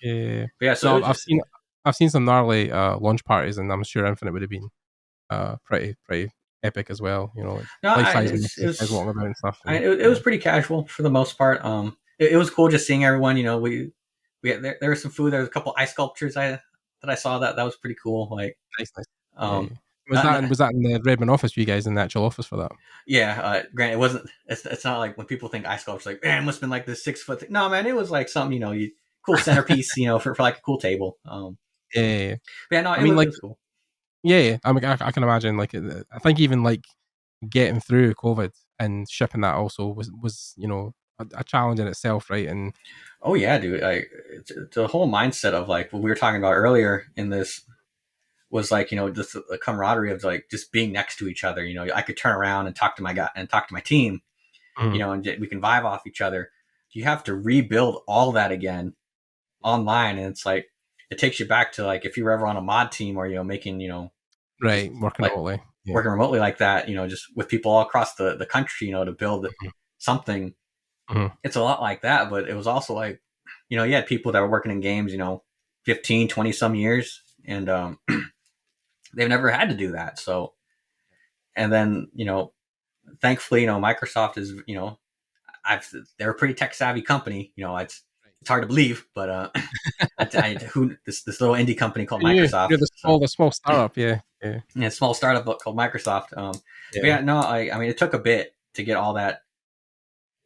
Yeah. but yeah. So it No, was just, I've seen some gnarly launch parties, and I'm sure Infinite would have been pretty epic as well. You know, like no, life I size it guys was walking about and stuff. I, And it, it was pretty casual for the most part. It was cool just seeing everyone. We had, there was some food. There was a couple ice sculptures I saw that was pretty cool. Like nice, nice. Yeah, um, yeah. Was not, that not was that in the Redmond office? For you guys in the actual office for that? yeah. Granted, it wasn't. It's not like when people think ice sculptures, like man, it must have been like this 6 foot thing. No, man, it was like something cool centerpiece, for like a cool table. Yeah, yeah, yeah. But yeah, no, I it mean, was it like, was cool. yeah, yeah. I mean, I can imagine. Like, I think even like getting through COVID and shipping that also was a challenge in itself, right? And Oh yeah, dude. It's the whole mindset of like what we were talking about earlier in this was like just the camaraderie of like just being next to each other. I could turn around and talk to my guy and talk to my team, mm, and we can vibe off each other. You have to rebuild all that again online, and it's like it takes you back to like if you were ever on a mod team or making just right, working like remotely. Yeah. working remotely like that, just with people all across the country, to build Mhm, something. mhm. It's a lot like that, but it was also like you had people that were working in games 15, 20 some years, and they've never had to do that. So and then thankfully Microsoft is they're a pretty tech savvy company. It's hard to believe, but this little indie company called You're Microsoft. So the small startup. Yeah, yeah, yeah, small startup called Microsoft. But yeah. yeah, no, I mean it took a bit to get all that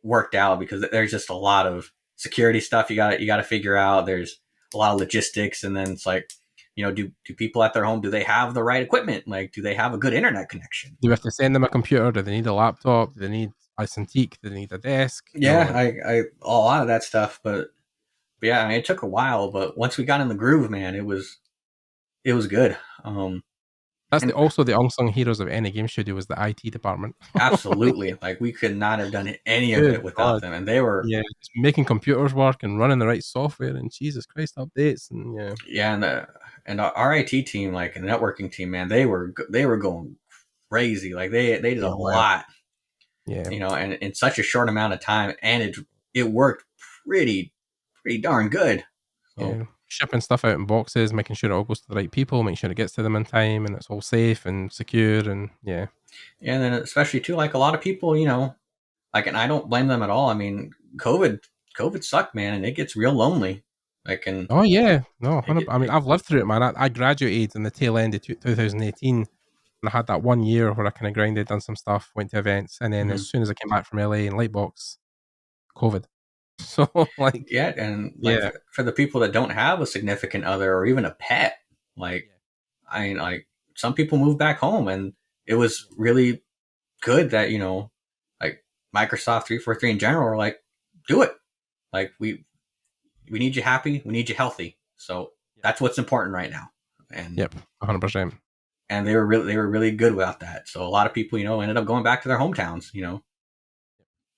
worked out because there's just a lot of security stuff you got to figure out. There's a lot of logistics, and then it's like do people at their home, do they have the right equipment? Like, do they have a good internet connection? Do we have to send them a computer? Do they need a laptop? Do they need a Cintiq? Do they need a desk? Yeah, And I a lot of that stuff, but yeah, I mean, it took a while, but once we got in the groove, man, it was good. that's And also the unsung heroes of any game studio was the IT department. Like, absolutely, like we could not have done any of good it without God. them, and they were Yeah, just making computers work and running the right software and Jesus Christ updates and yeah. yeah, and our IT team, like a networking team, man, they were going crazy. Like they did a Yeah, wow. lot, Yeah. and in such a short amount of time, and it worked pretty darn good. So Yeah. Shipping stuff out in boxes, making sure it all goes to the right people, making sure it gets to them in time and it's all safe and secure and yeah. and then especially too, like a lot of people, like, and I don't blame them at all. I mean, COVID sucked, man, and it gets real lonely. Like, and Oh yeah. No, it, 100, get- I mean it I've lived through it, man. I graduated in the tail end of 2018 and I had that 1 year where I kind of grinded, done some stuff, went to events, and then as mhm. soon as I came back from LA and Lightbox, COVID. So like Yeah, and like yeah. for the people that don't have a significant other or even a pet, like I mean, like some people move back home, and it was really good that like Microsoft 343 in general were like, do it. Like we need you happy, we need you healthy. So that's what's important right now. And Yep. 100%. they were really good about that. So a lot of people, ended up going back to their hometowns,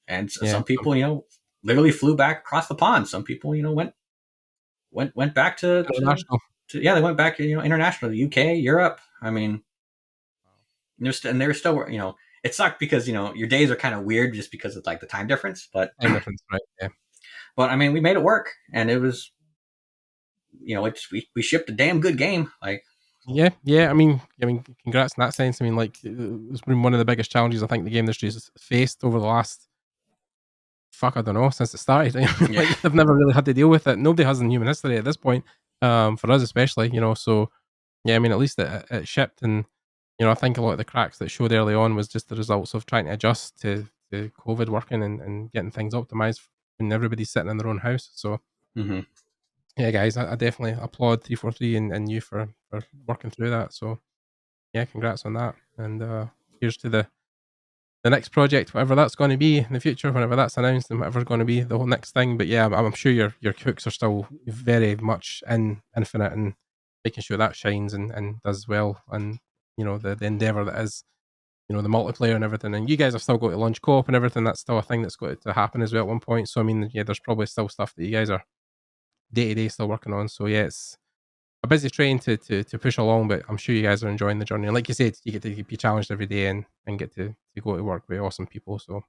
and Yeah. some people, literally flew back across the pond. Some people, went back International. yeah, they went back, international, the UK, Europe. I mean, and they're still, it sucked because, your days are kind of weird just because of like the time difference, but Time difference, right? Yeah. But I mean, we made it work, and it was, we shipped a damn good game. Like, Yeah. I mean, congrats in that sense. I mean, like, it's been one of the biggest challenges I think the game industry has faced over the last, I don't know, since it started. Yeah. Like, they've never really had to deal with it. Nobody has in human history at this point. For us especially, so yeah, I mean, at least it shipped, and I think a lot of the cracks that showed early on was just the results of trying to adjust to COVID working and getting things optimized when everybody's sitting in their own house. So hmm yeah, guys, I definitely applaud 343 and you for working through that. So yeah, congrats on that. And here's to the next project, whatever that's going to be in the future, whenever that's announced, and whatever's going to be the whole next thing. But yeah, I'm sure your hooks are still very much in Infinite and making sure that shines and does well. And the endeavor that is, the multiplayer and everything. And you guys have still got to launch co-op and everything. That's still a thing that's got to happen as well at one point. So I mean, yeah, there's probably still stuff that you guys are day to day still working on. So yeah, it's a busy train to push along, but I'm sure you guys are enjoying the journey. And like you said, you get to be challenged every day and get to go to work with awesome people. So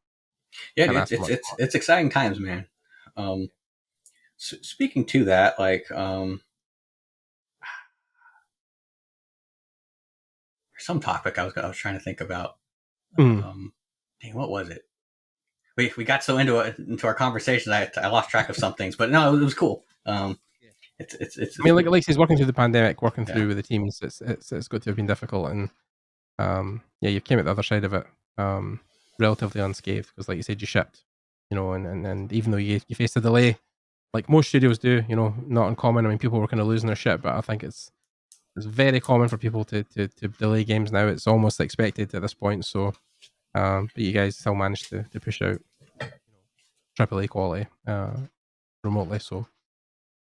Yeah, can't dude, ask for much more. it's exciting times, man. Speaking to that, like, some topic I was trying to think about. Dang, what was it? We got so into our conversations, I lost track of some things, but no, it was cool. It's I mean, like he's working through the pandemic, working Yeah. through with the teams. It's got to have been difficult, and yeah, you came at the other side of it relatively unscathed because, like you said, you shipped, and even though you faced a delay, like most studios do, not uncommon. I mean, people were kind of losing their shit, but I think it's very common for people to delay games now. It's almost expected at this point. So, but you guys still managed to push out AAA quality remotely. So,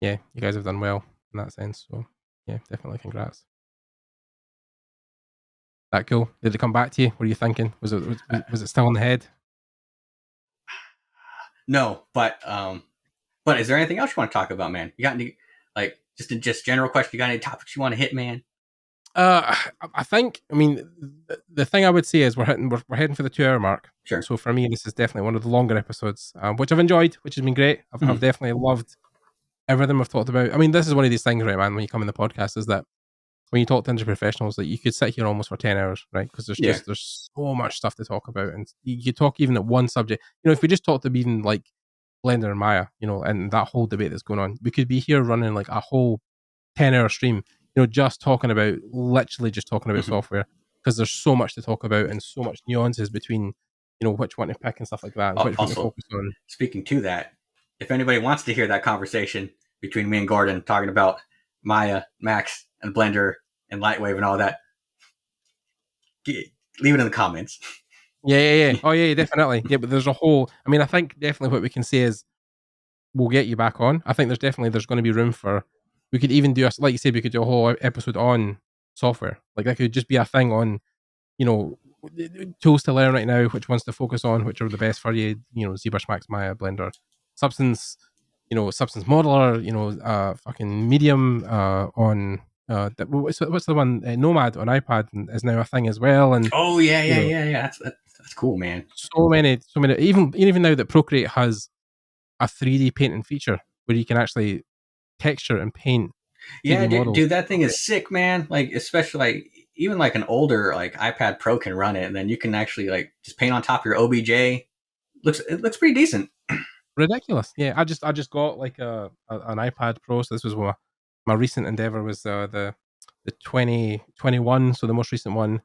yeah, you guys have done well in that sense. So, yeah, definitely congrats. That cool? Did it come back to you? What are you thinking? Was it still in the head? No, but is there anything else you want to talk about, man? You got any, like, just general question? You got any topics you want to hit, man? I think. I mean, the thing I would say is we're heading for the 2 hour mark. Sure. So for me, this is definitely one of the longer episodes, which I've enjoyed, which has been great. I've definitely loved everything we've talked about. I mean, this is one of these things, right, man? When you come in the podcast, is that when you talk to industry professionals, that you could sit here almost for 10 hours, right? Because there's so much stuff to talk about, and you talk even at one subject. If we just talked about even like Blender and Maya, and that whole debate that's going on, we could be here running like a whole 10-hour stream, literally just talking about software, because there's so much to talk about and so much nuances between, which one to pick and stuff like that, and which one to focus on. Speaking to that, if anybody wants to hear that conversation between me and Gordon talking about Maya, Max, and Blender and Lightwave and all that, leave it in the comments. Yeah. Oh yeah, definitely. Yeah, but there's a whole. I mean, I think definitely what we can say is we'll get you back on. I think there's going to be room for. We could even do like you said, we could do a whole episode on software. Like that could just be a thing on, tools to learn right now, which ones to focus on, which are the best for you. ZBrush, Max, Maya, Blender, Substance. Substance Modeler. Fucking Medium on. What's the one? Nomad on iPad is now a thing as well. And oh yeah. That's cool, man. So many. Even now that Procreate has a 3D painting feature where you can actually texture and paint. Yeah, dude, that thing is sick, man. Like, especially like even like an older like iPad Pro can run it, and then you can actually like just paint on top of your OBJ. It looks pretty decent. Ridiculous. Yeah, I just got like an iPad Pro. So this was my recent endeavor was the 2021. So the most recent one,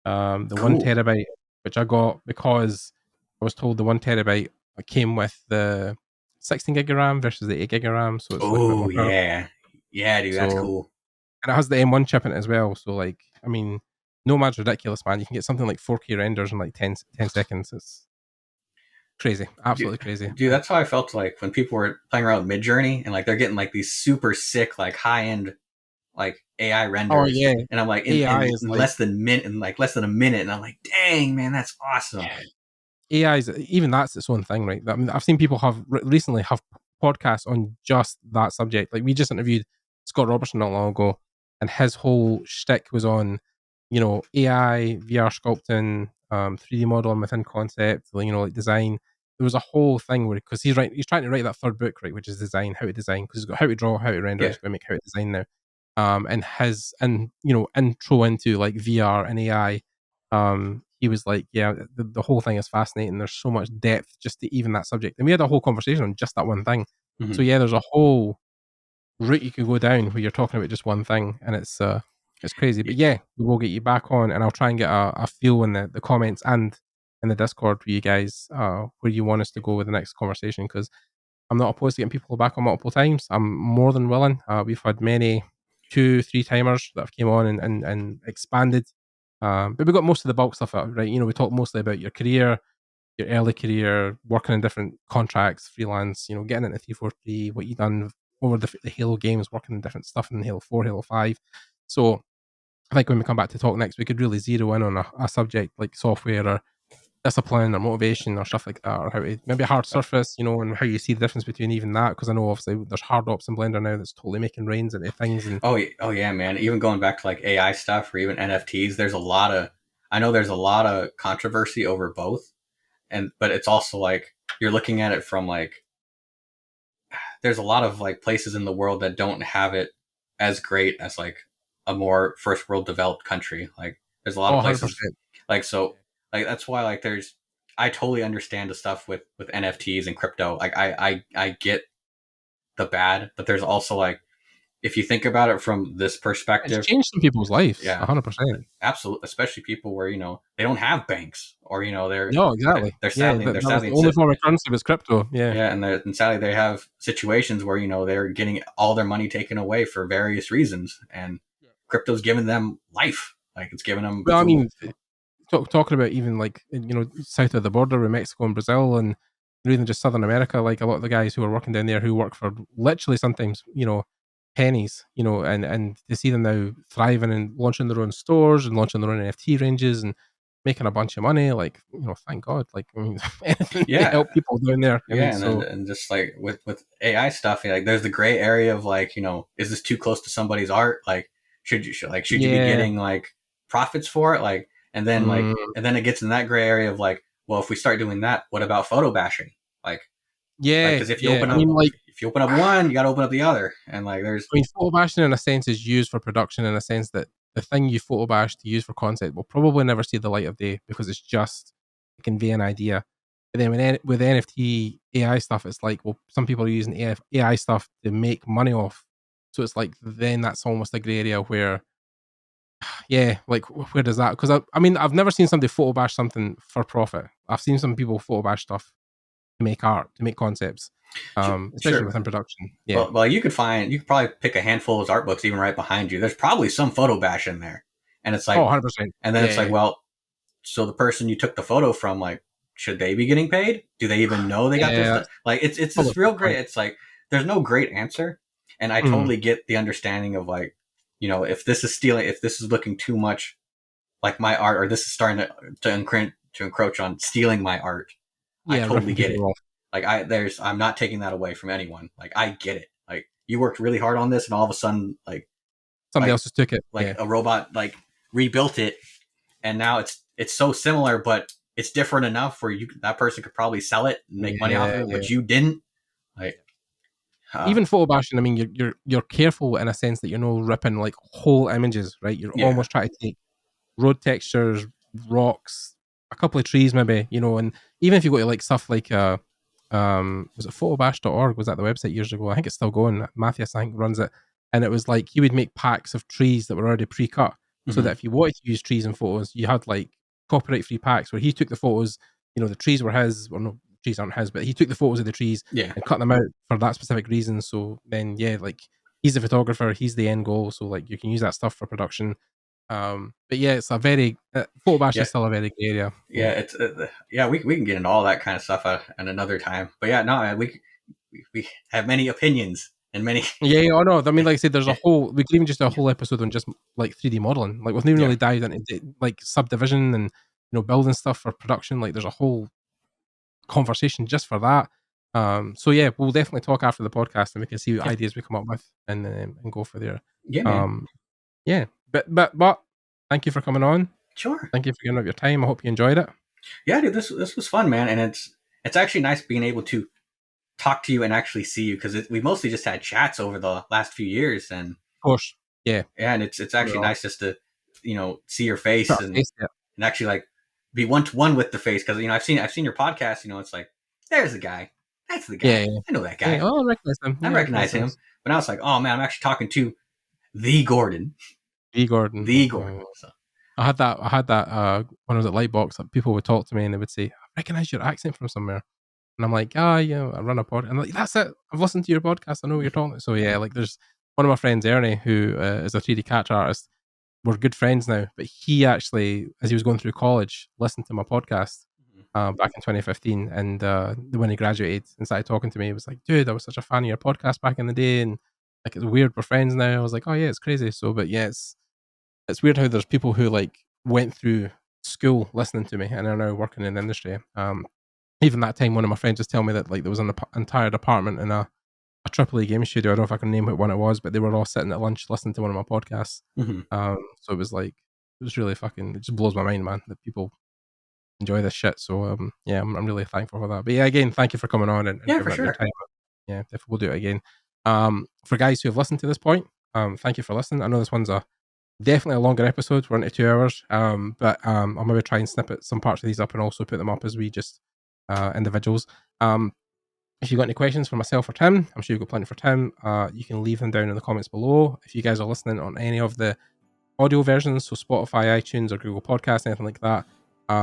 the Cool. 1 terabyte, which I got because I was told the 1 terabyte came with the 16 gig of RAM versus the 8 gig of RAM. So it's yeah, dude, that's cool. And it has the M1 chip in it as well. So like, I mean, Nomad's ridiculous, man. You can get something like 4K renders in like 10 seconds. It's crazy, absolutely crazy. Dude, that's how I felt like when people were playing around with Midjourney and like they're getting like these super sick, like high end, like AI renders. Oh yeah, and I'm like in less than a minute, and I'm like, dang, man, that's awesome. Yeah. AI is even that's its own thing, right? I mean, I've seen people recently have podcasts on just that subject. Like we just interviewed Scott Robertson not long ago, and his whole shtick was on, AI, VR sculpting, 3D modeling within concept, like design. there was a whole thing where, because he's trying to write that third book, right, which is how to design, because he's got how to draw, how to render, Yeah. he's going to make how to design now. And intro into like VR and AI. He was like, yeah, the whole thing is fascinating. There's so much depth just to even that subject, and we had a whole conversation on just that one thing. Mhm. So yeah, there's a whole route you could go down where you're talking about just one thing, and it's crazy. But yeah, we will get you back on, and I'll try and get a feel in the comments and in the Discord for you guys where you want us to go with the next conversation, because I'm not opposed to getting people back on multiple times. I'm more than willing. We've had many 2-3 timers that have came on and expanded. But we got most of the bulk stuff out, right? We talked mostly about your career, your early career, working in different contracts, freelance, getting into 343, what you've done over the Halo games, working in different stuff in Halo 4, Halo 5. So I think when we come back to talk next, we could really zero in on a subject like software or discipline or motivation or stuff like that, or how to maybe a hard surface, and how you see the difference between even that, because I know obviously there's hard ops in Blender now that's totally making rains into things. And oh yeah, man. Even going back to like AI stuff or even NFTs, there's a lot of controversy over both, but it's also like you're looking at it from like there's a lot of like places in the world that don't have it as great as like a more first world developed country. Like there's a lot of places 100%. like so like that's why like I totally understand the stuff with NFTs and crypto. Like I get the bad, but there's also like if you think about it from this perspective, It's changed some people's lives. yeah, 100%. absolutely, especially people where they don't have banks or No, exactly. they're Yeah, sadly that was the only form of currency was crypto. Yeah. yeah, and sadly they have situations where they're getting all their money taken away for various reasons, and crypto's giving them life, like it's giving them. Well, I mean, talking about even like south of the border with Mexico and Brazil, and even just Southern America, like a lot of the guys who are working down there who work for literally sometimes pennies, and to see them now thriving and launching their own stores and launching their own NFT ranges and making a bunch of money, like thank God, like I mean, anything to Yeah. help people down there. And just like with AI stuff, like there's the gray area of like is this too close to somebody's art? Like should you be getting like profits for it? Like and then it gets in that gray area of like, well, if we start doing that, what about photo bashing? Like because if you open up if you open up one, you got to open up the other, and like there's. I mean, photo bashing in a sense is used for production in a sense that the thing you photo bash to use for content will probably never see the light of day because it's just to convey an idea. But then with NFT AI stuff, it's like, well, some people are using AI stuff to make money off. So it's like then that's almost a grey area where, yeah, like where does that? Because I mean, I've never seen somebody photo bash something for profit. I've seen some people photo bash stuff to make art, to make concepts, especially within production. Yeah. Well, you could probably pick a handful of those art books even right behind you. There's probably some photo bash in there, and it's like, 100%. And then it's like, well, so the person you took the photo from, like, should they be getting paid? Do they even know they got this stuff? Like, it's this real great. It's like there's no great answer, and I totally get the understanding of like, if this is stealing, if this is looking too much like my art, or this is starting to encroach on stealing my art. I totally get it. Like I'm not taking that away from anyone. Like I get it. Like you worked really hard on this, and all of a sudden, like somebody else just took it. Like a robot like rebuilt it, and now it's so similar, but it's different enough where that person could probably sell it and make money off of it, but you didn't. Like even photo bashing. I mean, you're careful in a sense that you're not ripping like whole images, right? You're almost trying to take road textures, rocks, a couple of trees maybe, and even if you go to like stuff like was it photobash.org, was that the website years ago? I think it's still going. Matthias, I think, runs it, and it was like he would make packs of trees that were already pre-cut, so that if you wanted to use trees in photos, you had like copyright free packs where he took the photos, the trees were his, or no, trees aren't his, but he took the photos of the trees and cut them out for that specific reason. So then like he's the photographer, he's the end goal, so like you can use that stuff for production. But yeah, it's a very photo bash is still a very gray area. Yeah, it's we can get into all that kind of stuff at another time. But yeah, no, we have many opinions and many. Yeah, I know. I mean, like I said, there's a whole. We could even just do a whole episode on just like 3D modeling. Like we've never really dived into like subdivision and building stuff for production. Like there's a whole conversation just for that. So yeah, we'll definitely talk after the podcast and we can see what ideas we come up with and go for there. Yeah, man. Yeah, but thank you for coming on. Sure. Thank you for giving up your time. I hope you enjoyed it. Yeah, dude, this was fun, man, and it's actually nice being able to talk to you and actually see you, because we mostly just had chats over the last few years, and Of course. Yeah. and it's actually nice just to see your face and actually like be one to one with the face, because I've seen your podcast. It's like, there's the guy, that's the guy. Yeah. I know that guy. Yeah. Oh, I recognize him. I recognize him. But now it's like, oh man, I'm actually talking to the Gordon. The Gordon. The Gordon. So. I had that when I was at Lightbox, that people would talk to me and they would say, I recognize your accent from somewhere. And I'm like, yeah, I run a podcast. I'm like, that's it. I've listened to your podcast. I know what you're talking about. So yeah, like there's one of my friends, Ernie, who is a 3D catch artist. We're good friends now, but he actually, as he was going through college, listened to my podcast back in 2015. And when he graduated and started talking to me, he was like, dude, I was such a fan of your podcast back in the day. And like, it's weird, we're friends now. I was like, oh yeah, it's crazy. So, but yeah, it's weird how there's people who like went through school listening to me and are now working in the industry. Even that time, one of my friends was telling me that like there was an entire department in a AAA game studio. I don't know if I can name what one it was, but they were all sitting at lunch listening to one of my podcasts. So it was like, it was really fucking, it just blows my mind, man, that people enjoy this shit. So yeah, I'm really thankful for that. But yeah, again, thank you for coming on and for sure. Your time. Yeah, definitely we'll do it again. For guys who have listened to this point, thank you for listening. I know this one's definitely a longer episode. We're into 2 hours. But I'll maybe try and snippet some parts of these up and also put them up as we just individuals. If you've got any questions for myself or Tim, I'm sure you've got plenty for Tim. You can leave them down in the comments below. If you guys are listening on any of the audio versions, so Spotify, iTunes, or Google Podcasts, anything like that,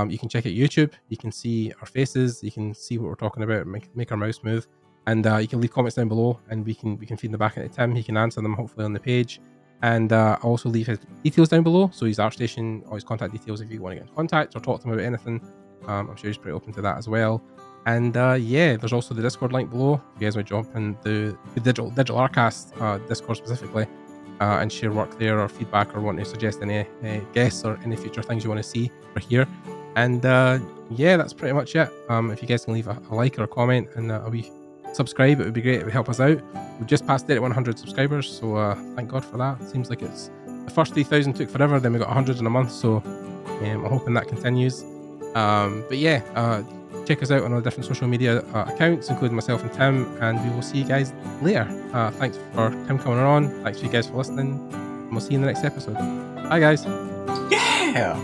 you can check out YouTube. You can see our faces. You can see what we're talking about. Make our mouse move, and you can leave comments down below, and we can feed them back into Tim. He can answer them hopefully on the page, and I'll also leave his details down below. So his ArtStation or his contact details if you want to get in contact or talk to him about anything. I'm sure he's pretty open to that as well. And yeah, there's also the Discord link below. If you guys want to jump in the Digital Artcast Discord specifically and share work there or feedback or want to suggest any guests or any future things you want to see or hear. And yeah, that's pretty much it. If you guys can leave a like or a comment and a wee subscribe, it would be great. It would help us out. We've just passed 100 subscribers, so thank God for that. It seems like it's the first 3,000 took forever, then we got 100 in a month, so I'm hoping that continues. But yeah, check us out on our different social media accounts, including myself and Tim, and we will see you guys later. Thanks for Tim coming on. Thanks for you guys for listening, and we'll see you in the next episode. Bye, guys. Yeah.